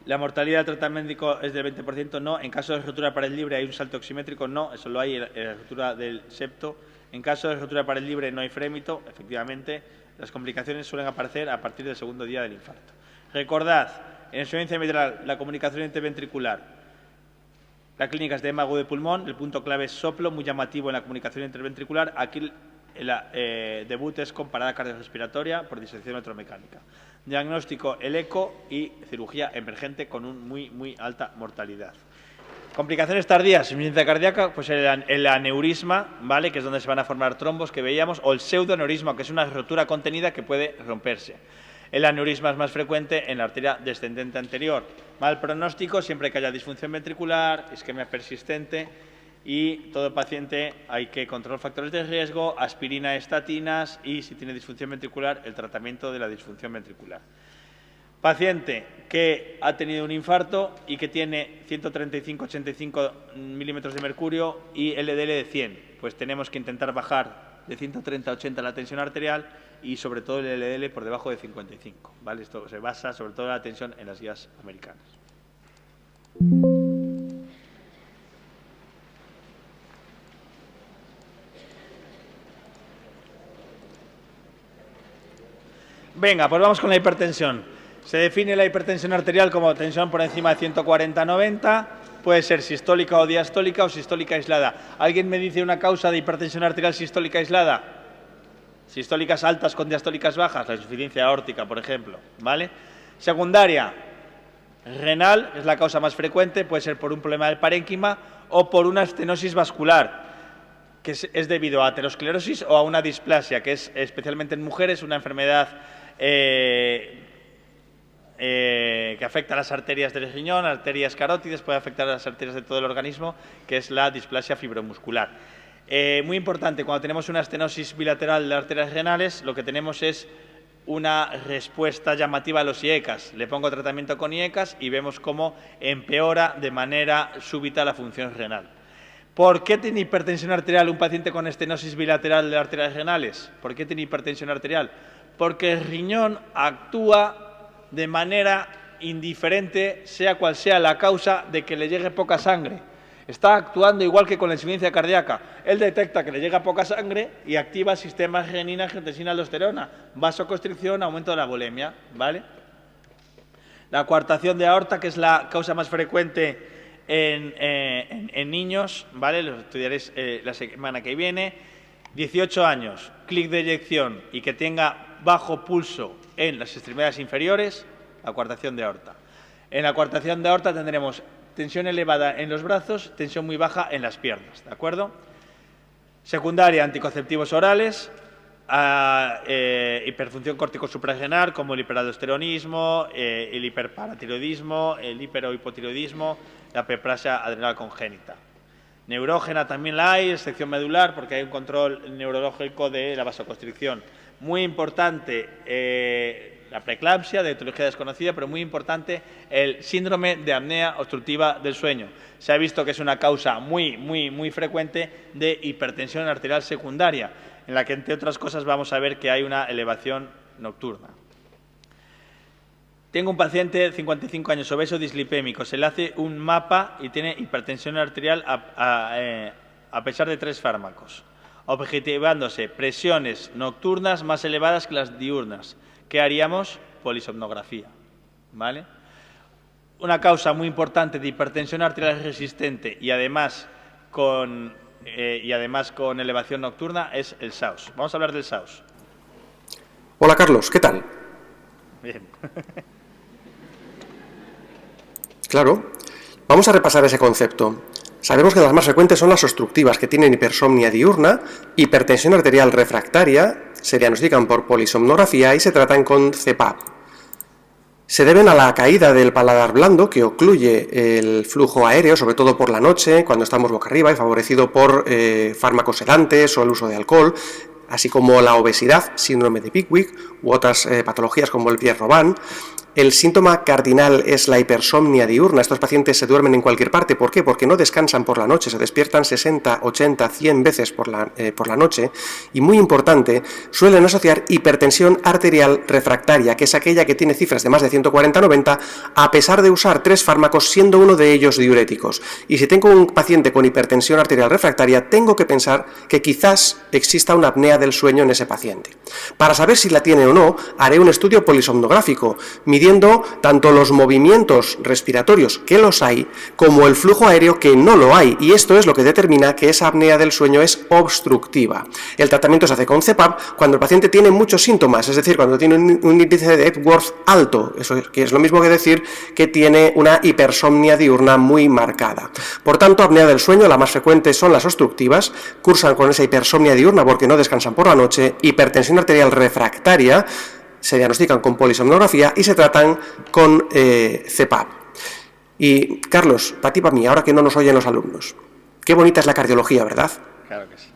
La mortalidad del tratamiento es del 20%, no. En caso de rotura de pared libre hay un salto oximétrico, no. Eso lo hay en la rotura del septo. En caso de rotura de pared libre no hay frémito, efectivamente. Las complicaciones suelen aparecer a partir del segundo día del infarto. Recordad, en insuficiencia mitral, la comunicación interventricular, la clínica es de edema agudo de pulmón, el punto clave es soplo, muy llamativo en la comunicación interventricular. Aquí el debut es con parada cardiorrespiratoria por disección electromecánica. Diagnóstico, el eco y cirugía emergente con muy alta mortalidad. Complicaciones tardías, insuficiencia cardíaca, pues el aneurisma, ¿vale?, que es donde se van a formar trombos que veíamos, o el pseudoaneurisma, que es una rotura contenida que puede romperse. El aneurisma es más frecuente en la arteria descendente anterior. Mal pronóstico, siempre que haya disfunción ventricular, isquemia persistente y todo paciente hay que controlar factores de riesgo, aspirina, estatinas y, si tiene disfunción ventricular, el tratamiento de la disfunción ventricular. Paciente que ha tenido un infarto y que tiene 135-85 milímetros de mercurio y LDL de 100. Pues tenemos que intentar bajar de 130 a 80 la tensión arterial y sobre todo el LDL por debajo de 55. ¿Vale? Esto se basa sobre todo en la tensión en las guías americanas. Venga, pues vamos con la hipertensión. Se define la hipertensión arterial como tensión por encima de 140-90, puede ser sistólica o diastólica o sistólica aislada. ¿Alguien me dice una causa de hipertensión arterial sistólica aislada? Sistólicas altas con diastólicas bajas, la insuficiencia aórtica, por ejemplo, ¿vale? Secundaria, renal, es la causa más frecuente, puede ser por un problema del parénquima o por una estenosis vascular, que es debido a aterosclerosis o a una displasia, que es especialmente en mujeres una enfermedad que afecta a las arterias del riñón, arterias carótidas, puede afectar a las arterias de todo el organismo, que es la displasia fibromuscular. Muy importante, cuando tenemos una estenosis bilateral de arterias renales, lo que tenemos es una respuesta llamativa a los IECAS. Le pongo tratamiento con IECAS y vemos cómo empeora de manera súbita la función renal. ¿Por qué tiene hipertensión arterial un paciente con estenosis bilateral de arterias renales? ¿Por qué tiene hipertensión arterial? Porque el riñón actúa de manera indiferente, sea cual sea la causa de que le llegue poca sangre. Está actuando igual que con la insuficiencia cardíaca. Él detecta que le llega poca sangre y activa sistemas renina, angiotensina, aldosterona, vasoconstricción, aumento de la volemia, ¿vale? La coartación de aorta, que es la causa más frecuente en niños, ¿vale? Lo estudiaréis la semana que viene. 18 años, clic de eyección y que tenga bajo pulso en las extremidades inferiores, la coartación de aorta. En la coartación de aorta tendremos tensión elevada en los brazos, tensión muy baja en las piernas, ¿de acuerdo? Secundaria, anticonceptivos orales, hiperfunción córtico-suprarrenal, como el hiperaldosteronismo, el hiperparatiroidismo, el hiper- o hipotiroidismo, la hiperplasia adrenal congénita. Neurógena también la hay, sección medular, porque hay un control neurológico de la vasoconstricción. Muy importante la preeclampsia, de etiología desconocida, pero muy importante el síndrome de apnea obstructiva del sueño. Se ha visto que es una causa muy frecuente de hipertensión arterial secundaria, en la que, entre otras cosas, vamos a ver que hay una elevación nocturna. Tengo un paciente de 55 años, obeso, dislipémico. Se le hace un mapa y tiene hipertensión arterial a pesar de 3 fármacos, objetivándose presiones nocturnas más elevadas que las diurnas. ¿Qué haríamos? Polisomnografía, ¿vale? Una causa muy importante de hipertensión arterial resistente y además y además con elevación nocturna es el SAOS. Vamos a hablar del SAOS. Hola Carlos, ¿qué tal? Bien. Claro, vamos a repasar ese concepto. Sabemos que las más frecuentes son las obstructivas, que tienen hipersomnia diurna, hipertensión arterial refractaria, se diagnostican por polisomnografía y se tratan con CPAP. Se deben a la caída del paladar blando, que ocluye el flujo aéreo, sobre todo por la noche, cuando estamos boca arriba y favorecido por fármacos sedantes o el uso de alcohol, así como la obesidad, síndrome de Pickwick u otras patologías como el Pierre-Robin. El síntoma cardinal es la hipersomnia diurna. Estos pacientes se duermen en cualquier parte. ¿Por qué? Porque no descansan por la noche, se despiertan 60, 80, 100 veces por la noche. Y muy importante, suelen asociar hipertensión arterial refractaria, que es aquella que tiene cifras de más de 140-90, a pesar de usar 3 fármacos, siendo uno de ellos diuréticos. Y si tengo un paciente con hipertensión arterial refractaria, tengo que pensar que quizás exista una apnea del sueño en ese paciente. Para saber si la tiene o no, haré un estudio polisomnográfico, midiendo tanto los movimientos respiratorios, que los hay, como el flujo aéreo, que no lo hay, y esto es lo que determina que esa apnea del sueño es obstructiva. El tratamiento se hace con CPAP cuando el paciente tiene muchos síntomas, es decir, cuando tiene un índice de Epworth alto, eso que es lo mismo que decir que tiene una hipersomnia diurna muy marcada. Por tanto, apnea del sueño, la más frecuente son las obstructivas, cursan con esa hipersomnia diurna porque no descansan por la noche, hipertensión arterial refractaria, se diagnostican con polisomnografía y se tratan con CPAP. Y, Carlos, para ti, para mí, ahora que no nos oyen los alumnos, qué bonita es la cardiología, ¿verdad? Claro que sí.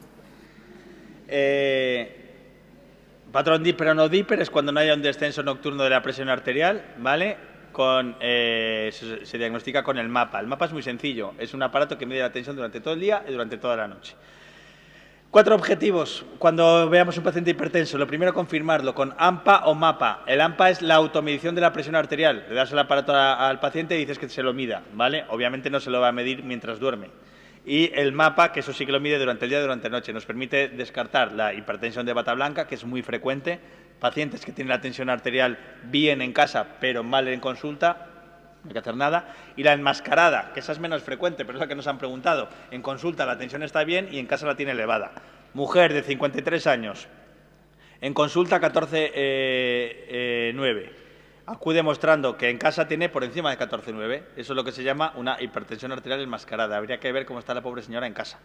Patrón Dipper o no Dipper es cuando no haya un descenso nocturno de la presión arterial, ¿vale? Se diagnostica con el MAPA. El MAPA es muy sencillo, es un aparato que mide la tensión durante todo el día y durante toda la noche. 4 objetivos cuando veamos un paciente hipertenso. Lo primero, confirmarlo con AMPA o MAPA. El AMPA es la automedición de la presión arterial. Le das el aparato al paciente y dices que se lo mida, ¿vale? Obviamente no se lo va a medir mientras duerme. Y el MAPA, que eso sí que lo mide durante el día y durante la noche. Nos permite descartar la hipertensión de bata blanca, que es muy frecuente. Pacientes que tienen la tensión arterial bien en casa, pero mal en consulta, no hay que hacer nada. Y la enmascarada, que esa es menos frecuente, pero es la que nos han preguntado. En consulta la tensión está bien y en casa la tiene elevada. Mujer de 53 años, en consulta 14,9. Acude mostrando que en casa tiene por encima de 14,9. Eso es lo que se llama una hipertensión arterial enmascarada. Habría que ver cómo está la pobre señora en casa.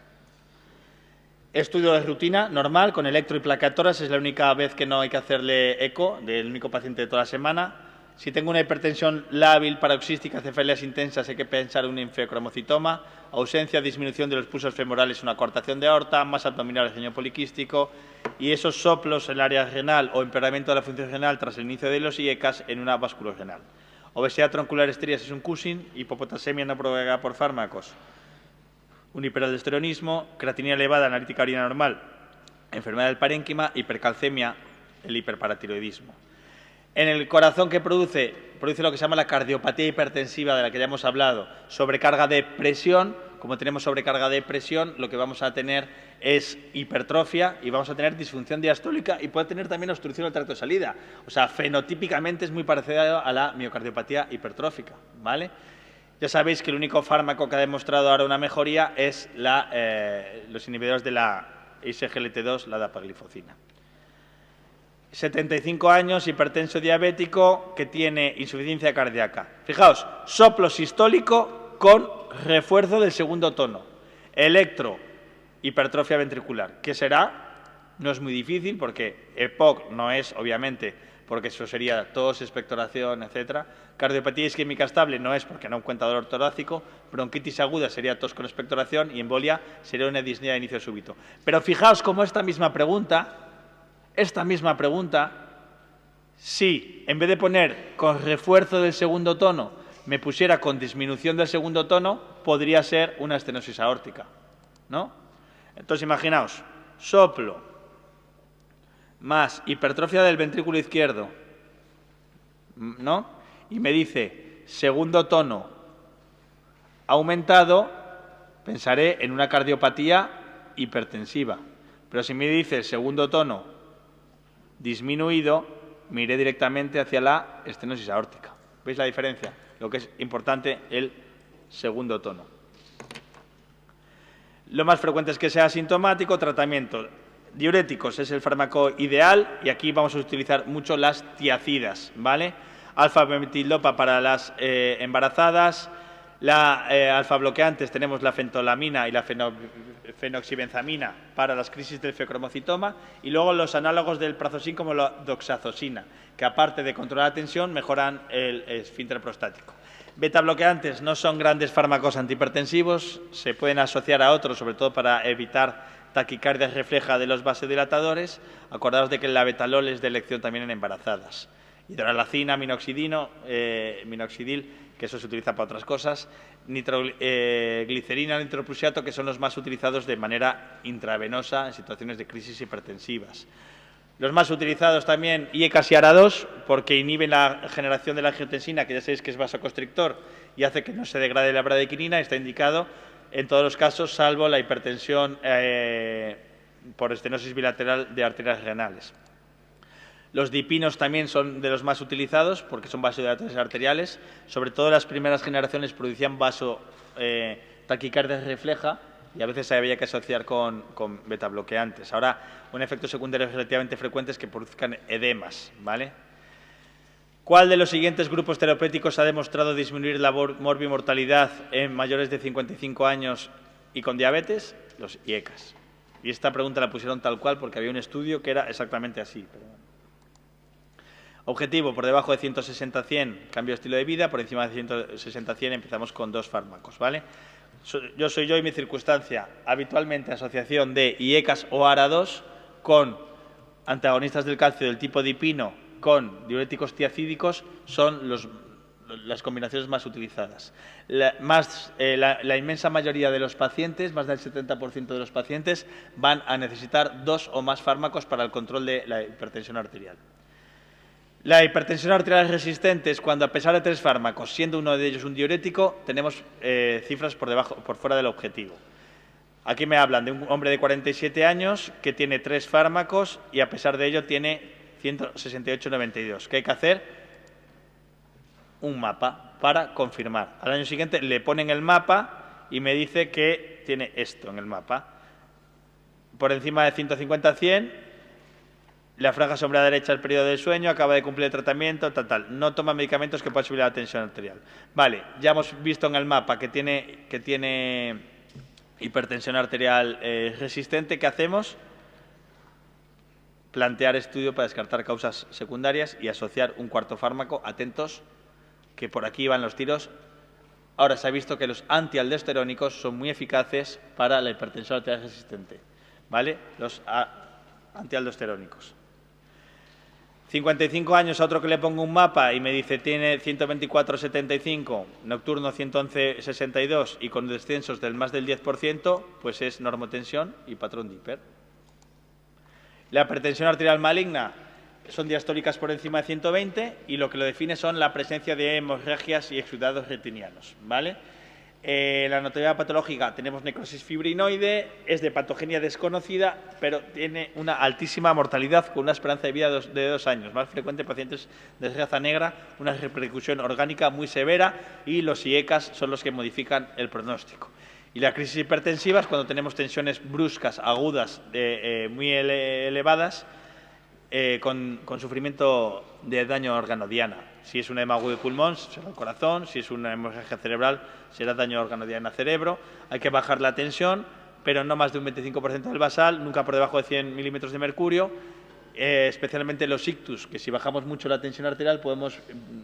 Estudio de rutina normal con electro y plaqueatoras. Es la única vez que no hay que hacerle eco, del único paciente de toda la semana. Si tengo una hipertensión lábil, paroxística, cefaleas intensas, hay que pensar en un linfeocromocitoma, ausencia, disminución de los pulsos femorales, una coartación de aorta, masa abdominal, ceño poliquístico, y esos soplos en el área renal o empeoramiento de la función renal tras el inicio de los IECAS en una vasculorrenal. Obesidad troncular estrías es un Cushing, hipopotasemia no provocada por fármacos, un hiperaldosteronismo, creatinina elevada, analítica orina normal, enfermedad del parénquima, hipercalcemia, el hiperparatiroidismo. En el corazón, que produce lo que se llama la cardiopatía hipertensiva, de la que ya hemos hablado, sobrecarga de presión. Como tenemos sobrecarga de presión, lo que vamos a tener es hipertrofia y vamos a tener disfunción diastólica y puede tener también obstrucción del tracto de salida. O sea, fenotípicamente es muy parecido a la miocardiopatía hipertrófica, ¿vale? Ya sabéis que el único fármaco que ha demostrado ahora una mejoría es los inhibidores de la SGLT2, la dapaglifosina. 75 años, hipertenso diabético, que tiene insuficiencia cardíaca. Fijaos, soplo sistólico con refuerzo del segundo tono. Electro, hipertrofia ventricular. ¿Qué será? No es muy difícil porque EPOC no es, obviamente, porque eso sería tos, expectoración, etc. Cardiopatía isquémica estable no es porque no cuenta dolor torácico. Bronquitis aguda sería tos con expectoración y embolia sería una disnea de inicio súbito. Pero fijaos cómo esta misma pregunta, si en vez de poner con refuerzo del segundo tono, me pusiera con disminución del segundo tono, podría ser una estenosis aórtica, ¿no? Entonces, imaginaos, soplo más hipertrofia del ventrículo izquierdo, ¿no? Y me dice segundo tono aumentado, pensaré en una cardiopatía hipertensiva. Pero si me dice segundo tono disminuido, me iré directamente hacia la estenosis aórtica. ¿Veis la diferencia? Lo que es importante, el segundo tono. Lo más frecuente es que sea asintomático. Tratamiento. Diuréticos es el fármaco ideal y aquí vamos a utilizar mucho las tiacidas, ¿vale? Alfa-metilopa para las embarazadas. Alfa-bloqueantes tenemos la fentolamina y la fenoxibenzamina para las crisis del feocromocitoma, y luego los análogos del prazosin como la doxazosina, que aparte de controlar la tensión mejoran el esfínter prostático. Beta-bloqueantes no son grandes fármacos antihipertensivos, se pueden asociar a otros, sobre todo para evitar taquicardia refleja de los vasodilatadores. Acordaos de que el labetalol es de elección también en embarazadas. Hidralacina, minoxidil, que eso se utiliza para otras cosas, glicerina, nitroprusiato, que son los más utilizados de manera intravenosa en situaciones de crisis hipertensivas. Los más utilizados también, IECAS y ARA2, porque inhiben la generación de la angiotensina, que ya sabéis que es vasoconstrictor y hace que no se degrade la bradykinina. Está indicado en todos los casos, salvo la hipertensión por estenosis bilateral de arterias renales. Los dipinos también son de los más utilizados porque son vasodilatadores arteriales. Sobre todo las primeras generaciones producían taquicardia refleja y a veces había que asociar con betabloqueantes. Ahora, un efecto secundario relativamente frecuente es que produzcan edemas, ¿vale? ¿Cuál de los siguientes grupos terapéuticos ha demostrado disminuir la morbimortalidad en mayores de 55 años y con diabetes? Los IECAS. Y esta pregunta la pusieron tal cual porque había un estudio que era exactamente así. Pero bueno. Objetivo, por debajo de 160-100, cambio de estilo de vida. Por encima de 160-100 empezamos con 2 fármacos, ¿vale? Yo soy yo y mi circunstancia. Habitualmente asociación de IECAS o ARA2 con antagonistas del calcio del tipo dipino con diuréticos tiacídicos son las combinaciones más utilizadas. La inmensa mayoría de los pacientes, más del 70% de los pacientes, van a necesitar 2 o más fármacos para el control de la hipertensión arterial. La hipertensión arterial resistente es cuando, a pesar de 3 fármacos, siendo uno de ellos un diurético, tenemos cifras por fuera del objetivo. Aquí me hablan de un hombre de 47 años que tiene 3 fármacos y, a pesar de ello, tiene 168,92. ¿Qué hay que hacer? Un mapa para confirmar. Al año siguiente le ponen el mapa y me dice que tiene esto en el mapa. Por encima de 150-100, la franja sombra derecha del periodo del sueño, acaba de cumplir el tratamiento, tal. No toma medicamentos que puedan subir la tensión arterial. Vale, ya hemos visto en el mapa que tiene hipertensión arterial resistente. ¿Qué hacemos? Plantear estudio para descartar causas secundarias y asociar un 4º fármaco. Atentos, que por aquí van los tiros. Ahora se ha visto que los antialdosterónicos son muy eficaces para la hipertensión arterial resistente, ¿vale? Los antialdosterónicos. 55 años, a otro que le pongo un mapa y me dice tiene 124,75, nocturno 111,62 y con descensos del más del 10%, pues es normotensión y patrón de hiper. La hipertensión arterial maligna son diastólicas por encima de 120 y lo que lo define son la presencia de hemorragias y exudados retinianos, ¿vale? La anatomía patológica, tenemos necrosis fibrinoide, es de patogenia desconocida, pero tiene una altísima mortalidad con una esperanza de vida de 2 años. Más frecuente en pacientes de raza negra, una repercusión orgánica muy severa y los IECAS son los que modifican el pronóstico. Y la crisis hipertensiva es cuando tenemos tensiones bruscas, agudas, muy elevadas, con sufrimiento de daño a órgano diana. Si es un edema agudo de pulmón, será el corazón. Si es una hemorragia cerebral, será daño a órgano diana cerebro. Hay que bajar la tensión, pero no más de un 25% del basal, nunca por debajo de 100 milímetros de mercurio. Especialmente los ictus, que si bajamos mucho la tensión arterial podemos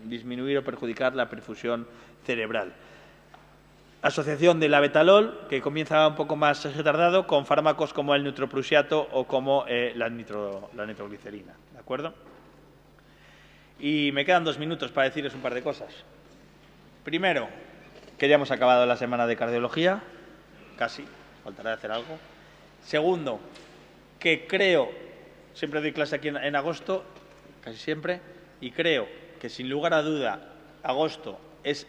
disminuir o perjudicar la perfusión cerebral. Asociación del labetalol, que comienza un poco más retardado, con fármacos como el nitroprusiato o como la nitroglicerina. ¿De acuerdo? Y me quedan 2 minutos para decirles un par de cosas. Primero, que ya hemos acabado la semana de cardiología, casi, faltará hacer algo. Segundo, que creo, siempre doy clase aquí en agosto, casi siempre, y creo que sin lugar a duda agosto es